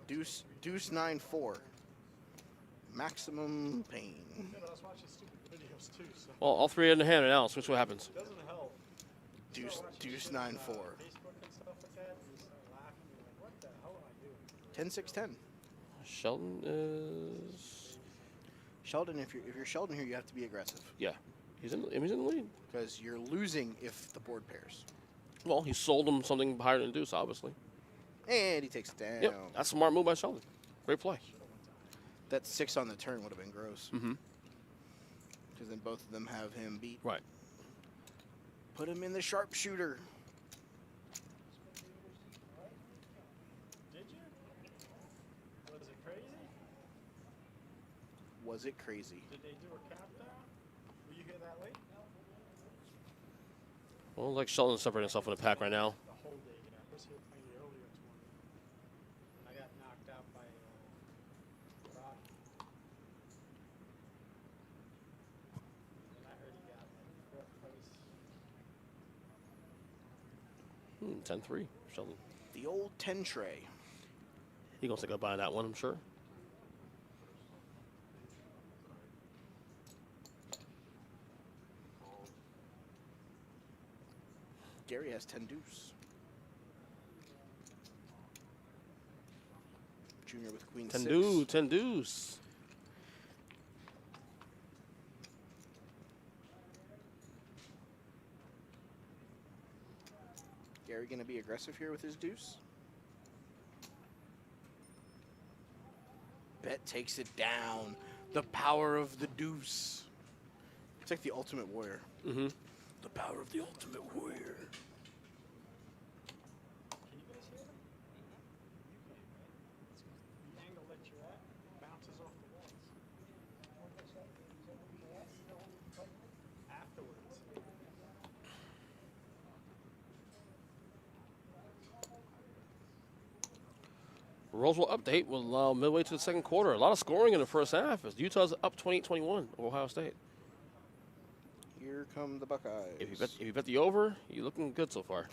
Deuce 9-4. Maximum pain. Yeah, but I was watching stupid videos too, so Well, all three in the hand now. So what happens? it doesn't help. Deuce 9-4. Facebook and stuff like that, and just laughing, and like, what the hell am I doing? 10-6-10. Sheldon is. Sheldon, if you're Sheldon here, you have to be aggressive Yeah. He's in the lead. because you're losing if the board pairs. Well, he sold him something higher than deuce, obviously. And he takes it down. Yep. That's a smart move by Sheldon. Great play. That 6 on the turn would have been gross. Mm-hmm. Because then both of them have him beat. Right. Put him in the sharpshooter. Did you? Was it crazy? Was it crazy? Did they do a countdown? Were you here that late? Well, like Sheldon's separating himself from the pack right now. The whole day, yeah. I was here playing the earlier tournament. And I got knocked out by Rob. And I heard he got like 4th place. 10-3, Sheldon. The old 10 tray. He gonna stick up by that one, I'm sure. Gary has 10 deuce. Junior with queen 10 6. deuce, 10 deuce. Gary going to be aggressive here with his deuce. Bet takes it down. The power of the deuce. It's like the ultimate warrior. Mm-hmm. The power of the ultimate warrior. Can you guys hear them? The angle that you're at bounces off the walls. Afterwards. Roswell update will allow midway to the second quarter. A lot of scoring in the first half as Utah's up 28-21 over Ohio State. Here come the Buckeyes. If you bet the over, you're looking good so far.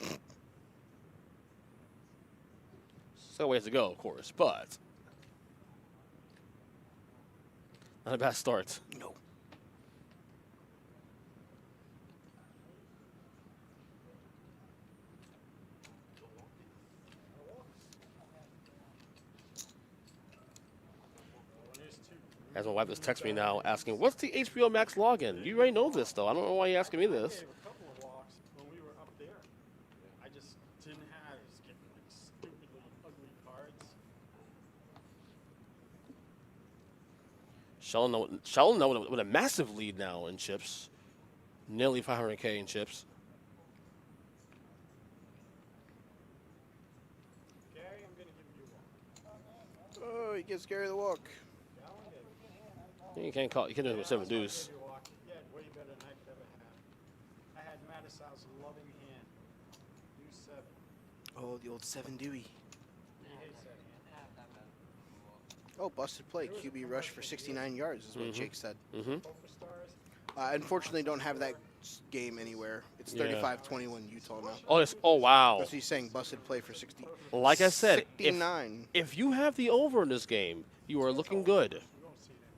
Still a ways to go, of course, but not a bad start. No. As my wife just texts me now asking, what's the HBO Max login? You already know this, though. I don't know why you're asking me this. Gave a couple of walks when we were up there. I just didn't have just getting like stupidly ugly cards. Sheldon with a massive lead now in chips. Nearly 500K in chips. Gary, I'm gonna give you a walk. Oh, he gives Gary the walk. That one gave You can't do it with 7 deuce. you a walk. Yeah, way better than I've ever had. I had Mattisau's loving hand. Deuce 7. Oh, the old 7 Dewey. He hates that hand. Oh, busted play. QB rush for 69 yards is what Jake said. Mm-hmm. Poker stars. Unfortunately, don't have that game anywhere. It's Yeah. 35-21 Utah now. Oh, oh wow. That's what he's saying. Busted play for 60. Like I said, 69. if you have the over in this game, you are looking good. You won't see that.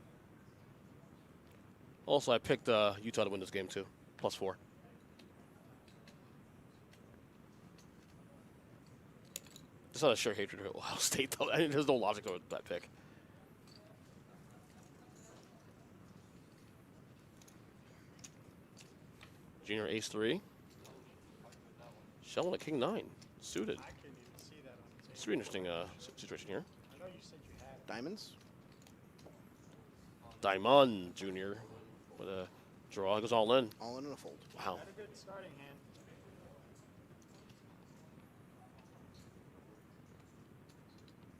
Also, I picked Utah to win this game, too. +4. It's not a sheer hatred of Ohio State, though. I mean, there's no logic to that pick. Junior ace-3. Sheldon at king-9. Suited. I couldn't even see that on the table. It's a pretty interesting situation here. I know you said you had it. Diamonds. Diamond Junior with a draw. It goes all in. All in and a fold. Wow. Had a good starting hand.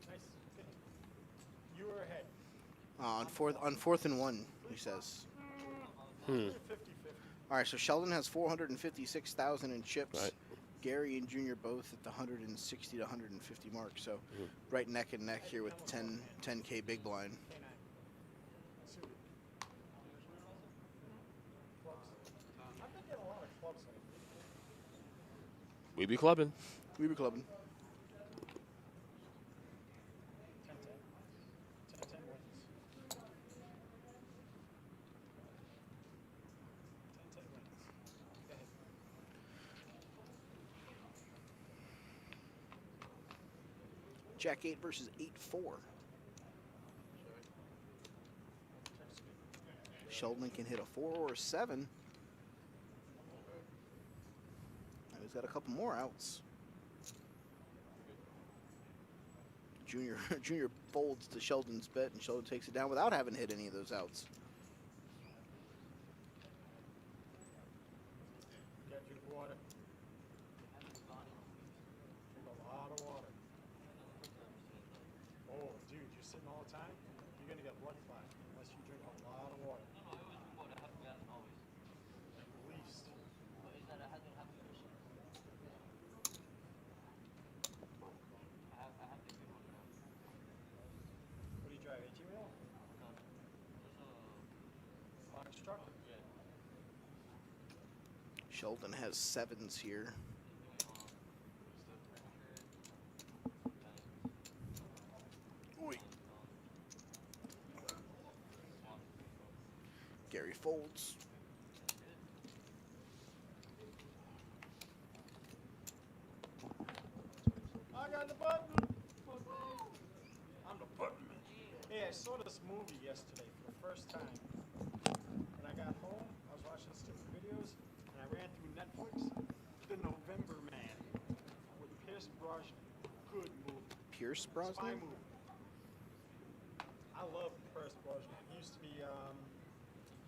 Nice. Good. You were ahead. On fourth and 1, he says. 50-50. All right, so Sheldon has 456,000 in chips. Right. Gary and Junior both at the 160 to 150 mark. So right neck and neck here with the 10K big blind. K9. Suited. Clubs. I've been getting a lot of clubs lately. We be clubbing. We be clubbing. 10-10. 10-10 wins. 10-10 wins. Go ahead. Jack 8 versus 8-4. Sheldon can hit a 4 or a 7. Now he's got a couple more outs. Junior folds to Sheldon's bet, and Sheldon takes it down without having hit any of those outs. You gotta drink water. Drink a lot of water. Oh, dude, you're sitting all the time? You're gonna get blood clot unless you drink a lot of water. At least. What do you drive, 18 wheel? Box truck? Sheldon has 7s here. Oy. Gary folds. I got the button. I'm the button. Hey, I saw this movie yesterday for the first time. When I got home, I was watching stupid videos, and I ran through Netflix. The November Man with Pierce Brosnan. Good movie. Pierce Spy Brosnan? movie. I love Pierce Brosnan. He used to be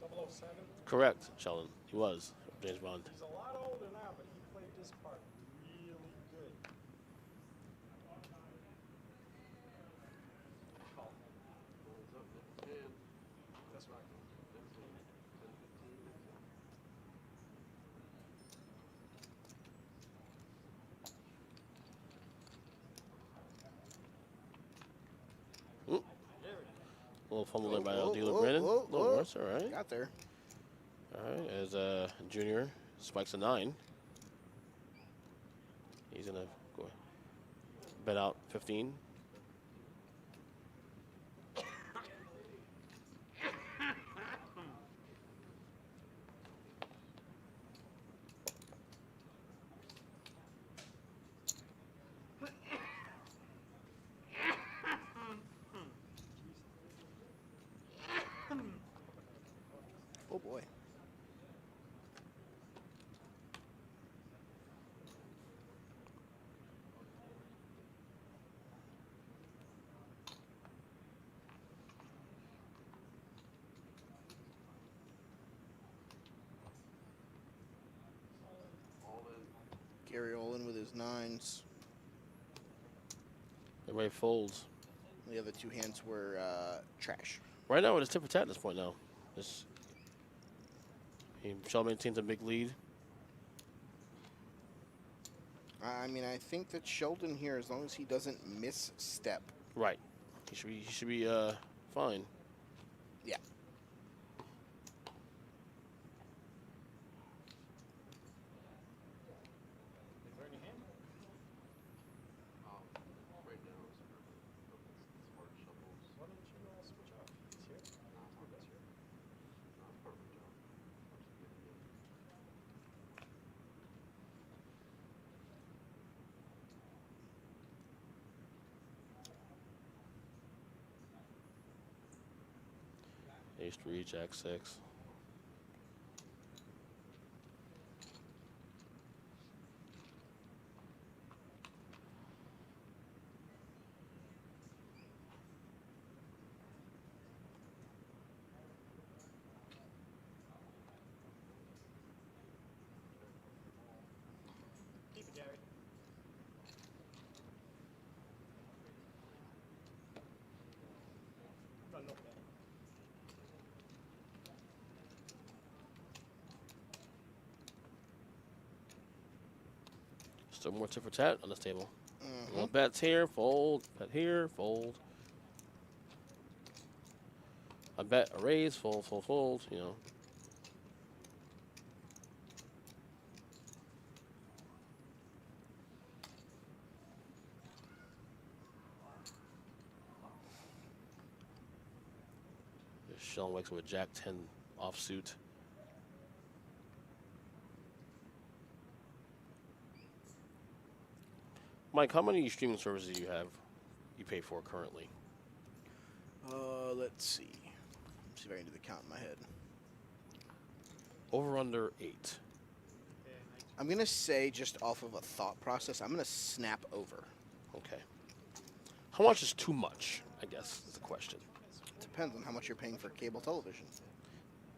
007. Correct, Sheldon. He was James Bond. He's a lot older now, but he played this part really good. That's right. Ooh. There it is. A little fumble there by Oh, dealer oh, Brandon. oh, A little oh. worse, all right. Got there. All right, as Junior spikes a 9. He's going to go bet out 15. Oh boy. Gary all in with his 9s. Everybody folds. The other 2 hands were trash. Right now, it's tit for tat at this point now. Sheldon maintains a big lead. I mean, I think that Sheldon here, as long as he doesn't misstep. Right. He should be fine. Yeah. They burn your hand? Right now, it's hard shuffles. Why don't you switch off? He's here. That's here. Perfect job. Ace-3, Jack-6. Keep it, Gary. No, no, man. Still more tit for tat on this table. Little bets here, fold. Bet here, fold. I bet a raise, fold, fold, fold. You know. Sean Wakes with Jack 10 offsuit. Mike, how many streaming services do you have? You pay for currently? Let's see. Let's see if I can do the count in my head. Over under 8. I'm gonna say, just off of a thought process, I'm gonna snap over. Okay. How much is too much? I guess is the question. Depends on how much you're paying for cable television.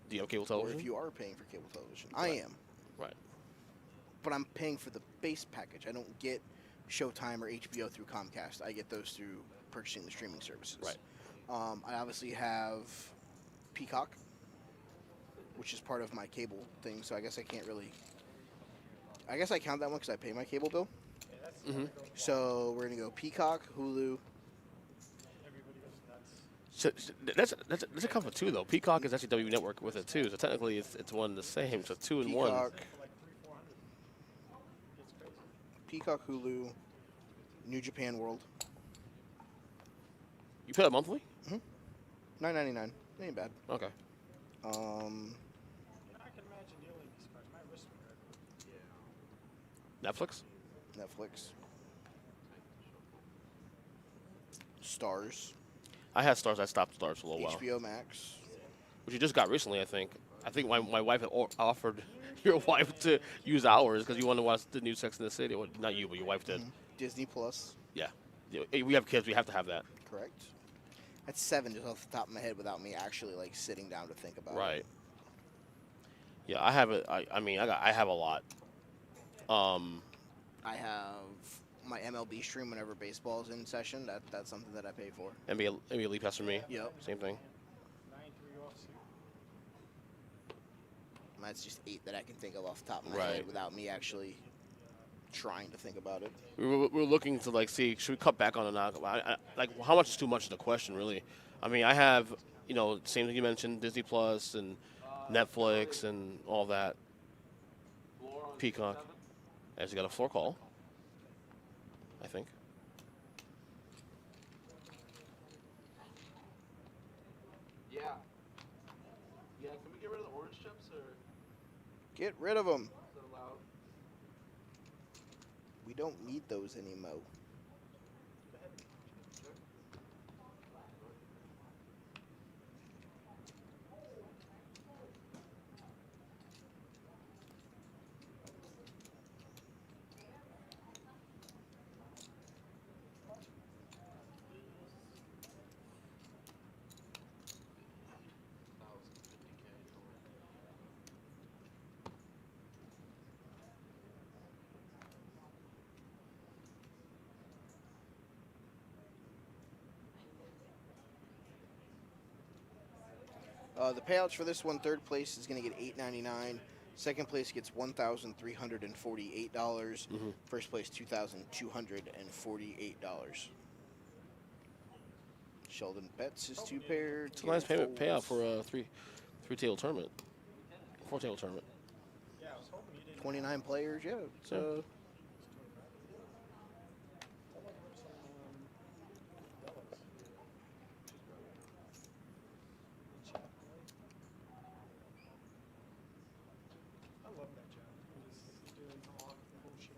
Do you have cable Or television? if you are paying for cable television. I am. Right. But I'm paying for the base package. I don't get Showtime or HBO through Comcast. I get those through purchasing the streaming services. Right. I obviously have Peacock, which is part of my cable thing, so I guess I can't really... I guess I count that one because I pay my cable bill. So we're going to go Peacock, Hulu. So that's a count for 2 though. Peacock is actually W Network with it too, so technically it's one and the same. So 2 and 1. Peacock, Hulu, New Japan World. You pay that monthly? $9.99. Ain't bad. Okay. I can imagine dealing with these cards. My wrist would hurt. Netflix? Netflix. Stars. I had Stars. I stopped Stars for a little while. HBO Max. Which you just got recently, I think. I think my wife had offered your wife to use ours because you wanted to watch the new Sex in the City. Well, not you, but your wife did. Disney Plus. Yeah. We have kids. We have to have that. Correct. That's 7 just off the top of my head without me actually like sitting down to think about it. Right. Yeah, I have it. I have a lot. I have my MLB stream whenever baseball's in session. That's something that I pay for. NBA League Pass for me. Yep. Same thing. 9-3 offsuit. And that's just 8 that I can think of off the top of my Right. head without me actually trying to think about it. We're looking to like see should we cut back on the knock? Like how much is too much is the question really. I mean I have same thing you mentioned Disney Plus and Netflix and all that. Peacock. As you got a floor call. I think. Yeah. Yeah, can we get rid of the orange chips or Get rid of them. is it allowed? We don't need those anymore. The payouts for this one, third place is going to get $8.99. Second place gets $1,348. First place, $2,248. Sheldon bets his 2-pair. It's a nice payout for a three-table tournament. 4-table tournament. Yeah, I was hoping you didn't. 29 players, yeah. It's, I love that job. Just doing all the bullshit.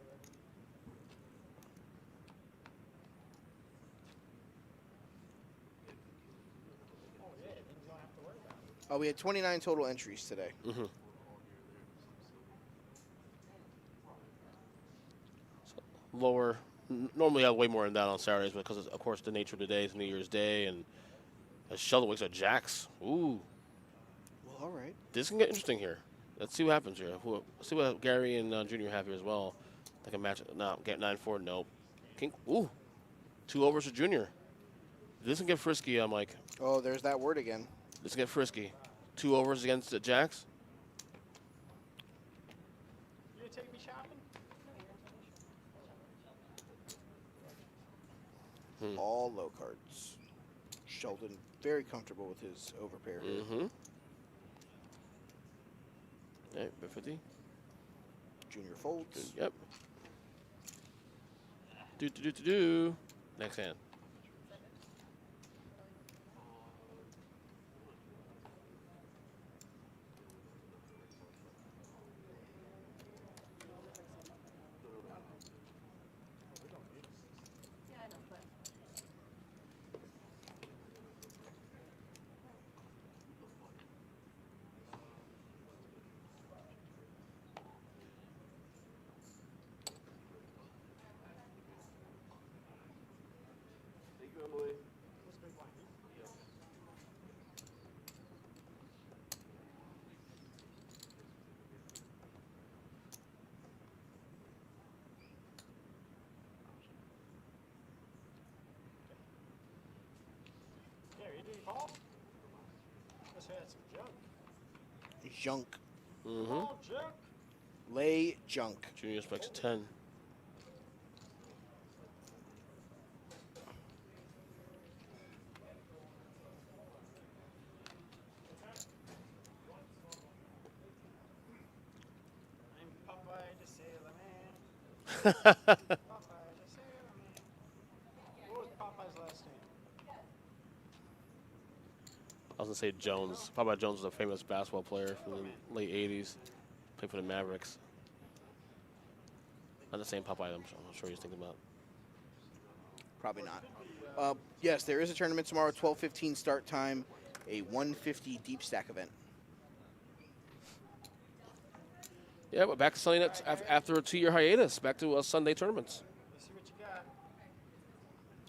Oh yeah, then you don't have to worry about it. Oh, we had 29 total entries today. Mm-hmm. Lower. Normally, I have way more than that on Saturdays because, of course, the nature of the day is New Year's Day, and Sheldon wakes at Jacks. Ooh, Well, all right. this can get interesting here. Let's see what happens here. Let's see what Gary and Junior have here as well. They can match. No, get 9-4. Nope. King. Ooh, 2 overs for Junior. This can get frisky, Mike. Oh, there's that word again. This can get frisky. 2 overs against the Jacks. You gonna take me shopping? All low cards. Sheldon very comfortable with his overpair here. Mm-hmm. All right, bet 50. Junior folds. Yep. Do. Next hand. Thank you, Emily. Yeah, you didn't call? Must have had some junk. Junk. Mm-hmm. Oh, junk. Lay junk. Junior specs a 10. I'm Popeye the Sailor Man. Popeye the Sailor Man. What was Popeye's last name? I was going to say Jones. Popeye Jones was a famous basketball player from the late 80s. Played for the Mavericks. Not the same Popeye I'm sure he's thinking about. Probably not. Yes, there is a tournament tomorrow, 12:15 start time, a 150 deep stack event. Yeah, but back to Sunday nights after a 2-year hiatus. Back to Sunday tournaments. Let's see what you got.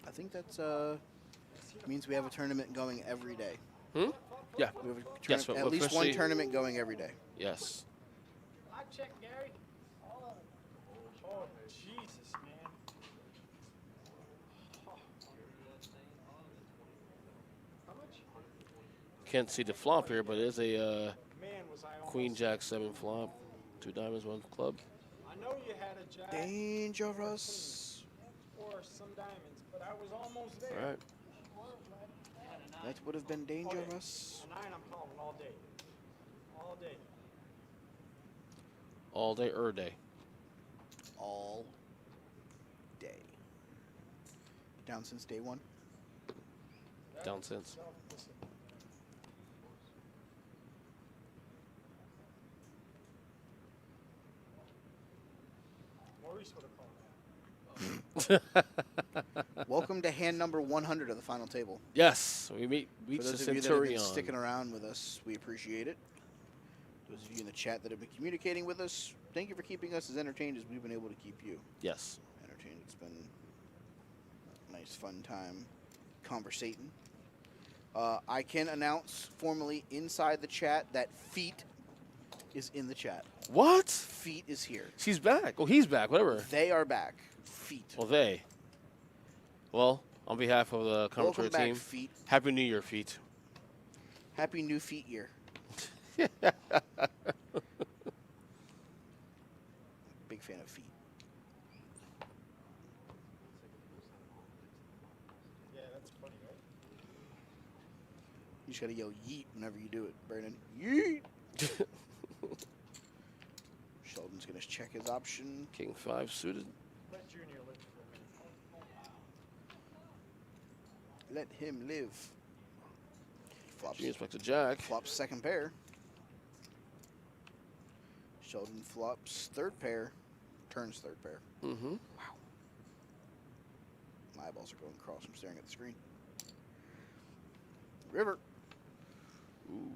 I think that's means we have a tournament going every day. Hmm? Yeah. We have a Yes, at least one officially- tournament going every day. Yes. I check, Gary. Oh, Jesus, man. Oh. How much? Can't see the flop here, but it is a Man, was I almost. Queen Jack 7 flop. 2 diamonds, 1 club. I know you had a jack Dangerous. or some diamonds, but I was almost there. All right. That would have been dangerous. A 9 I'm calling all day. All day. All day, day. All day. Down since day one. Down since. Listen. Maurice would have called that. Welcome to hand number 100 of the final table. Yes, we meet For the those of you that have Centurion. been sticking around with us, we appreciate it. Those of you in the chat that have been communicating with us, thank you for keeping us as entertained as we've been able to keep you Yes. entertained. It's been a nice, fun time conversating. I can announce formally inside the chat that Feet is in the chat. What? Feet is here. She's back. Oh, he's back. Whatever. They are back. Feet. Well, they. Well, on behalf of the Welcome commentary back, team, Feet. Happy New Year, Feet. Happy new Feet year. Big fan of Feet. Yeah, that's funny, right? You just gotta yell yeet whenever you do it, Brandon. Yeet! Sheldon's gonna check his option. King 5 suited. Let Junior live for a minute. Let him live. Flops, Junior specs a jack. flops second pair. Sheldon flops third pair. Turns third pair. Mm-hmm. Wow. My eyeballs are going cross from staring at the screen. River. Ooh.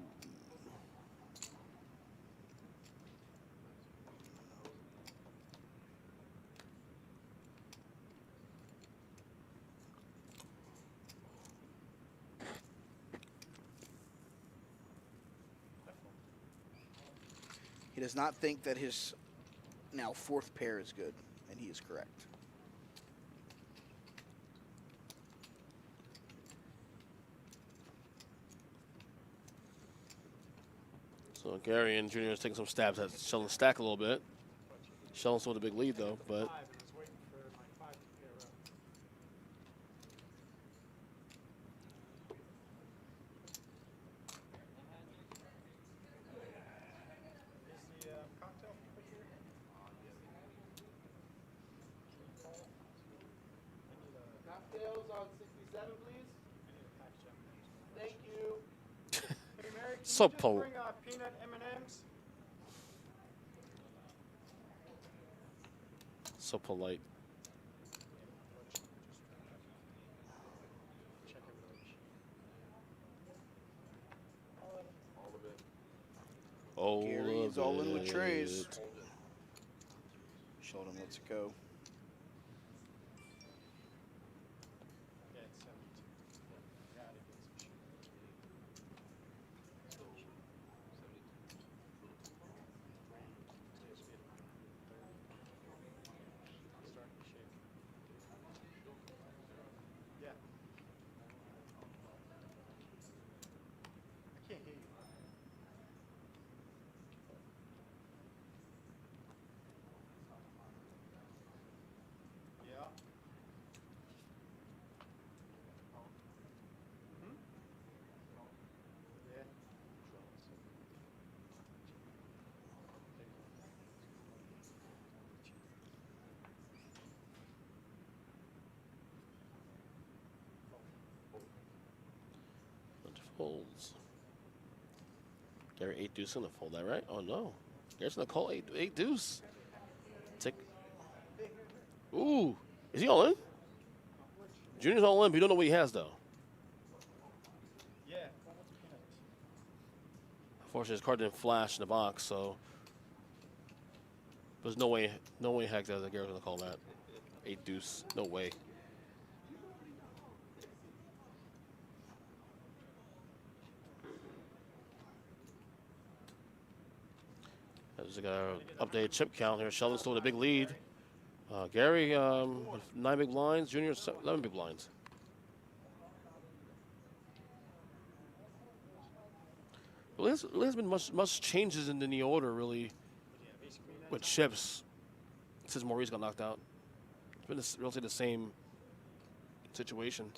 He does not think that his now 4th pair is good, and he is correct. So Gary and Junior is taking some stabs at Sheldon's stack a little bit. Sheldon's still with a big lead, though, but 5 and was waiting for my 5 to pair up. Is the cocktail quick here? Cocktails on 67, please. I need a pack jump. Thank you. Hey, Mary, can So you just pol- bring peanut M&Ms? so polite. Check everything. All of it. Oh, Gary's all in with trays. it. Sheldon lets it go. Yeah, it's 72. Got it. Starting to shake. Yeah. I can't hear you. Yeah. Hmm? Yeah. Bunch of folds. Gary 8 deuce gonna fold that, right? Oh no. Gary's gonna call 8 deuce. Take. Ooh. Is he all in? Junior's all in, but you don't know what he has though. Yeah. Unfortunately, his card didn't flash in the box, so there's no way heck that Gary's gonna call that 8 deuce. No way. As we got an updated chip count here, Sheldon's still with a big lead. Gary with 9 big blinds, Junior 11 big blinds. Well, there hasn't been much changes in the order really with chips since Maurice got knocked out. It's been relatively the same situation.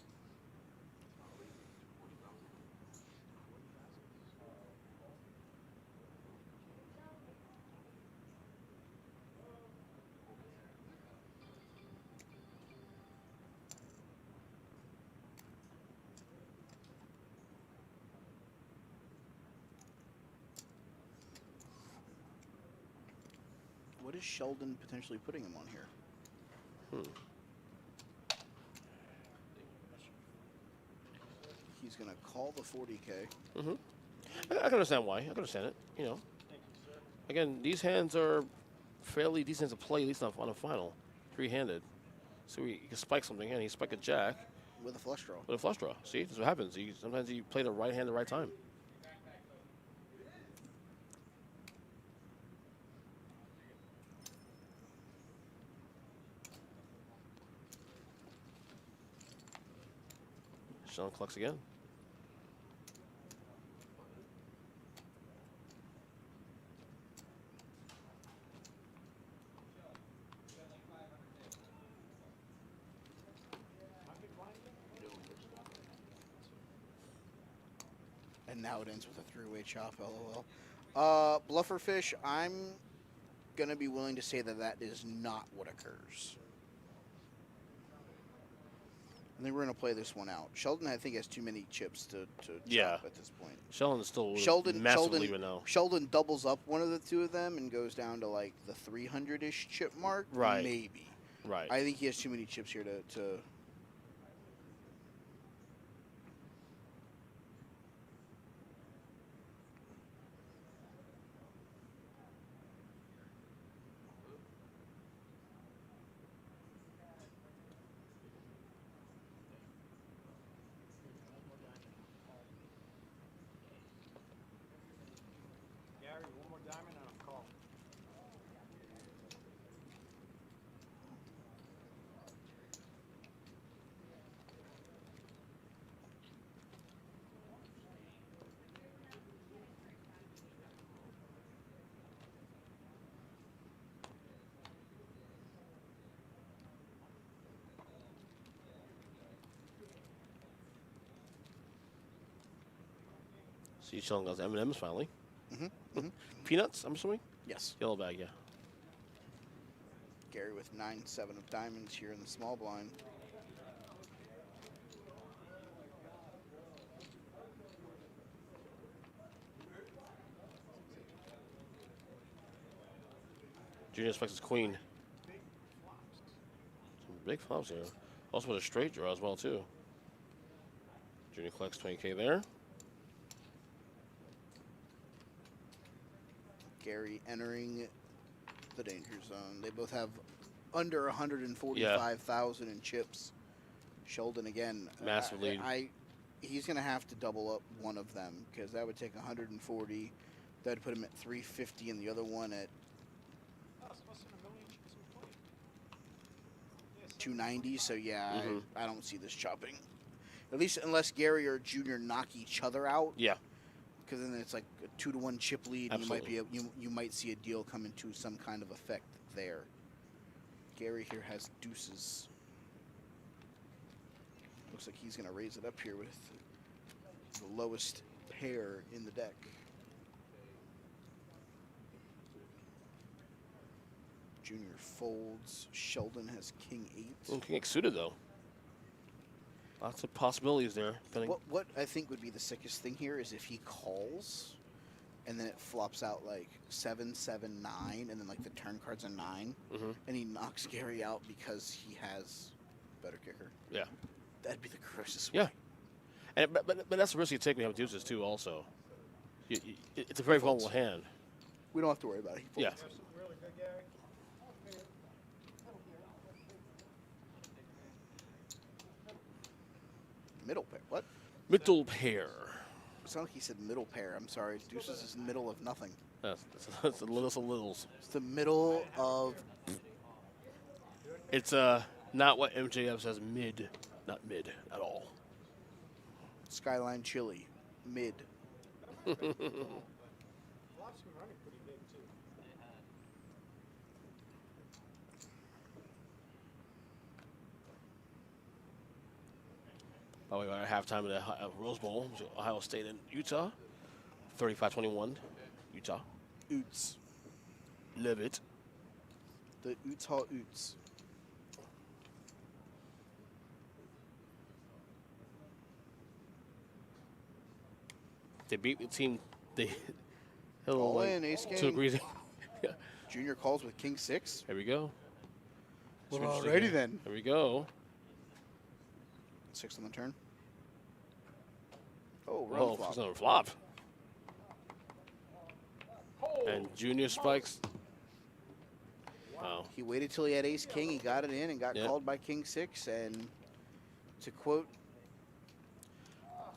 What is Sheldon potentially putting him on here? He's going to call the 40K. I can understand why. I can understand it. You know, again, these hands are fairly decent to play, at least on a final, 3-handed. So he can spike something, and he spiked a jack With a flush draw. with a flush draw. See, that's what happens. Sometimes you play the right hand at the right time. Sheldon collects again. And now it ends with a 3-way chop, LOL. Blufferfish, I'm going to be willing to say that that is not what occurs. I think we're going to play this one out. Sheldon, I think, has too many chips to chop at this point. Sheldon's still Sheldon massively leaving now. Sheldon doubles up one of the two of them and goes down to like the 300-ish chip mark. Right. Maybe. Right. I think he has too many chips here to Gary, one more diamond and I'll call. So you're selling those M&Ms finally. Mm-hmm. Peanuts, I'm assuming? Yes. Yellow bag, yeah. Gary with 9-7 of diamonds here in the small blind. Junior expects his queen. Some big flops here. Also with a straight draw as well, too. Junior collects 20K there. Gary entering the danger zone. They both have under 145,000 in chips. Sheldon again. Massive lead. He's going to have to double up one of them because that would take 140. That would put him at 350 and the other one at 290. So, yeah, I don't see this chopping. At least unless Gary or Junior knock each other out. Yeah. Because then it's like a 2-to-1 chip lead. And Absolutely. you might see a deal come into some kind of effect there. Gary here has deuces. Looks like he's going to raise it up here with the lowest pair in the deck. Junior folds. Sheldon has king 8. King 8 suited, though. Lots of possibilities there. What I think would be the sickest thing here is if he calls and then it flops out like 7, 7, 9, and then like the turn card's a 9, and he knocks Gary out because he has better kicker. Yeah. That'd be the grossest way. Yeah. And but that's the risk you take when you have deuces, too, also. It's a very vulnerable hand. We don't have to worry about it. He Yeah. folds. Really good, Gary. Middle pair. What? Middle pair. It's not like he said middle pair. I'm sorry. Deuces is middle of nothing. That's the littlest of littles. It's the middle of. It's not what MJF says mid. Not mid at all. Skyline Chili. Mid. Flops been running pretty big, too. By the way, we're at halftime of the Rose Bowl, Ohio State and Utah. 35-21, Utah. Oots. Live it. The Utah Oots. They beat the team. They All in, ace king. 2 degrees. Yeah. Junior calls with king 6. Here we go. Well, Switch alrighty again. then. Here we go. 6 on the turn. Oh, Oh, wrong flop. it's another flop. And Junior spikes. Wow. He waited till he had ace king. He got it in and got Yep. called by king 6. And to quote,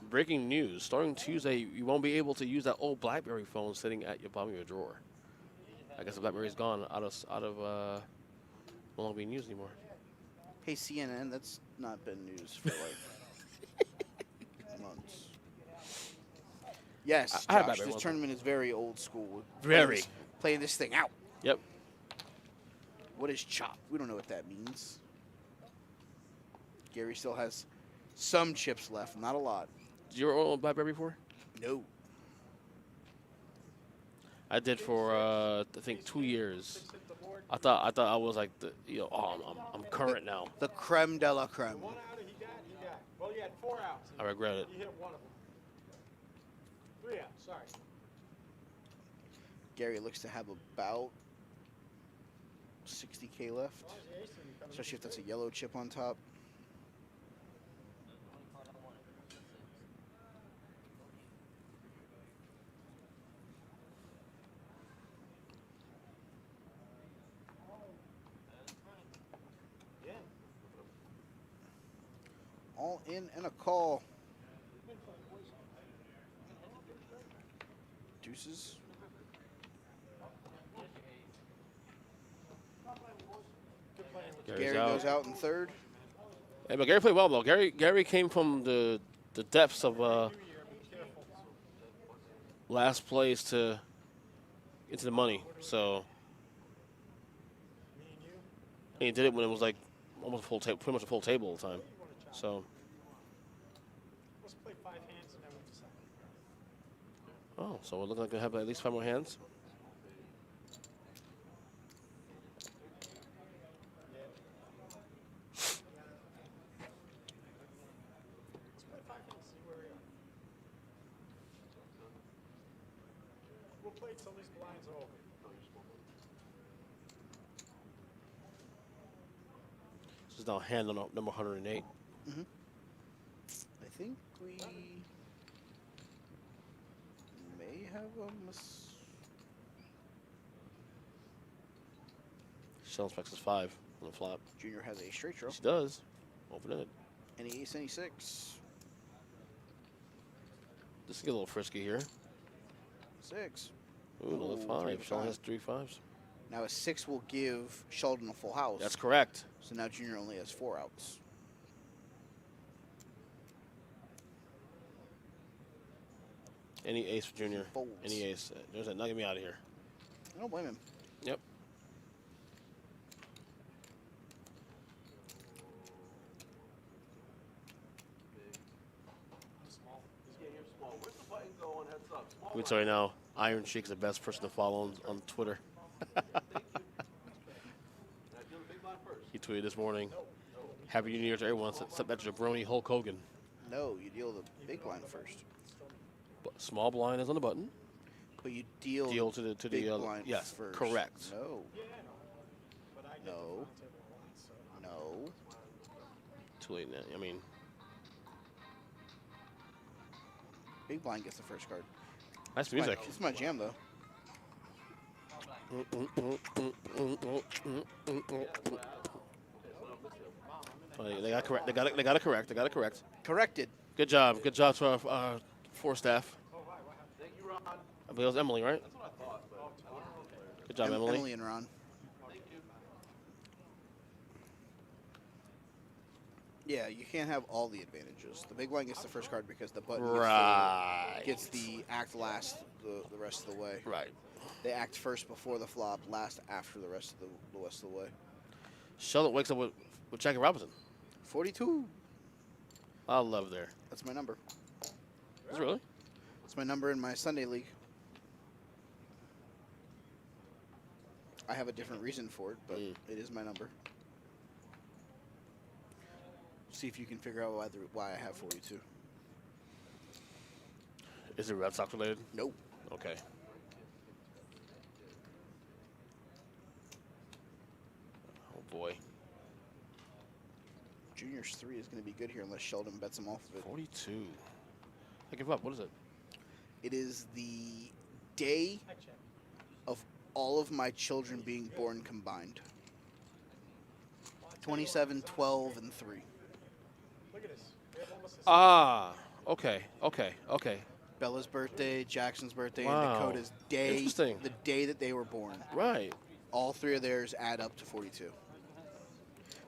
Breaking news: starting Tuesday, you won't be able to use that old BlackBerry phone sitting at your bottom of your drawer. I guess the BlackBerry's gone out of no longer being used anymore. hey, CNN, that's not been news for like months. Yes, I had Josh, BlackBerry this once. tournament is very old school. Very. Playing this thing out. Yep. What is chop? We don't know what that means. Gary still has some chips left, not a lot. Did you ever own a BlackBerry before? No. I did for I think 2 years. I thought I was like I'm current now. The creme de la creme. One out he got. Well, he had 4 outs. I regret it. He hit one of them. 3 outs, sorry. Gary looks to have about 60K left, especially if that's a yellow chip on top. All in and a call. Deuces. Gary goes out in third. Hey, but Gary played well though. Gary came from the depths of last place to into the money. So and he did it when it was like almost a full table, pretty much a full table all the time. So Let's play 5 hands and then we'll decide. Oh, so we're looking like we have at least 5 more hands. Let's play 5 hands, see where we are. We'll play till these blinds are over. This is now hand number 108. I think we may have a Sheldon specs is 5 on the flop. Junior has a straight draw. She does. Open it. Any ace, any 6. Just get a little frisky here. 6. Ooh, another Ooh, 5. 3 Sheldon five. has 3 5s. Now a 6 will give Sheldon a full house. That's correct. So now Junior only has 4 outs. Any ace for Junior. Folds. Any ace. There's that. Now get me out of here. I don't blame him. Yep. Small. He's getting here small. Where's the button going? Heads up. Small. Let me tell you now, Iron Sheik's the best person to follow on Twitter. Thank you. I do the big line first. He tweeted this morning, Happy New Year to everyone, except that jabroni Hulk Hogan. No, you deal the big blind first. But small blind is on the button. But you deal To the big blind yes, first. correct. No. Yeah, I know. But I get No. the front table blinds, so. No. Too late now. I mean, Big blind gets the first card. nice music. It's my jam, though. Oh, they got correct. They got it correct. They got it correct. Corrected. Good job. Good job to our 4 staff. Thank you, Ron. I believe it was Emily, right? That's what I thought. But Good job, Emily. Emily and Ron. thank you. Yeah, you can't have all the advantages. The big blind gets the first card because the button Right. gets the act last the rest of the way. Right. They act first before the flop, last after the rest of the way. Sheldon wakes up with Jackie Robinson. 42. I love there. That's my number. Is it really? That's my number in my Sunday league. I have a different reason for it, but it is my number. See if you can figure out why I have 42. Is it Red Sox related? Nope. Okay. Oh boy. Junior's 3 is going to be good here unless Sheldon bets him off of it. 42. I give up. What is it? It is the day I check. of all of my children being born combined. 27, 12, and 3. Look at this. We have almost the same. Ah. Okay. Okay. Okay. Bella's birthday, Jackson's birthday, Wow. and Dakota's day. Interesting. The day that they were born. Right. All 3 of theirs add up to 42.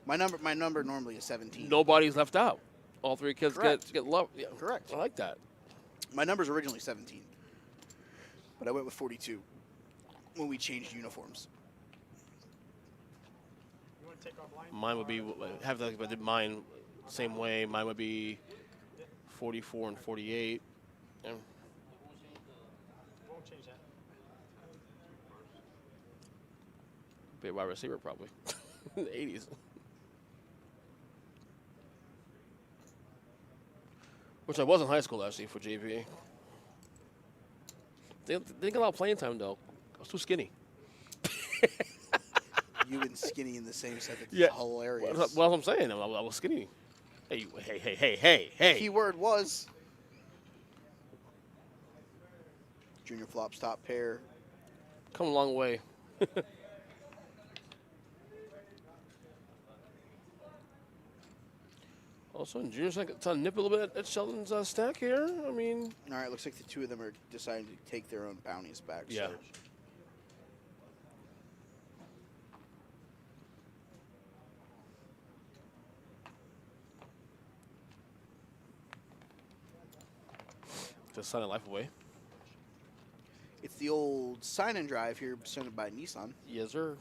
My number normally is 17. Nobody's left out. All 3 kids Correct. get love. Yeah. Correct. I like that. My number's originally 17, but I went with 42 when we changed uniforms. You want to take our blind? Mine would be have like if I did mine same way. Mine would be 44 and 48. Yeah. Won't change that. Be a wide receiver probably in the 80s. Which I was in high school actually for JV. They didn't get a lot of playing time though. I was too skinny. You and Skinny in the same set. That's Yeah. hilarious. Well, I'm saying I was skinny. Hey. Keyword was Junior flops top pair. Come a long way. Also, Junior's like trying to nip a little bit at Sheldon's stack here. I mean, All right, looks like the 2 of them are deciding to take their own bounties back. Yeah. So. just signing life away. It's the old sign and drive here presented by Nissan. Yes, sir.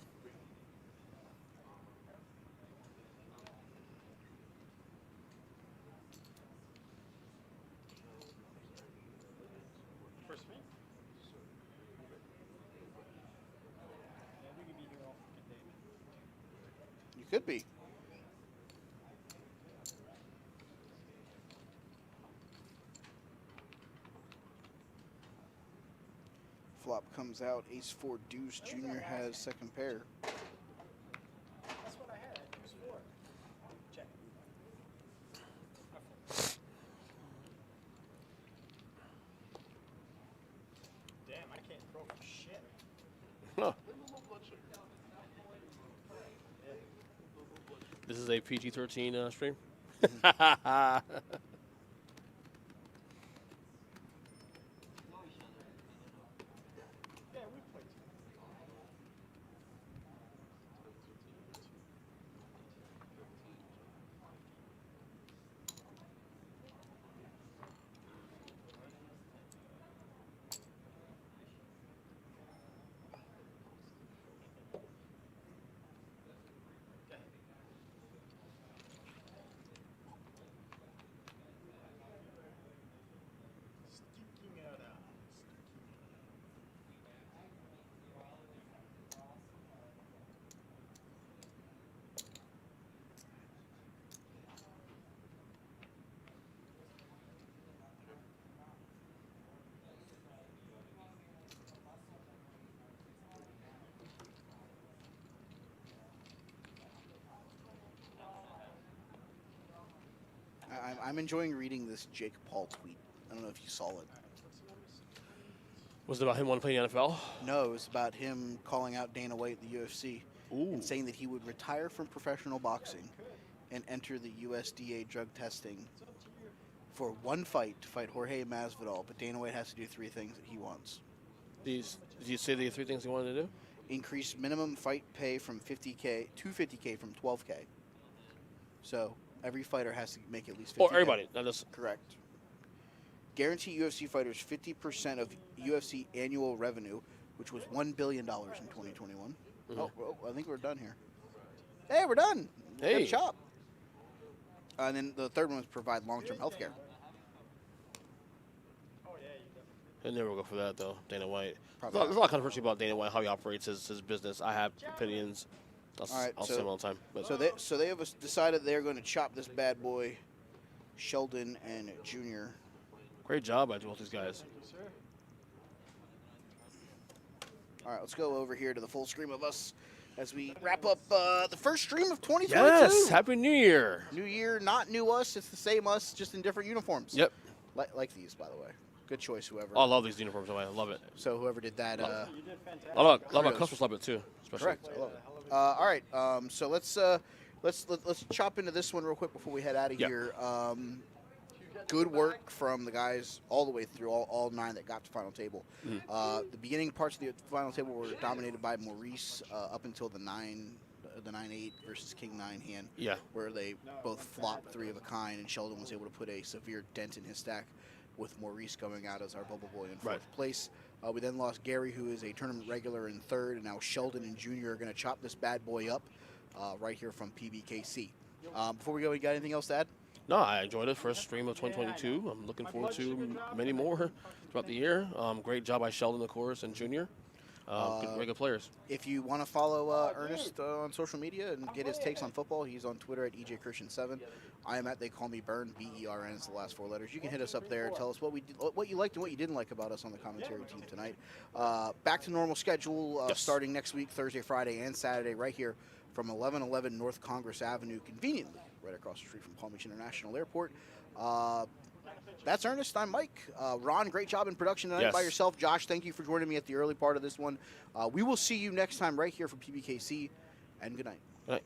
First me? Could be. Flop comes out. Ace 4 deuce. Junior has second pair. That's what I had. Deuce 4. Check. Damn, I can't throw for shit. Huh. This is a PG-13 stream. Yeah, we played. Sticking it out. I'm enjoying reading this Jake Paul tweet. I don't know if you saw it. Was it about him wanting to play in the NFL? No, it was about him calling out Dana White at the UFC and saying that he would retire from professional boxing and enter the USDA drug testing for one fight to fight Jorge Masvidal. But Dana White has to do 3 things that he wants. Did you say the 3 things he wanted to do? Increase minimum fight pay from 50K to 50K from 12K. So every fighter has to make at least 50K. Or everybody, not just. Correct. Guarantee UFC fighters 50% of UFC annual revenue, which was $1 billion in 2021. Oh, I think we're done here. Hey, we're done. Hey. Good job. And then the third one was provide long-term health care. He'll never go for that, though, Dana White. Probably There's a lot of controversy about Dana White, how he operates his business. I have opinions. I'll say them all the time. But So they have decided they're going to chop this bad boy, Sheldon and Junior. great job by both these guys. All right, let's go over here to the full screen of us as we wrap up the first stream of 2022. Yes, Happy New Year. New year, not new us. It's the same us, just in different uniforms. Yep. Like these, by the way. Good choice, whoever. Oh, I love these uniforms. I love it. So whoever did that. You did fantastic. I love Kudos. customer love it too. Especially. Correct. I love it. All right. So let's chop into this one real quick before we head out of Yep. here. Good work from the guys all the way through, all 9 that got to final table. The beginning parts of the final table were dominated by Maurice up until the 9-8 versus King 9 hand. Yeah. Where they both flopped 3 of a kind, and Sheldon was able to put a severe dent in his stack, with Maurice going out as our bubble boy in 4th place. We then lost Gary, who is a tournament regular, in 3rd, and now Sheldon and Junior are going to chop this bad boy up right here from PBKC. Before we go, you got anything else to add? No, I enjoyed it. First stream of 2022. I'm looking forward to many more throughout the year. Great job by Sheldon, of course, and Junior. Very good players. If you want to follow Ernest on social media and get his takes on football, he's on Twitter at EJChristian7. I am at They Call Me Bern, BERN is the last 4 letters. You can hit us up there and tell us what you liked and what you didn't like about us on the commentary team tonight. Back to normal schedule starting next week, Thursday, Friday, and Saturday, right here from 1111 North Congress Avenue, conveniently right across the street from Palm Beach International Airport. That's Ernest. I'm Mike. Ron, great job in production tonight by yourself. Josh, thank you for joining me at the early part of this one. We will see you next time right here from PBKC, and good night. Good night.